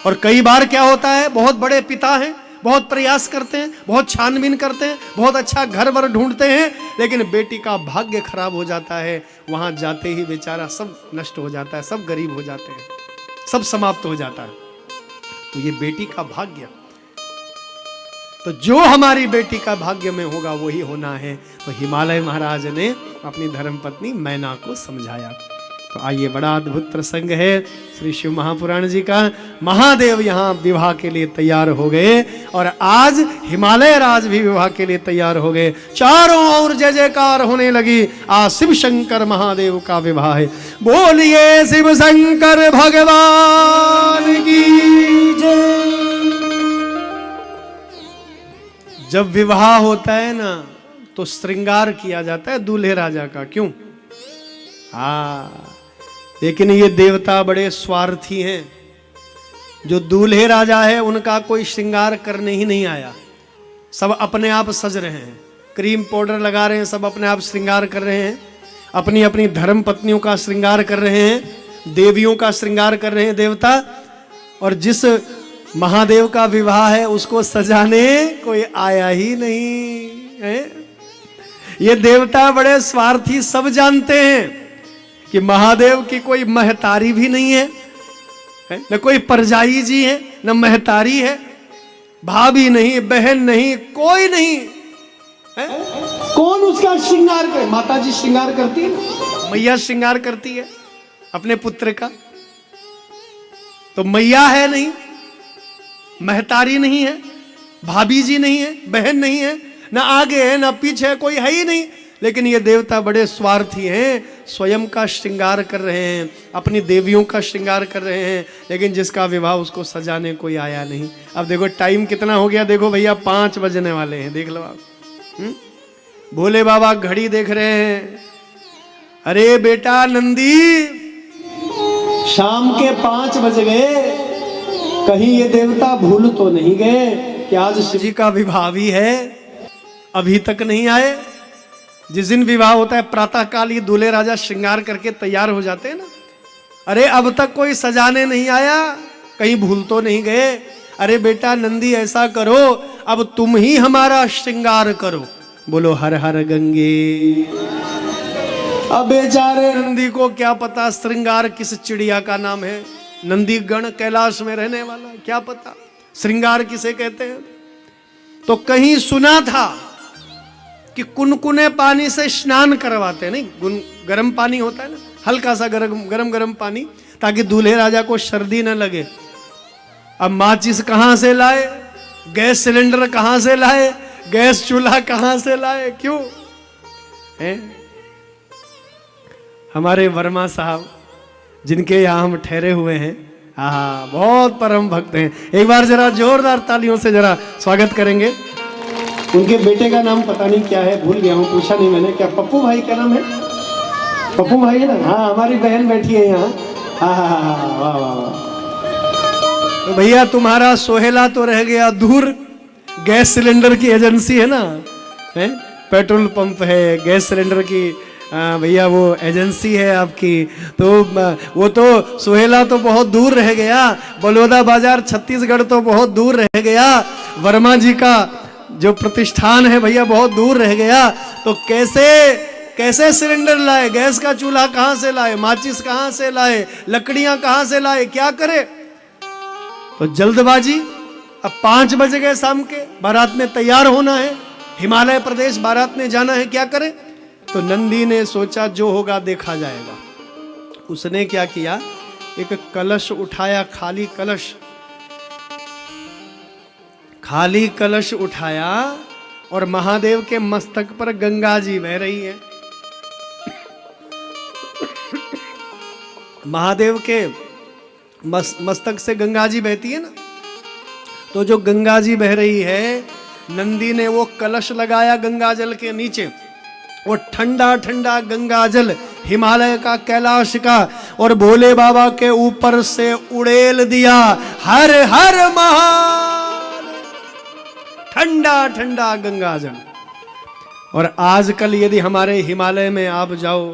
और कई बार क्या होता है, बहुत बड़े पिता हैं, बहुत प्रयास करते हैं, बहुत छानबीन करते हैं, बहुत अच्छा घर वर ढूंढते हैं, लेकिन बेटी का भाग्य खराब हो जाता है। वहां जाते ही बेचारा सब नष्ट हो जाता है, सब गरीब हो जाते हैं, सब समाप्त हो जाता है। तो ये बेटी का भाग्य, तो जो हमारी बेटी का भाग्य में होगा वही होना है। तो हिमालय महाराज ने अपनी धर्मपत्नी मैना को समझाया। तो आइए, बड़ा अद्भुत प्रसंग है श्री शिव महापुराण जी का। महादेव यहाँ विवाह के लिए तैयार हो गए और आज हिमालय राज भी विवाह के लिए तैयार हो गए। चारों ओर जय जयकार होने लगी। आज शिव शंकर महादेव का विवाह है। बोलिए शिव शंकर भगवान की जय। जब विवाह होता है ना तो श्रृंगार किया जाता है दूल्हे राजा का, क्यों? हाँ, लेकिन ये देवता बड़े स्वार्थी हैं। जो दूल्हे राजा है उनका कोई श्रृंगार करने ही नहीं आया, सब अपने आप सज रहे हैं, क्रीम पाउडर लगा रहे हैं, सब अपने आप श्रृंगार कर रहे हैं, अपनी अपनी धर्म पत्नियों का श्रृंगार कर रहे हैं, देवियों का श्रृंगार कर रहे हैं देवता। और जिस महादेव का विवाह है उसको सजाने कोई आया ही नहीं है। ये देवता बड़े स्वार्थी, सब जानते हैं कि महादेव की कोई महतारी भी नहीं है, न कोई परजाई जी है, न महतारी है, भाभी नहीं, बहन नहीं, कोई नहीं है। कौन उसका श्रृंगार करे? माता जी श्रृंगार करती है, मैया श्रृंगार करती है अपने पुत्र का। तो मैया है नहीं, महतारी नहीं है, भाभी जी नहीं है, बहन नहीं है, ना आगे है ना पीछे है, कोई है ही नहीं। लेकिन ये देवता बड़े स्वार्थी हैं, स्वयं का श्रृंगार कर रहे हैं, अपनी देवियों का श्रृंगार कर रहे हैं, लेकिन जिसका विवाह उसको सजाने कोई आया नहीं। अब देखो टाइम कितना हो गया, देखो भैया 5 बजने वाले हैं, देख लो आप। भोले बाबा घड़ी देख रहे हैं। अरे बेटा नंदी, शाम के 5 बज गए, कहीं ये देवता भूल तो नहीं गए कि आज शिव जी का विवाह भी है, अभी तक नहीं आए। जिस दिन विवाह होता है प्रातः काल ये दूल्हे राजा श्रृंगार करके तैयार हो जाते हैं ना। अरे अब तक कोई सजाने नहीं आया, कहीं भूल तो नहीं गए। अरे बेटा नंदी ऐसा करो, अब तुम ही हमारा श्रृंगार करो। बोलो हर हर गंगे। अब बेचारे नंदी को क्या पता श्रृंगार किस चिड़िया का नाम है। नंदी गण कैलाश में रहने वाला, क्या पता श्रृंगार किसे कहते हैं। तो कहीं सुना था कि कुनकुने पानी से स्नान करवाते, नहीं गर्म पानी होता है ना, हल्का सा गरम पानी, ताकि दूल्हे राजा को सर्दी न लगे। अब माचिस कहां से लाए, गैस सिलेंडर कहां से लाए, गैस चूल्हा कहां से लाए, क्यों है? हमारे वर्मा साहब जिनके यहाँ हम ठहरे हुए हैं, हाँ बहुत परम भक्त हैं। एक बार जरा जोरदार तालियों से जरा स्वागत करेंगे। उनके बेटे का नाम पता नहीं क्या है, भूल गया हूँ, पूछा नहीं मैंने। क्या पप्पू भाई का नाम है? पप्पू भाई है ना? हाँ, हमारी बहन बैठी है यहाँ। हाँ हाँ हाँ, वाह वाह वाह। तो भैया तुम्हारा सोहेला तो रह गया दूर। गैस सिलेंडर की एजेंसी है ना, है पेट्रोल पंप है, गैस सिलेंडर की भैया वो एजेंसी है आपकी। तो वो तो सोहेला तो बहुत दूर रह गया, बलौदा बाजार छत्तीसगढ़ तो बहुत दूर रह गया, वर्मा जी का जो प्रतिष्ठान है भैया बहुत दूर रह गया। तो कैसे सिलेंडर लाए, गैस का चूल्हा कहां से लाए, माचिस कहां से लाए, लकड़ियां कहां से लाए, क्या करे? तो जल्दबाजी। अब 5 बज गए शाम के, बारात में तैयार होना है, हिमालय प्रदेश बारात में जाना है, क्या करे? तो नंदी ने सोचा जो होगा देखा जाएगा। उसने क्या किया, एक कलश उठाया, खाली कलश उठाया और महादेव के मस्तक पर गंगा जी बह रही है। महादेव के मस्तक से गंगा जी बहती है ना, तो जो गंगा जी बह रही है, नंदी ने वो कलश लगाया गंगा जल के नीचे, वो ठंडा ठंडा गंगा जल हिमालय का, कैलाश का, और भोले बाबा के ऊपर से उड़ेल दिया। हर हर महादेव, ठंडा ठंडा गंगा जल। और आजकल यदि हमारे हिमालय में आप जाओ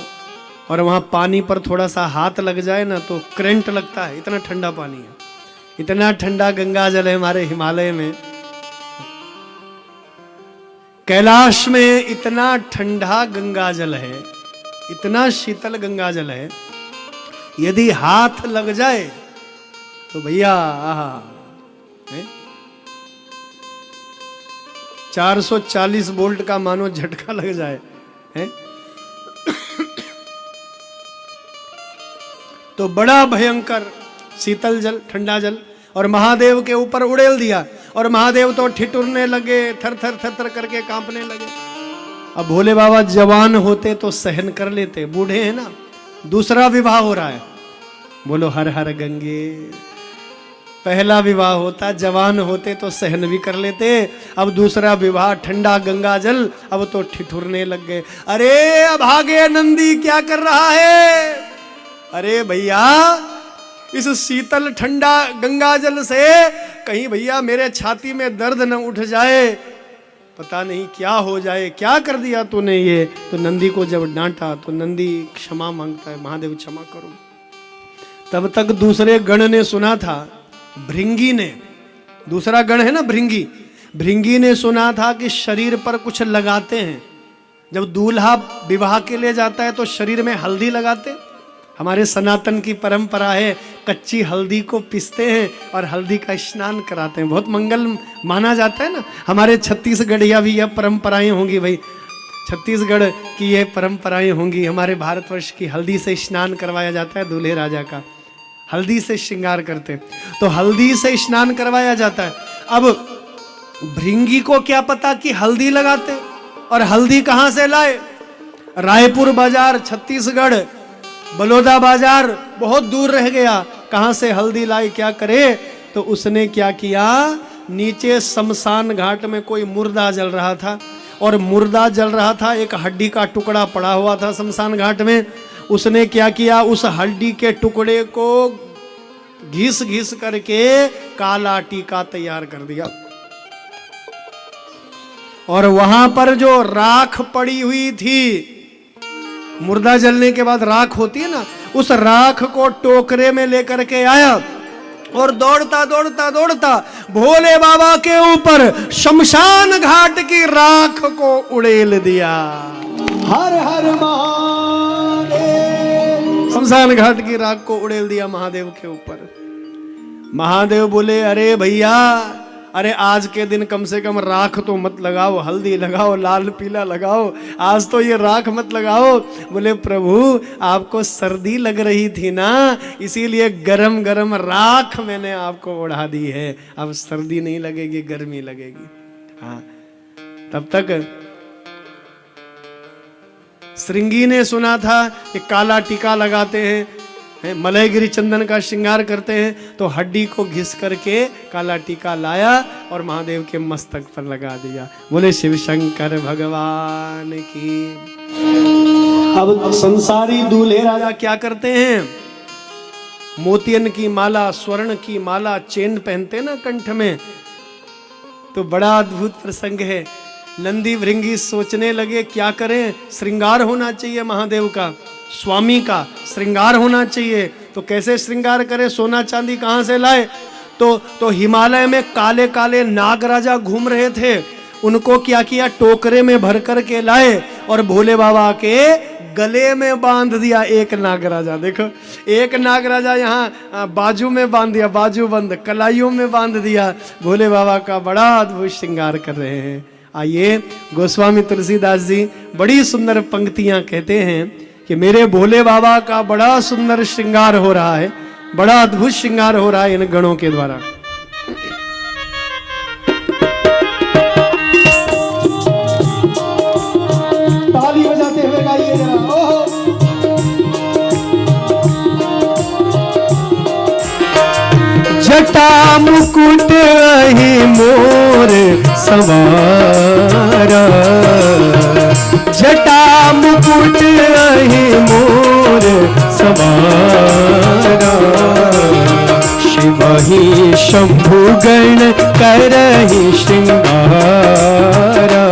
और वहां पानी पर थोड़ा सा हाथ लग जाए ना तो करंट लगता है, इतना ठंडा पानी है, इतना ठंडा गंगा जल है हमारे हिमालय में। कैलाश में इतना ठंडा गंगा जल है, इतना शीतल गंगा जल है, यदि हाथ लग जाए तो भैया आहा 440 वोल्ट का मानो झटका लग जाए है? तो बड़ा भयंकर शीतल जल, ठंडा जल, और महादेव के ऊपर उड़ेल दिया और महादेव तो ठिठुरने लगे, थर थर थर थर करके कांपने लगे। अब भोले बाबा जवान होते तो सहन कर लेते, बूढ़े हैं ना, दूसरा विवाह हो रहा है, बोलो हर हर गंगे। पहला विवाह होता, जवान होते तो सहन भी कर लेते, अब दूसरा विवाह, ठंडा गंगा जल, अब तो ठिठुरने लग गए। अरे अभागे नंदी क्या कर रहा है? अरे भैया इस शीतल ठंडा गंगा जल से कहीं भैया मेरे छाती में दर्द न उठ जाए, पता नहीं क्या हो जाए, क्या कर दिया तूने ये। तो नंदी को जब डांटा तो नंदी क्षमा मांगता है, महादेव क्षमा करो। तब तक दूसरे गण ने सुना था, भृंगी ने, दूसरा गण है ना भृंगी, भृंगी ने सुना था कि शरीर पर कुछ लगाते हैं। जब दूल्हा विवाह के लिए जाता है तो शरीर में हल्दी लगाते, हमारे सनातन की परंपरा है, कच्ची हल्दी को पीसते हैं और हल्दी का स्नान कराते हैं, बहुत मंगल माना जाता है ना। हमारे छत्तीसगढ़िया भी यह परंपराएं होंगी भाई, छत्तीसगढ़ की ये परंपराएं होंगी। हमारे भारतवर्ष की हल्दी से स्नान करवाया जाता है, दूल्हे राजा का हल्दी से श्रृंगार करते, तो हल्दी से स्नान करवाया जाता है। अब भृंगी को क्या पता कि हल्दी लगाते, और हल्दी कहां से लाए? रायपुर बाजार, छत्तीसगढ़, बलौदा बाजार बहुत दूर रह गया, कहां से हल्दी लाई, क्या करे? तो उसने क्या किया, नीचे शमशान घाट में कोई मुर्दा जल रहा था, और मुर्दा जल रहा था, एक हड्डी का टुकड़ा पड़ा हुआ था शमशान घाट में। उसने क्या किया, उस हड्डी के टुकड़े को घिस घिस करके काला टीका तैयार कर दिया, और वहां पर जो राख पड़ी हुई थी, मुर्दा जलने के बाद राख होती है ना, उस राख को टोकरे में लेकर के आया और दौड़ता दौड़ता दौड़ता भोले बाबा के ऊपर शमशान घाट की राख को उड़ेल दिया। हर हर महादेव। शमशान घाट की राख को उड़ेल दिया महादेव के ऊपर। महादेव बोले अरे भैया, अरे आज के दिन कम से कम राख तो मत लगाओ, हल्दी लगाओ, लाल पीला लगाओ, आज तो ये राख मत लगाओ। बोले प्रभु आपको सर्दी लग रही थी ना, इसीलिए गरम गरम राख मैंने आपको ओढ़ा दी है, अब सर्दी नहीं लगेगी, गर्मी लगेगी। हाँ, तब तक श्रृंगी ने सुना था कि काला टीका लगाते हैं, मलयगिरी चंदन का श्रृंगार करते हैं, तो हड्डी को घिस करके काला टीका लाया और महादेव के मस्तक पर लगा दिया। बोले शिव शंकर भगवान की। अब संसारी दूल्हे राजा क्या करते हैं, मोतियन की माला, स्वर्ण की माला, चेन पहनते ना कंठ में, तो बड़ा अद्भुत प्रसंग है। नंदी भृंगी सोचने लगे क्या करें, श्रृंगार होना चाहिए महादेव का, स्वामी का श्रृंगार होना चाहिए, तो कैसे श्रृंगार करें, सोना चांदी कहां से लाए? तो हिमालय में काले काले नाग राजा घूम रहे थे, उनको क्या किया, टोकरे में भर कर के लाए और भोले बाबा के गले में बांध दिया। एक नाग राजा, देखो एक नाग राजा यहाँ बाजू में बांध दिया, बाजू बंद, कलाइयों में बांध दिया। भोले बाबा का बड़ा अद्भुत श्रृंगार कर रहे हैं। आइए गोस्वामी तुलसीदास जी बड़ी सुंदर पंक्तियां कहते हैं कि मेरे भोले बाबा का बड़ा सुंदर श्रृंगार हो रहा है, बड़ा अद्भुत श्रृंगार हो रहा है इन गणों के द्वारा। ताली बजाते हुए गाइए जरा। ओहो जटा मुकुट अहि मोर सवारा, जटा मुकुट अहि मोर सवारा, शिव ही शंभु गण करहि श्रृंगारा,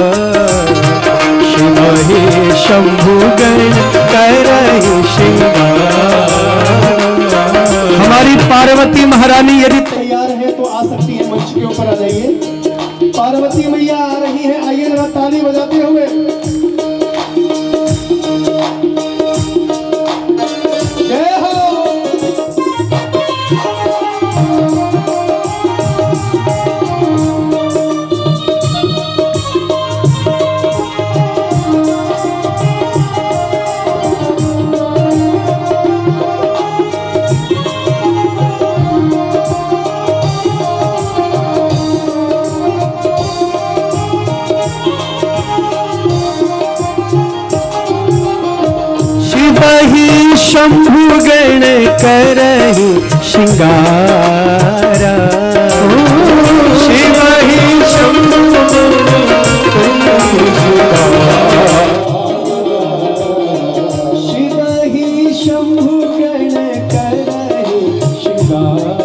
शिव ही शंभु गण करहि श्रृंगारा। हमारी पार्वती महारानी यदि तैयार है तो आ सकती है, मंच के ऊपर आ जाइए। पार्वती मैया आ रही है, आइए जरा ताली बजाते हुए। जय हो। शंभु गण करहि श्रृंगारा, शिव ही शंभु शिव ही शंभु गण करहि श्रृंगारा,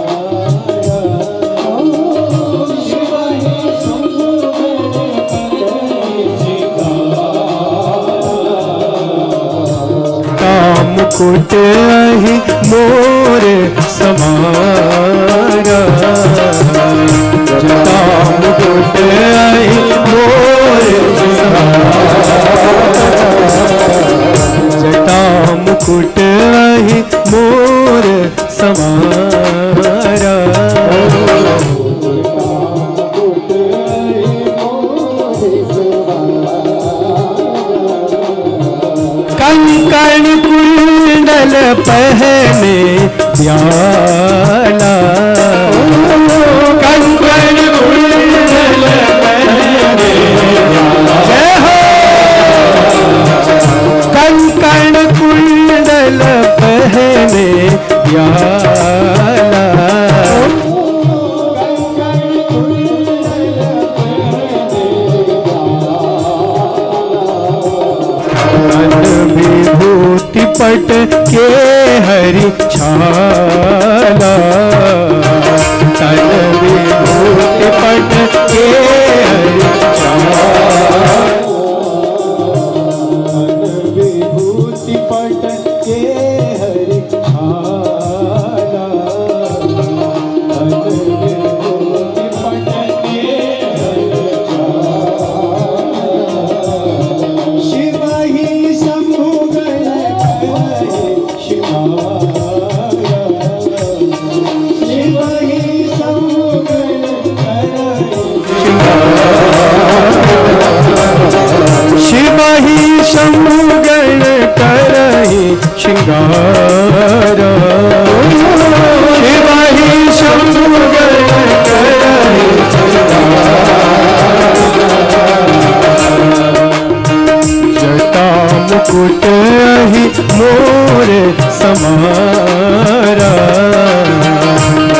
शिव ही शंभु गण करहि श्रृंगारा, मुकुट अहि मोर समारा, जटा मुकुट अहि मोर समारा, जटा मुकुट अहि मोर समारा, कंकण कुंडल पहने प्याला, कंकण कुंडल पहने जय हो, कंकण कुंडल पहने प्याला, विभूति पट के हरि छाला, तन विभूति पट के हरि छाला, विभूति पट के हरि छाला, विभूति पट के हरि छाला, शिव ही शंभु गण करहि श्रृंगारा, शिव ही शंभु गण करहि शिव ही शंभु गण करहि श्रृंगारा, शिव ही शंभु गण करहि जटा मुकुट अहि मोर समारा,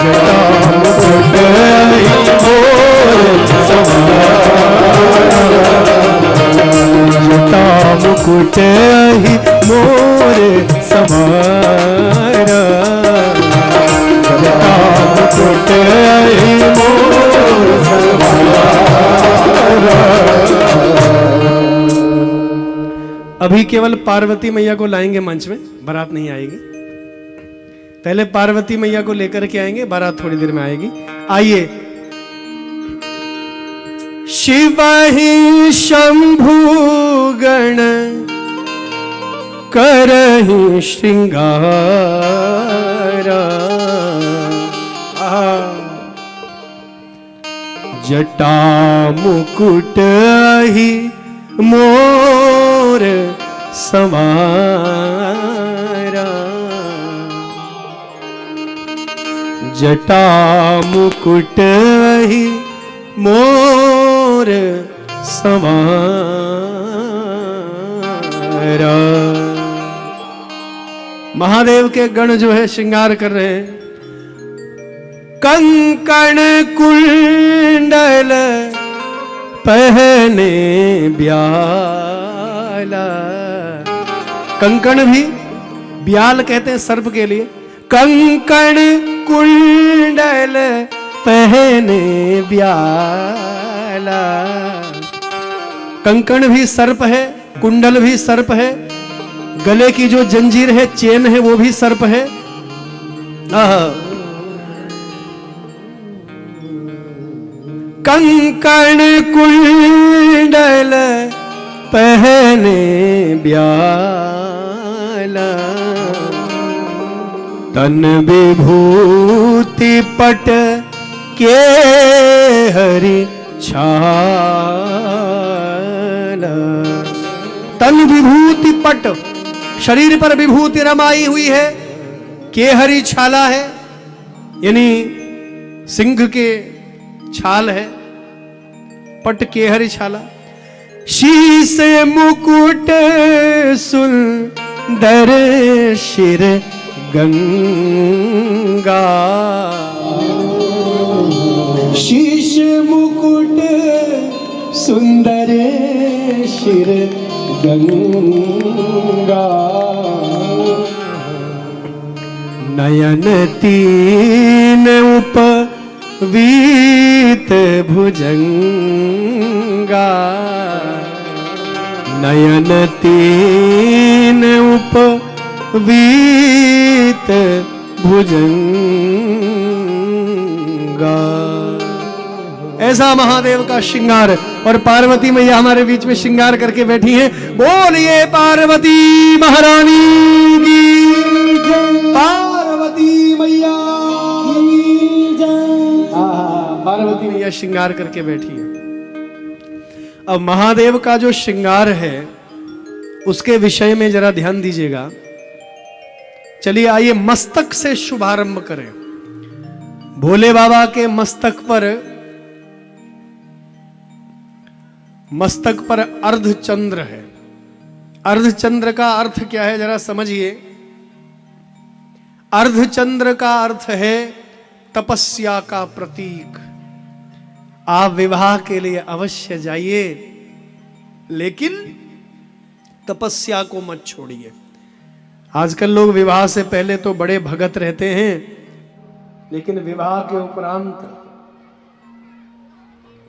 जटा मुकुट अहि मोर समारा, जटा मुकुट अहि मोर समारा, जटा मुकुट अहि मोर समारा। अभी केवल पार्वती मैया को लाएंगे मंच में, बारात नहीं आएगी। पहले पार्वती मैया को लेकर के आएंगे, बारात थोड़ी देर में आएगी। आइए। शिव ही शंभु गण करहि श्रृंगारा, जटा मुकुट अहि मोर समारा, जटा मुकुट अहि मोर समारा। महादेव के गण जो है श्रृंगार कर रहे हैं। कंकण कुंडल पहने ब्याला, कंकण भी ब्याल कहते हैं सर्प के लिए। कंकण कुंडल पहने ब्याला, कंकण भी सर्प है, कुंडल भी सर्प है, गले की जो जंजीर है, चेन है, वो भी सर्प है। कंकण कुंडल पहने ब्याला, तन विभूति पट के हरि छाला। तन विभूति पट, शरीर पर विभूति रमाई हुई है, केहरी छाला है, यानी सिंह के छाल है, पट केहरी छाला। शीस मुकुट सुंदर शिर गंगा, शीश मुकुट सुंदर शिर गंगा, नयन तीन उपवीत भुजंगा, नयन तीन उपवीत भुजंगा। ऐसा महादेव का श्रृंगार, और पार्वती मैया हमारे बीच में श्रृंगार करके बैठी हैं। बोलिए पार्वती महारानी की जय। पार्वती मैया की जय। पार्वती मैया श्रृंगार करके बैठी है। अब महादेव का जो श्रृंगार है उसके विषय में जरा ध्यान दीजिएगा। चलिए आइए मस्तक से शुभारंभ करें। भोले बाबा के मस्तक पर अर्धचंद्र है। अर्धचंद्र का अर्थ क्या है जरा समझिए। अर्धचंद्र का अर्थ है तपस्या का प्रतीक। आप विवाह के लिए अवश्य जाइए, लेकिन तपस्या को मत छोड़िए। आजकल लोग विवाह से पहले तो बड़े भगत रहते हैं, लेकिन विवाह के उपरांत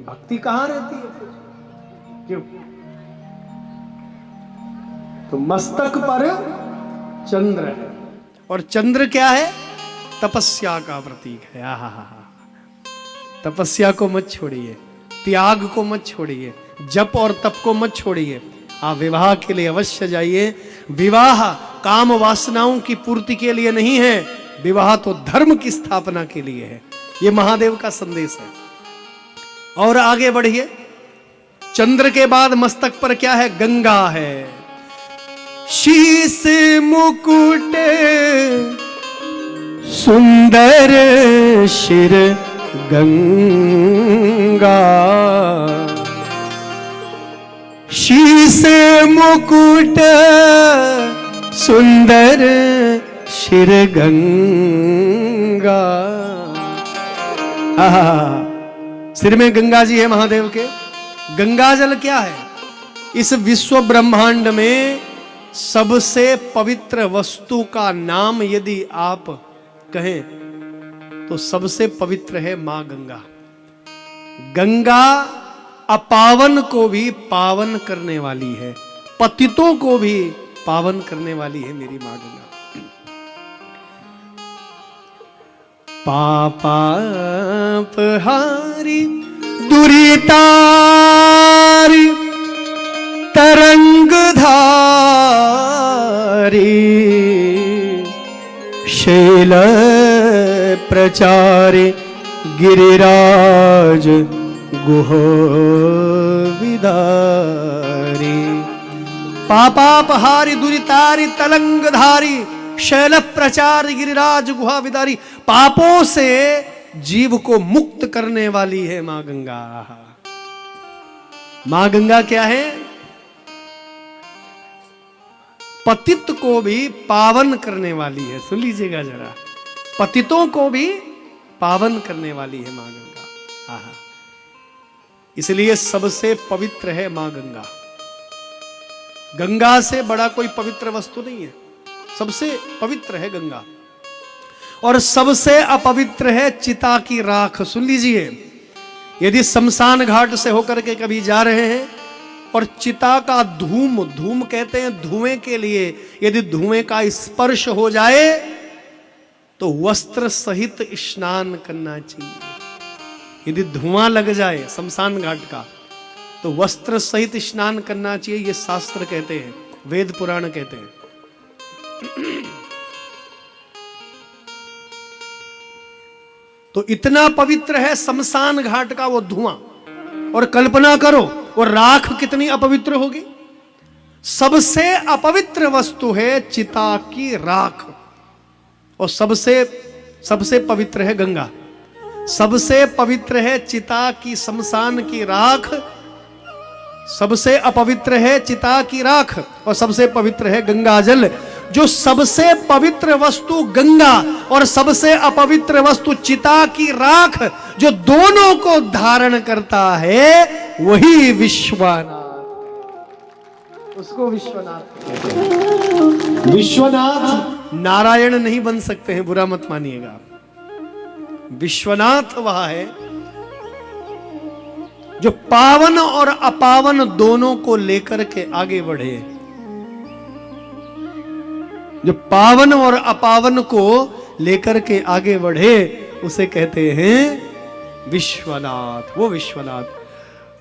भक्ति कहां रहती है फिर? क्यों? तो मस्तक पर चंद्र है, और चंद्र क्या है? तपस्या का प्रतीक है। तपस्या को मत छोड़िए, त्याग को मत छोड़िए, जप और तप को मत छोड़िए। आप विवाह के लिए अवश्य जाइए। विवाह काम वासनाओं की पूर्ति के लिए नहीं है, विवाह तो धर्म की स्थापना के लिए है। यह महादेव का संदेश है। और आगे बढ़िए। चंद्र के बाद मस्तक पर क्या है? गंगा है। शीस मुकुट सुंदर शिर गंगा, शीस मुकुट सुंदर शिर गंगा। सिर में गंगा जी है महादेव के। गंगा जल क्या है? इस विश्व ब्रह्मांड में सबसे पवित्र वस्तु का नाम यदि आप कहें तो सबसे पवित्र है मां गंगा। गंगा अपावन को भी पावन करने वाली है, पतितों को भी पावन करने वाली है मेरी मां गंगा। पापापहारी दुरितारी तरंगधारी शैल प्रचारे गिरिराज गुह विदारी। पापापहारी दुरितारी तलंगधारी शैल प्रचार गिरिराज गुहा विदारी। पापों से जीव को मुक्त करने वाली है मां गंगा। मां गंगा क्या है? पतित को भी पावन करने वाली है। सुन लीजिएगा जरा, पतितों को भी पावन करने वाली है मां गंगा। इसलिए सबसे पवित्र है मां गंगा। गंगा से बड़ा कोई पवित्र वस्तु नहीं है। सबसे पवित्र है गंगा। और सबसे अपवित्र है चिता की राख। सुन लीजिए, यदि शमशान घाट से होकर के कभी जा रहे हैं और चिता का धूम, धूम कहते हैं धुएं के लिए, यदि धुएं का स्पर्श हो जाए तो वस्त्र सहित स्नान करना चाहिए। यदि धुआं लग जाए शमशान घाट का तो वस्त्र सहित स्नान करना चाहिए, ये शास्त्र कहते हैं, वेद पुराण कहते हैं। तो इतना पवित्र है शमशान घाट का वो धुआं। और कल्पना करो वो राख कितनी अपवित्र होगी। सबसे अपवित्र वस्तु है चिता की राख, और सबसे पवित्र है गंगा। सबसे पवित्र है चिता की शमशान की राख, सबसे अपवित्र है चिता की राख, और सबसे पवित्र है गंगा जल। जो सबसे पवित्र वस्तु गंगा और सबसे अपवित्र वस्तु चिता की राख, जो दोनों को धारण करता है वही विश्वनाथ, उसको विश्वनाथ कहते हैं। विश्वनाथ नारायण नहीं बन सकते हैं, बुरा मत मानिएगा। विश्वनाथ वह है जो पावन और अपावन दोनों को लेकर के आगे बढ़े, जो पावन और अपावन को लेकर के आगे बढ़े, उसे कहते हैं विश्वनाथ। वो विश्वनाथ।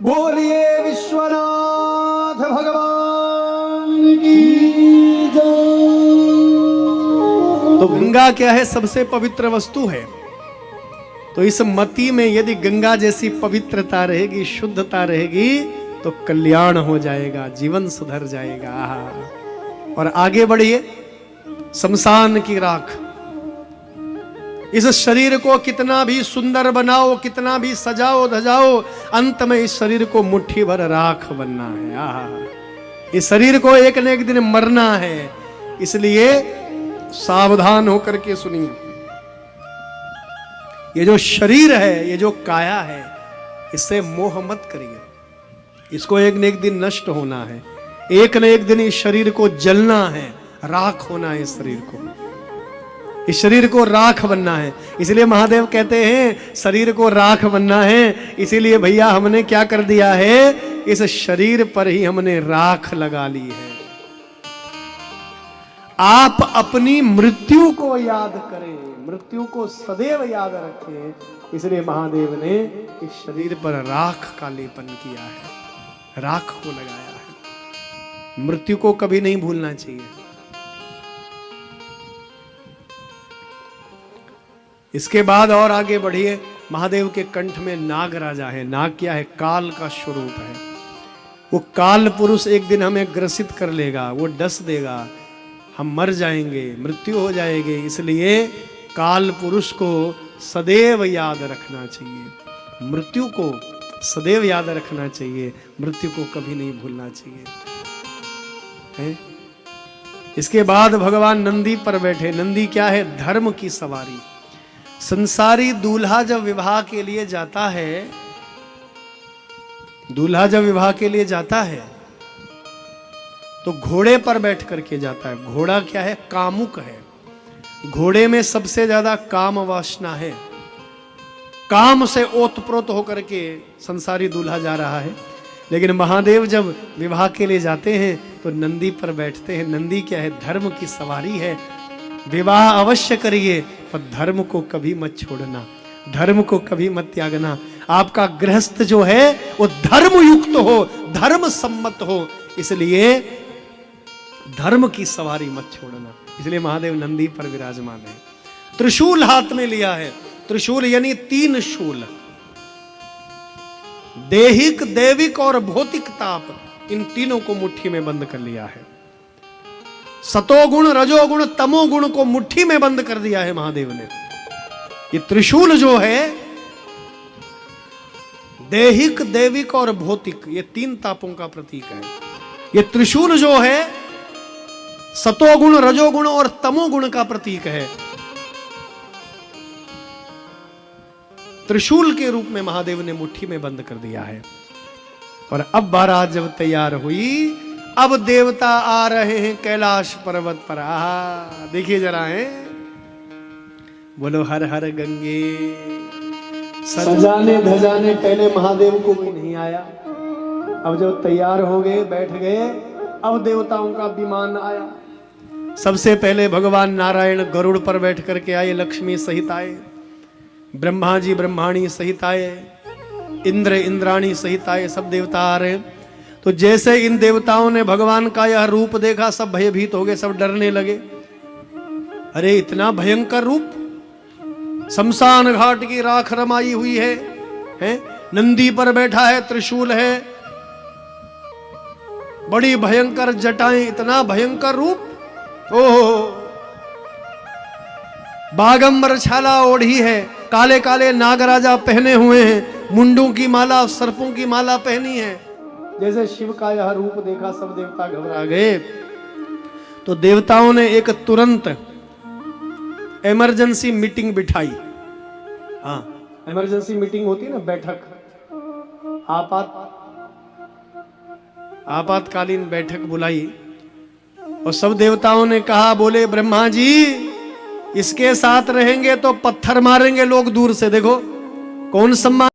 बोलिए विश्वनाथ भगवान की जय। तो गंगा क्या है? सबसे पवित्र वस्तु है। तो इस मति में यदि गंगा जैसी पवित्रता रहेगी, शुद्धता रहेगी, तो कल्याण हो जाएगा, जीवन सुधर जाएगा। और आगे बढ़िए, शमशान की राख। इस शरीर को कितना भी सुंदर बनाओ, कितना भी सजाओ धजाओ, अंत में इस शरीर को मुट्ठी भर राख बनना है। इस शरीर को एक न एक दिन मरना है। इसलिए सावधान होकर के सुनिए, ये जो शरीर है, ये जो काया है, इससे मोह मत करिए। इसको एक न एक दिन नष्ट होना है, एक न एक दिन इस शरीर को जलना है, राख होना है। इस शरीर को, इस शरीर को राख बनना है। इसलिए महादेव कहते हैं शरीर को राख बनना है। इसीलिए भैया हमने क्या कर दिया है, इस शरीर पर ही हमने राख लगा ली है। आप अपनी मृत्यु को याद करें, मृत्यु को सदैव याद रखें। इसलिए महादेव ने इस शरीर पर राख का लेपन किया है, राख को लगाया है। मृत्यु को कभी नहीं भूलना चाहिए। इसके बाद और आगे बढ़िए, महादेव के कंठ में नाग राजा है। नाग क्या है? काल का स्वरूप है। वो काल पुरुष एक दिन हमें ग्रसित कर लेगा, वो डस देगा, हम मर जाएंगे, मृत्यु हो जाएगी। इसलिए काल पुरुष को सदैव याद रखना चाहिए, मृत्यु को सदैव याद रखना चाहिए, मृत्यु को कभी नहीं भूलना चाहिए है? इसके बाद भगवान नंदी पर बैठे। नंदी क्या है? धर्म की सवारी। संसारी दूल्हा जब विवाह के लिए जाता है, दूल्हा जब विवाह के लिए जाता है तो घोड़े पर बैठ करके जाता है। घोड़ा क्या है? कामुक है। घोड़े में सबसे ज्यादा काम वासना है। काम से ओतप्रोत होकर के संसारी दूल्हा जा रहा है। लेकिन महादेव जब विवाह के लिए जाते हैं तो नंदी पर बैठते हैं। नंदी क्या है? धर्म की सवारी है। विवाह अवश्य करिए, पर धर्म को कभी मत छोड़ना, धर्म को कभी मत त्यागना। आपका गृहस्थ जो है वो धर्म युक्त हो, धर्म सम्मत हो। इसलिए धर्म की सवारी मत छोड़ना। इसलिए महादेव नंदी पर विराजमान है। त्रिशूल हाथ में लिया है। त्रिशूल यानी 3 शूल, देहिक, देविक और भौतिक ताप, इन तीनों को मुट्ठी में बंद कर लिया है। सतोगुण, रजोगुण, तमोगुण को मुट्ठी में बंद कर दिया है महादेव ने। ये त्रिशूल जो है देहिक, देविक और भौतिक, ये 3 तापों का प्रतीक है। ये त्रिशूल जो है सतोगुण, रजोगुण और तमोगुण का प्रतीक है। त्रिशूल के रूप में महादेव ने मुट्ठी में बंद कर दिया है। और अब बारात जब तैयार हुई, अब देवता आ रहे हैं कैलाश पर्वत पर। आहा, देखिए जरा है, बोलो हर हर गंगे। सजाने धजाने पहले महादेव को भी नहीं आया। अब जब तैयार हो गए, बैठ गए, अब देवताओं का विमान आया। सबसे पहले भगवान नारायण गरुड़ पर बैठ करके आए, लक्ष्मी सहित आए। ब्रह्मा जी ब्रह्माणी सहिताए, इंद्र इंद्राणी सहिताए, सब देवता आ रहे हैं। तो जैसे इन देवताओं ने भगवान का यह रूप देखा, सब भयभीत हो गए, सब डरने लगे। अरे इतना भयंकर रूप, शमशान घाट की राख रमाई हुई है? नंदी पर बैठा है, त्रिशूल है, बड़ी भयंकर जटाएं, इतना भयंकर रूप। ओहो, बागंबर छाला ओढ़ी है, काले काले नागराजा पहने हुए हैं, मुंडों की माला, सर्पों की माला पहनी है। जैसे शिव का यह रूप देखा, सब देवता घबरा गए। तो देवताओं ने एक तुरंत इमरजेंसी मीटिंग बिठाई। हाँ, इमरजेंसी मीटिंग होती है ना, बैठक, आपातकालीन बैठक बुलाई। और सब देवताओं ने कहा, बोले ब्रह्मा जी इसके साथ रहेंगे तो पत्थर मारेंगे लोग दूर से, देखो कौन सम्मान।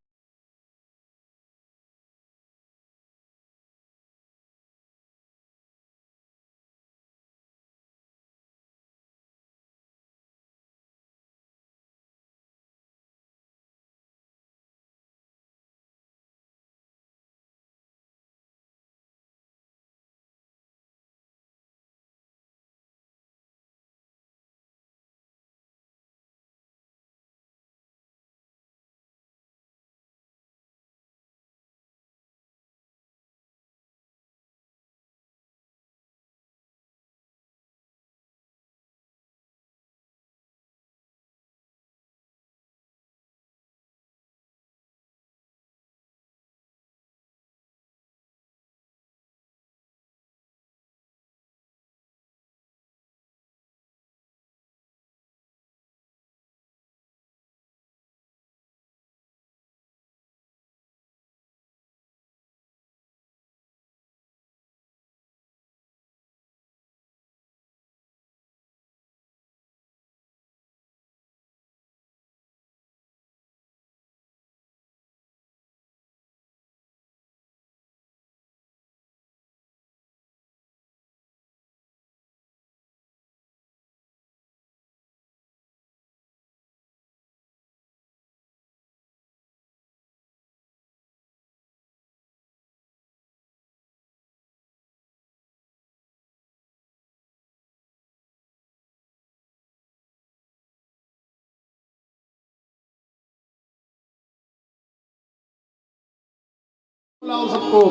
बुलाओ सबको,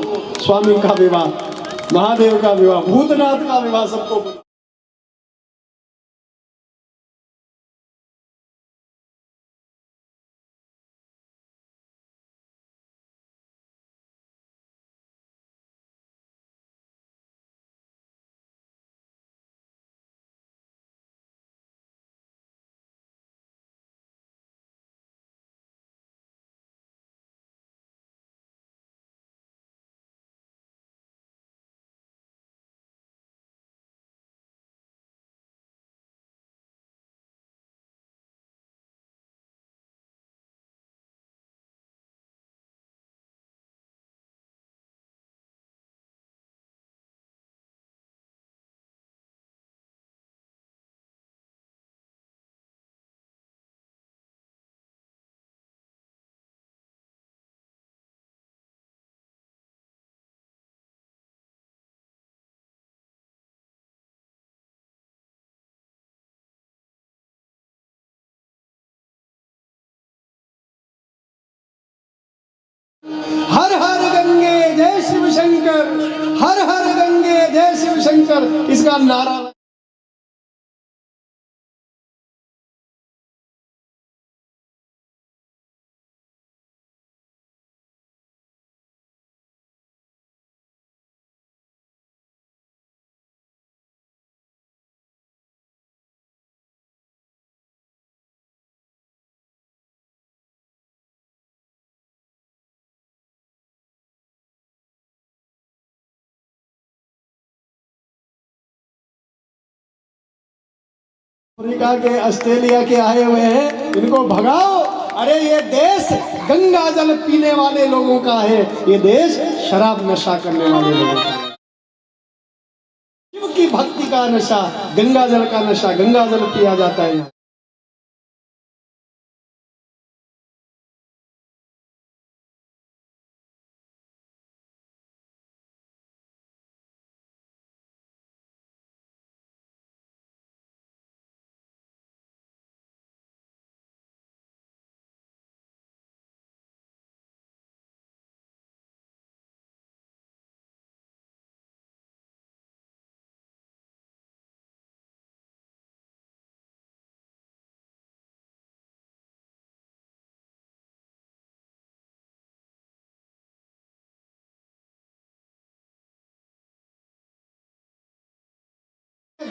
स्वामी का विवाह, महादेव का विवाह, भूतनाथ का विवाह, सबको। हर हर गंगे जय शिव शंकर, हर हर गंगे जय शिव शंकर, इसका नारा। अफ्रीका के, ऑस्ट्रेलिया के आए हुए हैं, इनको भगाओ। अरे ये देश गंगा जल पीने वाले लोगों का है, ये देश शराब नशा करने वाले लोगों का है। शिव की भक्ति का नशा, गंगा जल का नशा, गंगा जल पिया जाता है।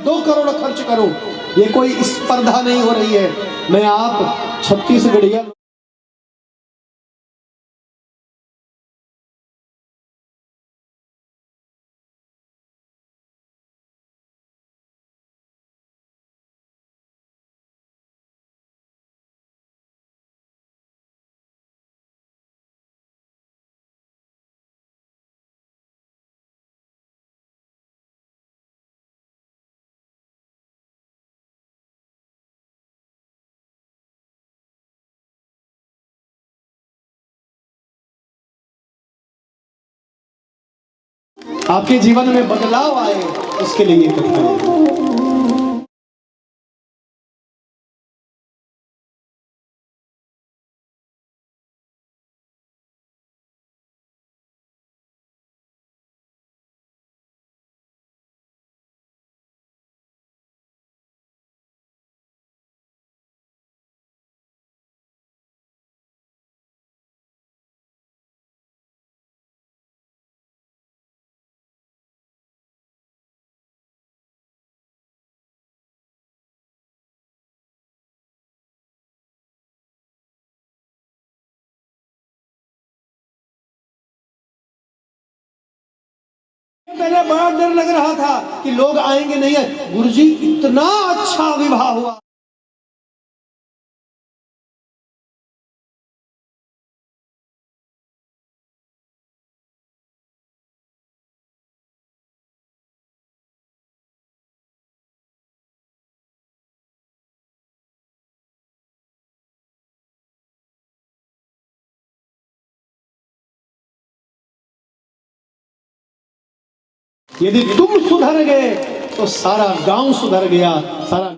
2 करोड़ खर्च करूं, ये कोई स्पर्धा नहीं हो रही है। मैं आप छत्तीसगढ़िया आपके जीवन में बदलाव आए, उसके लिए ये कथा है। पहले बड़ा डर लग रहा था कि लोग आएंगे नहीं है। गुरुजी इतना अच्छा विवाह हुआ। यदि तुम सुधर गए तो सारा गांव सुधर गया, सारा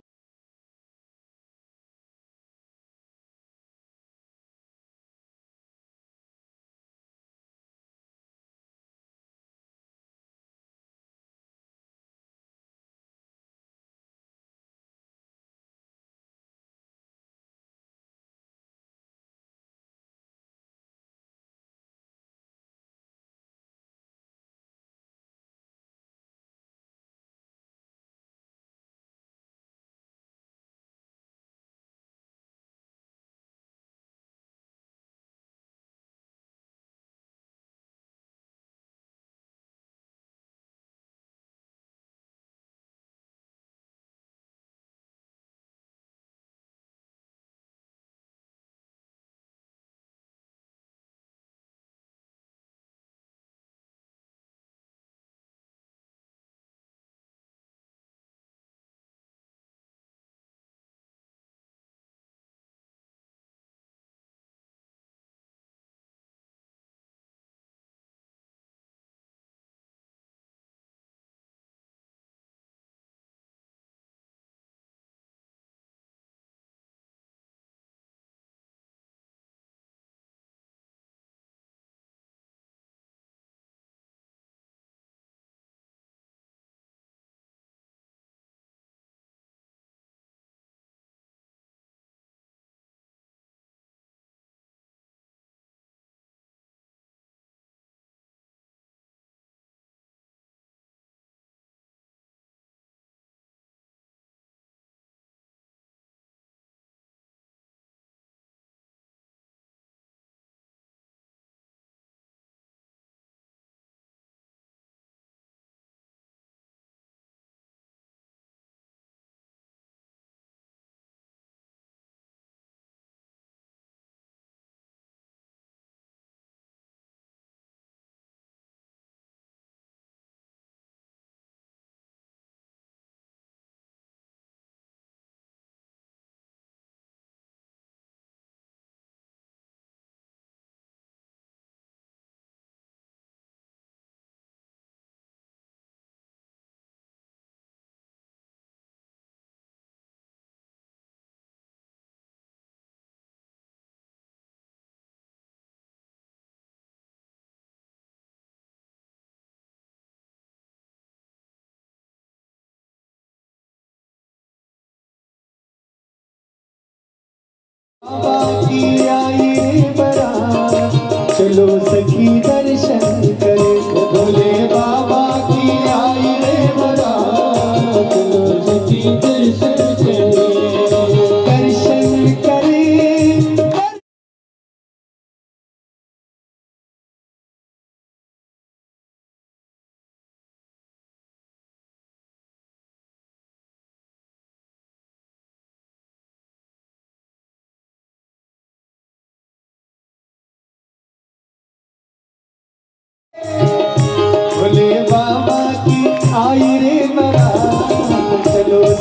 बाबा की आई रे बारात, चलो सखी दर्शन करे। भोले बाबा की आई रे बारात, चलो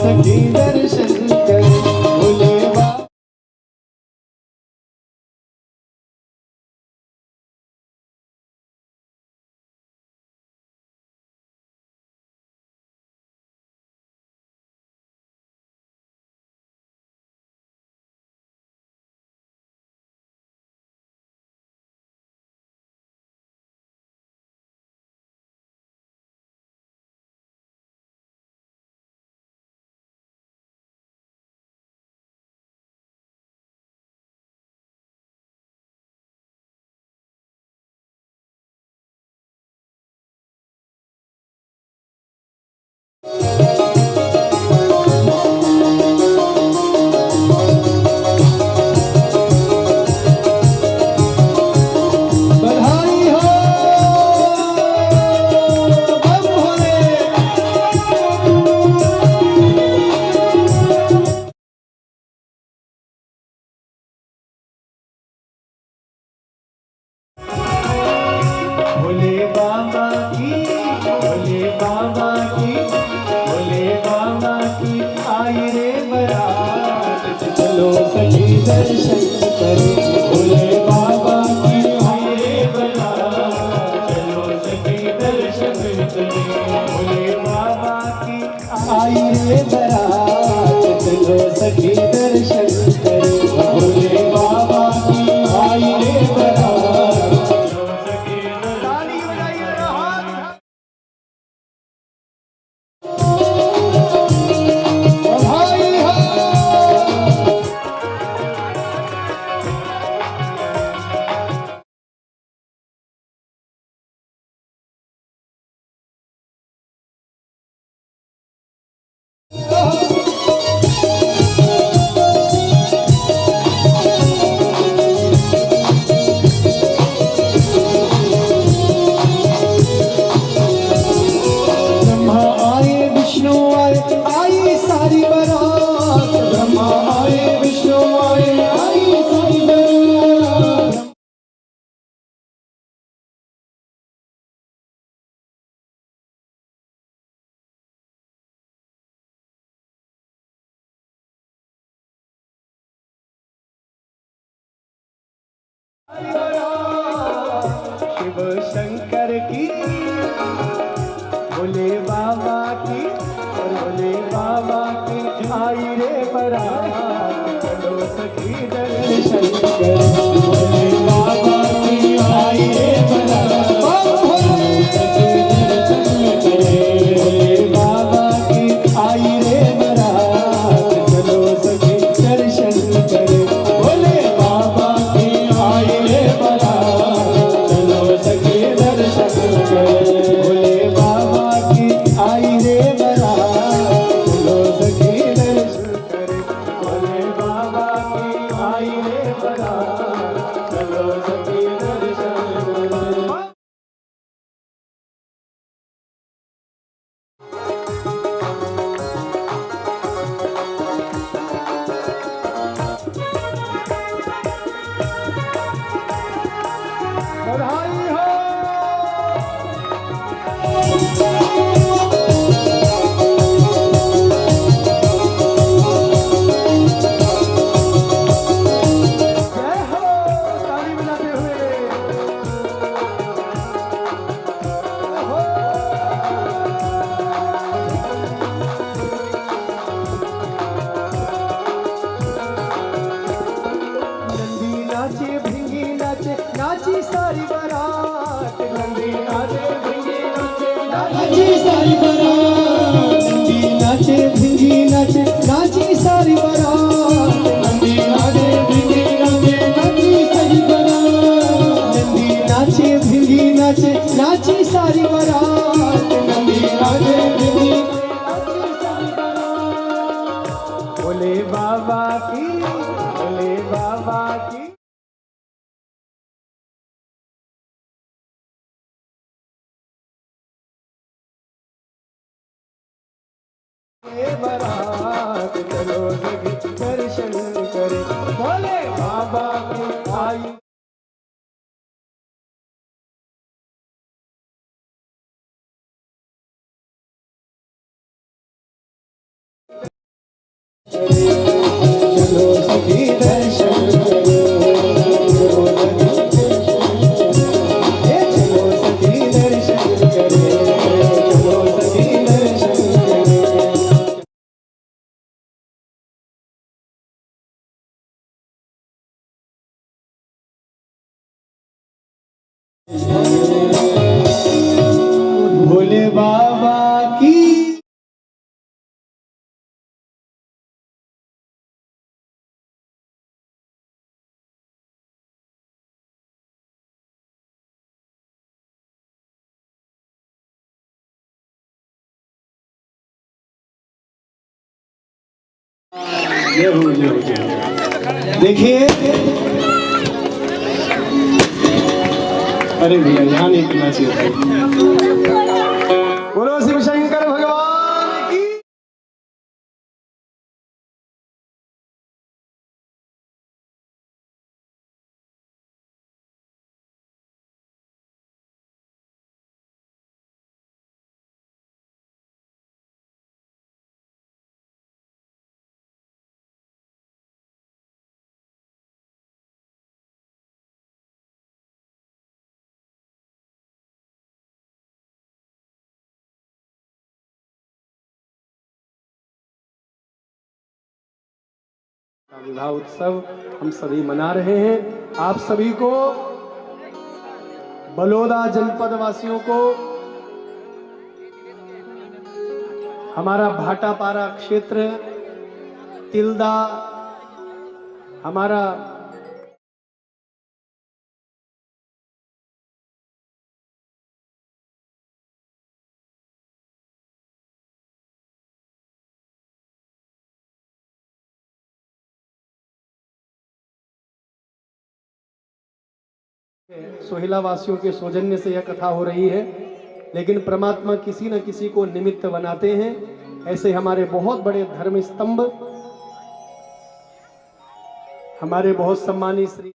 सखी दर्शन करे भोले बाबा। बधाई हो बम भोले। भोले बाबा की, भोले बाबा की, भोले बाबा की आई रे बरात, चलो सखी दर्शन करे भोले बाबा की आई रे बरात, चलो सखी दर्शन करे भोले बाबा की आई रे बरात, चलो सखी दर्शन करे भोले बाबा की आई रे बरात। ताली बजाइए और हाथ बधाई हो। ब्रह्मा आए विष्णु आए आई सारी बारात, ब्रह्मा आए विष्णु आए आई सारी बारात। शिव शंकर की, भोले बाबा की, और भोले बाबा की आई रे बरात, चलो सखी दर्शन करे भोले बाबा की आई रे बरात, चलो सखी दर्शन करे भोले बाबा की आई रे बरात, चलो सखी दर्शन करे भोले बाबा की आई रे बरात, चलो सखी दर्शन करे भोले बाबा की आई रे बरात, चलो सखी दर्शन करे भोले बाबा की आई रे बरात, चलो सखी दर्शन करे। बधाई हो। जय हो, ताली बजाते हुए। हो। नंदी नाचे भिंगी नाचे नाची सारी बारात, नंदी नाचे भिंगी नाचे नाची सारी बारात, नंदी नाचे भिंगी नाचे नाची सारी बारात, नंदी नाचे भिंगी नाचे नाची सारी बारात, नंदी नाचे भिंगी नाचे नाची सारी बारात, नंदी नाचे भिंगी नाचे सारी बारात। भोले बाबा की, भोले बाबा की। ये बारात चलो सखी दर्शन करे भोले बाबा की आई। ये हो ये हो ये हो। देखिए, अरे भैया यहाँ नहीं करना चाहिए। बोलो शिव शंकर भगवान की। का विवाह उत्सव हम सभी मना रहे हैं। आप सभी को, बलौदा जनपद वासियों को, हमारा भाटापारा क्षेत्र, तिल्दा, हमारा सोहिला वासियों के सौजन्य से यह कथा हो रही है, लेकिन परमात्मा किसी न किसी को निमित्त बनाते हैं। ऐसे हमारे बहुत बड़े धर्म स्तंभ, हमारे बहुत सम्मानित श्री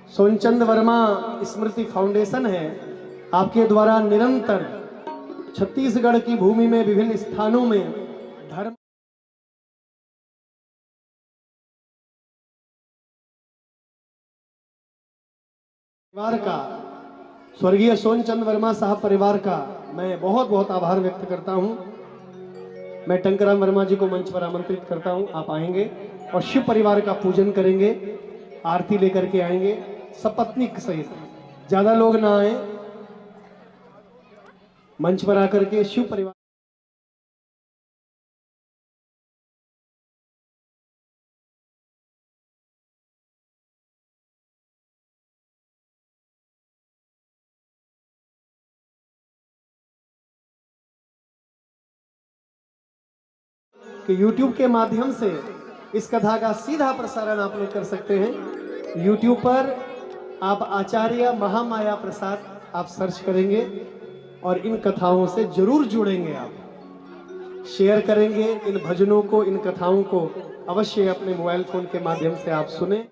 सोनचंद वर्मा स्मृति फाउंडेशन है, आपके द्वारा निरंतर छत्तीसगढ़ की भूमि में विभिन्न स्थानों में धर्म परिवार का, स्वर्गीय सोनचंद वर्मा साहब परिवार का मैं बहुत बहुत आभार व्यक्त करता हूं। मैं टंकराम वर्मा जी को मंच पर आमंत्रित करता हूं, आप आएंगे और शिव परिवार का पूजन करेंगे, आरती लेकर के आएंगे सपत्नीक सहित। ज्यादा लोग ना आए, मंच पर आकर के शिव परिवार कि YouTube के माध्यम से इस कथा का सीधा प्रसारण आप लोग कर सकते हैं। YouTube पर आप आचार्य महामाया प्रसाद आप सर्च करेंगे और इन कथाओं से जरूर जुड़ेंगे। आप शेयर करेंगे इन भजनों को, इन कथाओं को अवश्य अपने मोबाइल फोन के माध्यम से आप सुने।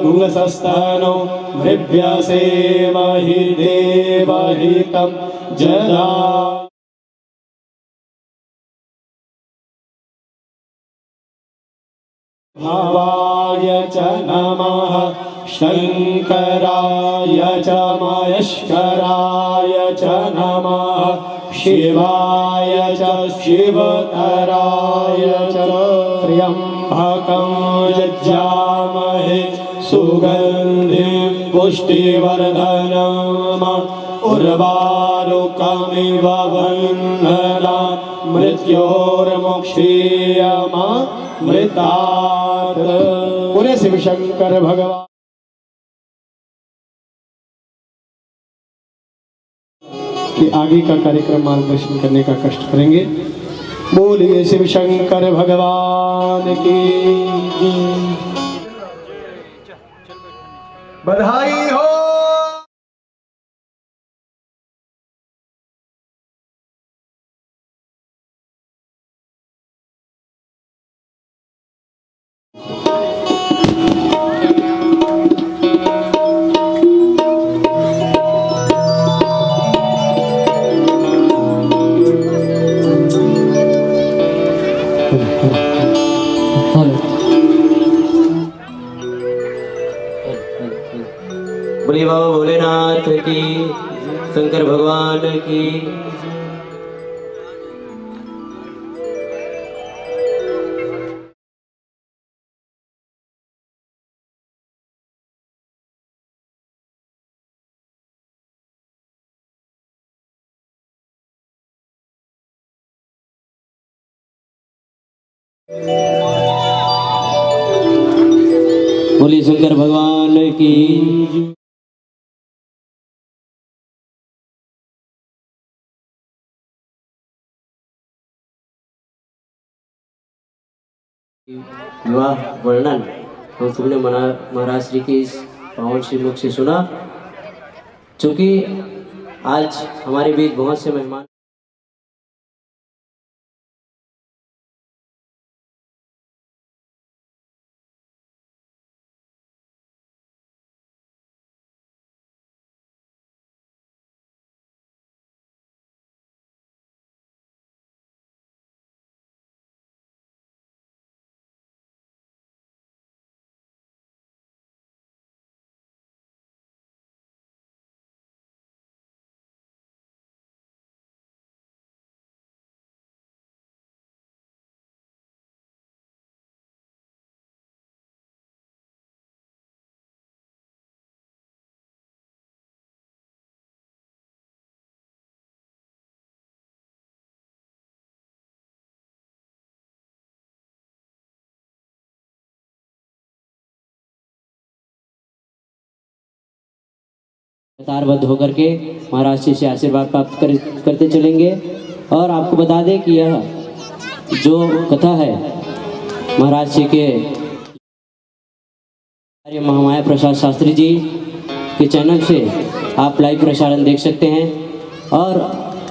गुंगसस्तनो मृभ्यसेमहि देवहितं जदा भावाय च नमः शंकराय च महेश्वराय च नमः शिवाय च शिवतराय च त्र्यंबकं यज्जामहे सुगन्धिं पुष्टिवर्धनम् उर्वारुकमिव बन्धनान् मृत्योर्मुक्षीयमामृतात्। बोले शिव शंकर भगवान कि आगे का कार्यक्रम मार्गदर्शन करने का कष्ट करेंगे। बोलिए शिव शंकर भगवान की बधाई हो। बोलिए बाबा भोलेनाथ की, शंकर भगवान की। बोलिए शंकर भगवान की। विवाह वर्णन हम तुमने महाराज श्री की इस पावन श्री मुख से सुना। चूँकि आज हमारे बीच बहुत से मेहमान कतारबद्ध होकर के महाराज जी से आशीर्वाद प्राप्त करते चलेंगे। और आपको बता दें कि यह जो कथा है महाराज जी के महामाया प्रसाद शास्त्री जी के चैनल से आप लाइव प्रसारण देख सकते हैं। और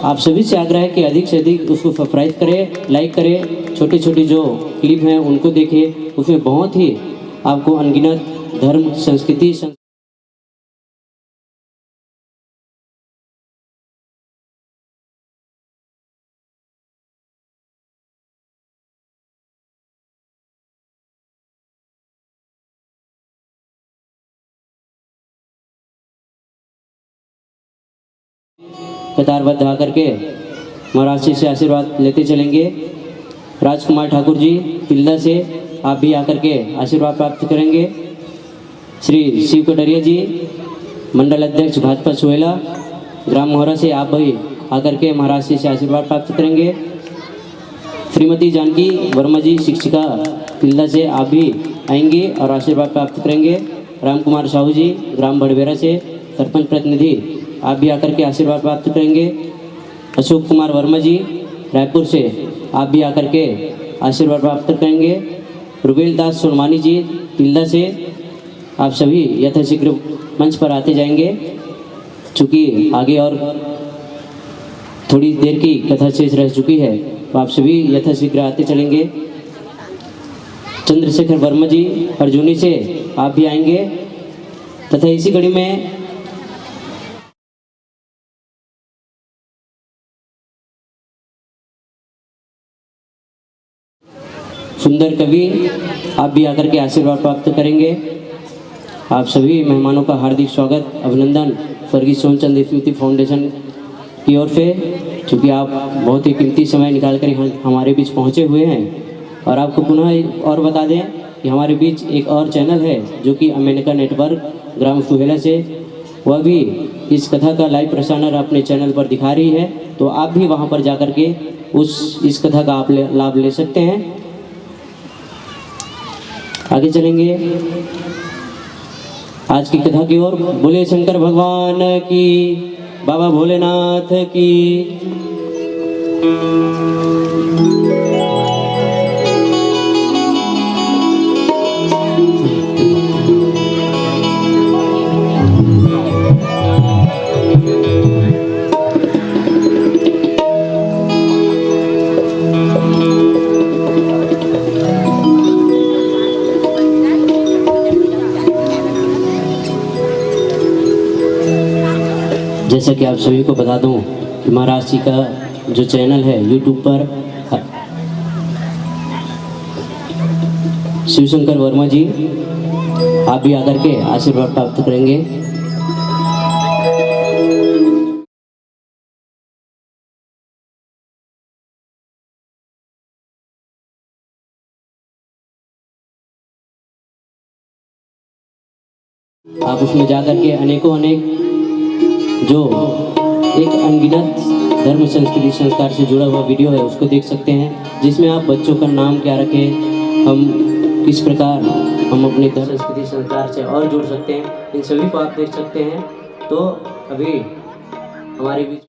आप सभी से आग्रह है कि अधिक से अधिक उसको सब्सक्राइब करें, लाइक करें, छोटे छोटे जो क्लिप हैं उनको देखिए। उसमें बहुत ही आपको अनगिनत धर्म, संस्कृति कतारबद्ध आकर के महाराज जी से आशीर्वाद लेते चलेंगे। राजकुमार ठाकुर जी तिल्दा से आप भी आकर के आशीर्वाद प्राप्त करेंगे। श्री शिव कटरिया जी मंडल अध्यक्ष भाजपा सोहेला ग्राम मोहरा से आप भी आकर के महाराज जी से आशीर्वाद प्राप्त करेंगे। श्रीमती जानकी वर्मा जी शिक्षिका तिल्दा से आप भी आएंगे और आशीर्वाद प्राप्त करेंगे। राम कुमार साहू जी ग्राम बड़बेरा से सरपंच प्रतिनिधि आप भी आकर के आशीर्वाद प्राप्त करेंगे। अशोक कुमार वर्मा जी रायपुर से आप भी आकर के आशीर्वाद प्राप्त करेंगे। रुबेल दास सोनवानी जी तिल्दा से आप सभी यथाशीघ्र मंच पर आते जाएंगे, चूँकि आगे और थोड़ी देर की कथा शेष रह चुकी है, तो आप सभी यथाशीघ्र आते चलेंगे। चंद्रशेखर वर्मा जी अर्जुनी से आप भी आएंगे तथा इसी कड़ी में सुंदर कवि आप भी आकर के आशीर्वाद प्राप्त करेंगे। आप सभी मेहमानों का हार्दिक स्वागत, अभिनंदन स्वर्गीय सोनचंद स्मृति फाउंडेशन की ओर से, चूँकि आप बहुत ही कीमती समय निकाल कर हमारे बीच पहुँचे हुए हैं। और आपको पुनः और बता दें कि हमारे बीच एक और चैनल है जो कि अमेरिका नेटवर्क ग्राम सुहेला से, वह भी इस कथा का लाइव प्रसारण अपने चैनल पर दिखा रही है, तो आप भी वहाँ पर जाकर के इस कथा का आप लाभ ले सकते हैं। आगे चलेंगे आज की कथा की ओर। बोले शंकर भगवान की, बाबा भोलेनाथ की। जैसा कि आप सभी को बता दूं कि महाराज जी का जो चैनल है यूट्यूब पर शिवशंकर वर्मा जी, आप भी आकर के आशीर्वाद प्राप्त करेंगे। आप उसमें जा कर के अनेकों अनेक जो एक अनगिनत धर्म संस्कृति संस्कार से जुड़ा हुआ वीडियो है उसको देख सकते हैं, जिसमें आप बच्चों का नाम क्या रखें, हम किस प्रकार हम अपने धर्म संस्कृति संस्कार से और जुड़ सकते हैं, इन सभी को आप देख सकते हैं। तो अभी हमारे बीच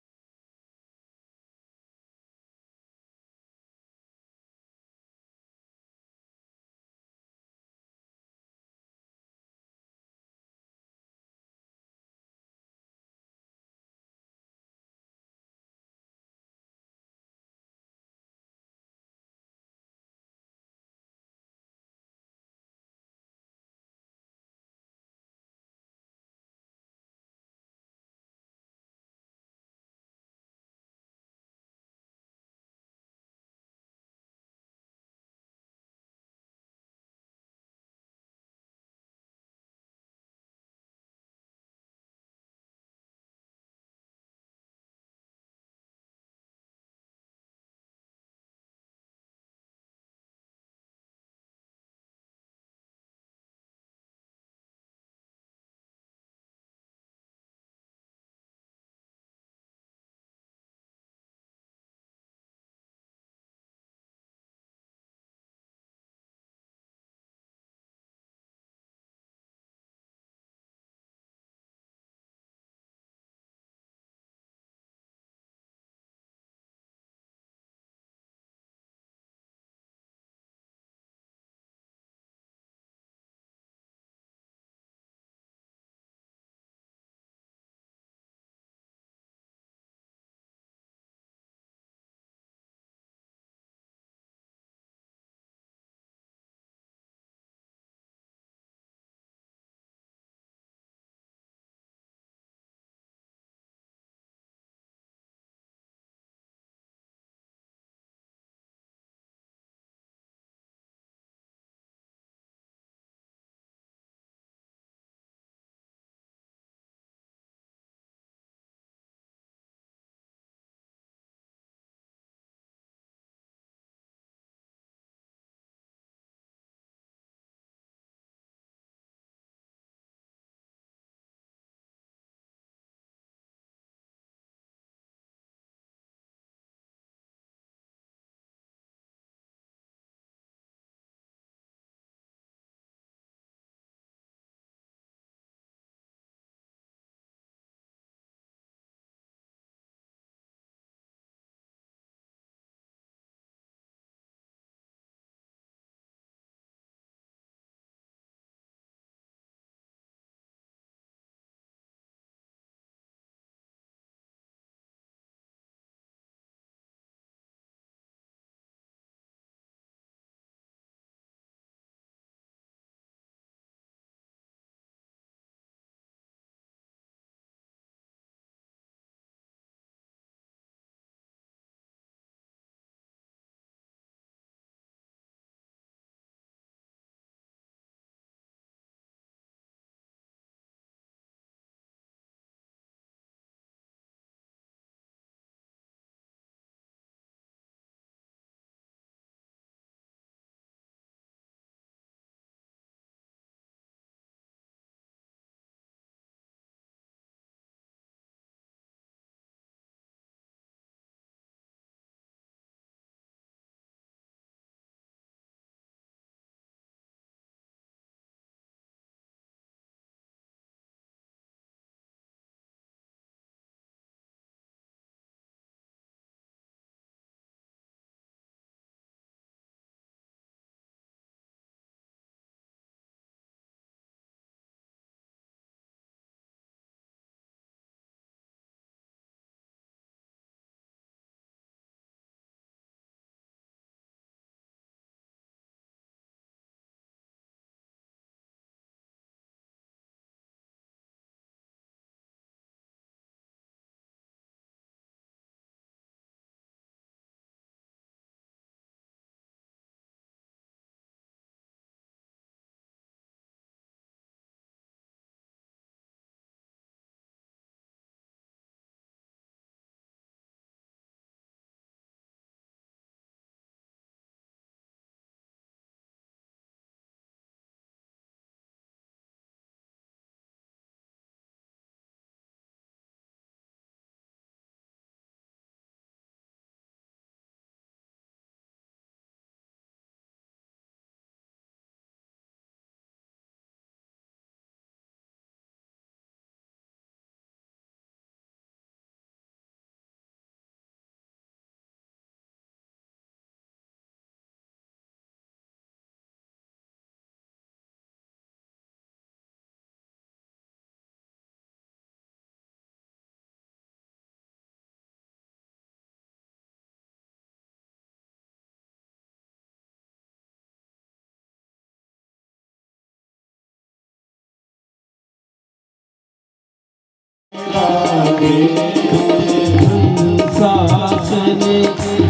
शासन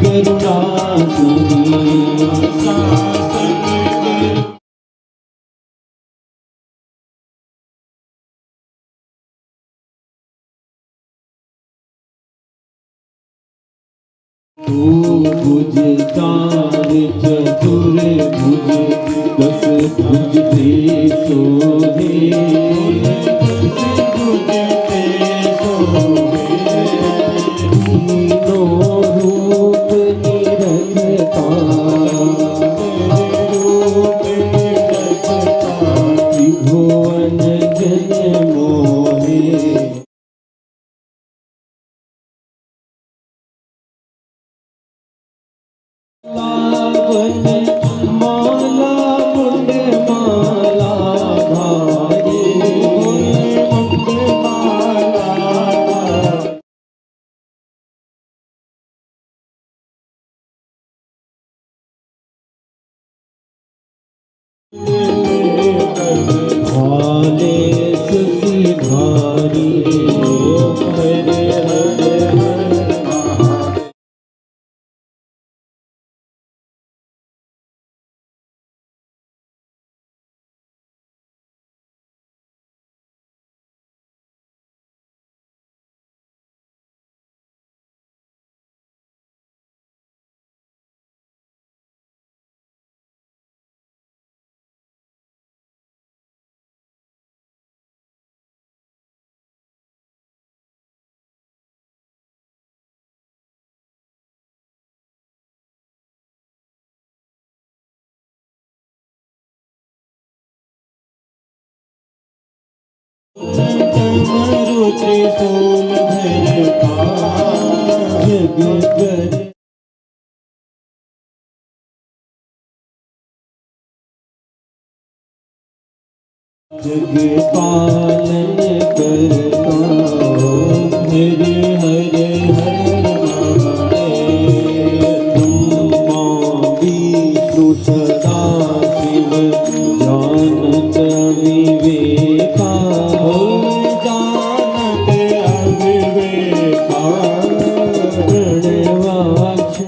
करुणासनी तू भुज तार चतुर भुज दस भुज ते सोहे तीनों रूप निरखता त्रिभुवन जन मोहे लावन माला मुंड माला भारी मुंड माला भाले सुसी भारी हरे हरे मरुति सोम भर जग कर जग पालन करता हरे हरे हरे ब्रह्मा विष्णु सदा शिव जानत विवेका जानत अविवेका प्रणवाक्ष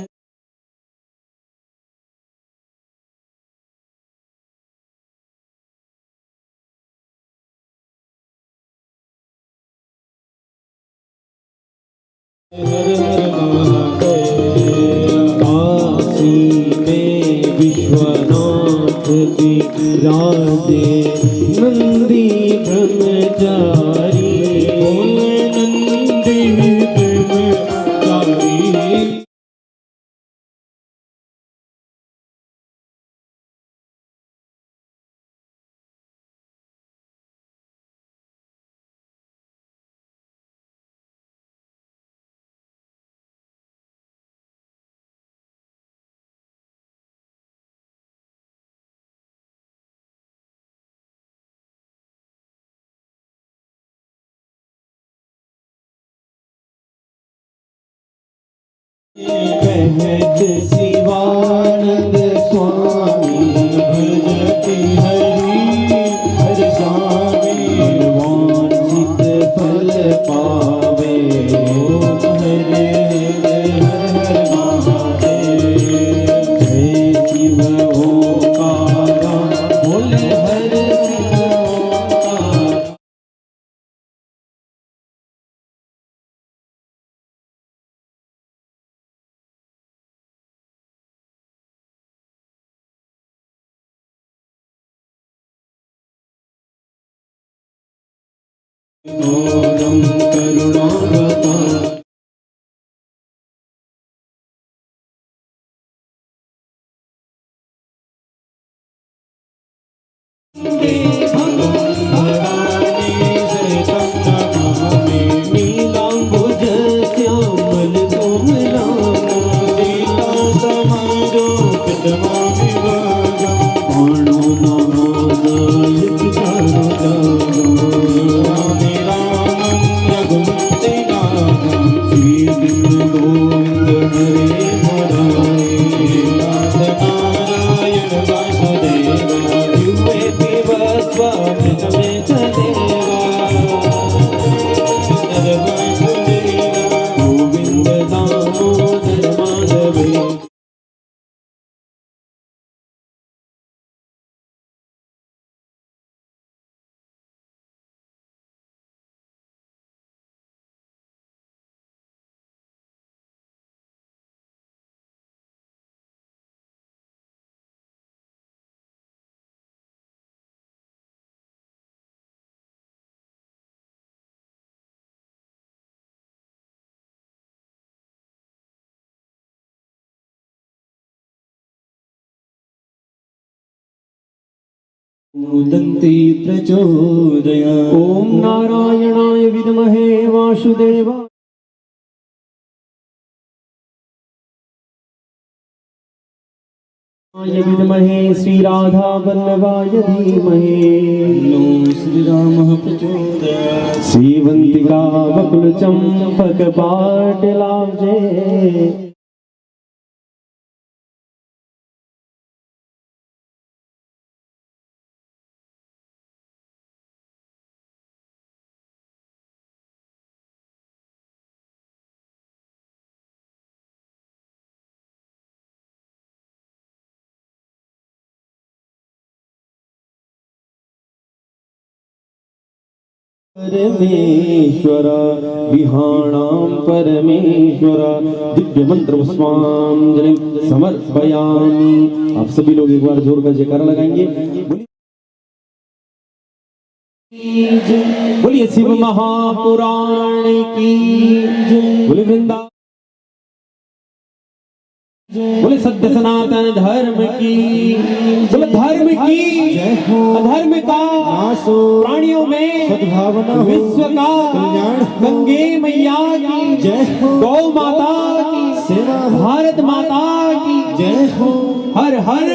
हर हर महादेव काशी में विश्वनाथ विराजे नंदी ब्रह्मचारी नंदी ब्रह्मचारी कहत शिवानंद स्वामी भजति हरि हर स्वामी वांछित फल पावे हरे हरे हर हर महादेव जय शिव ओंकारा बोले हर शिव ओंकारा गौरं करुणावतारं नीलांबुज श्यामल बाणो नारायण श्री कृष्ण गोविंद हरे नारायण वासुदेव स्वामी मुदन्ति प्रचोदयात्। ओम नारायणाय विद्महे वासुदेवा विद्महे श्री राधा वल्लभाय धीमहि नो श्रीरामः प्रचोदयात्। श्रीवंतिका बकुल चंपक पाटलाब्जे परमेश्वर विहाणां परमेश्वर दिव्य मंत्र पुष्पांजलि समर्पयामि। आप सभी लोग एक बार जोर का जयकारा लगाएंगे। बोलिए शिव महापुराण की, बोले वृंदा, बोले सत्य सनातन धर्म की, बोले धर्म की अधर्म का प्राणियों में सद्भावना, विश्व का कल्याण, गंगे मैया की जय हो, गौ माता की सेवा, भारत माता की जय हो, हर हर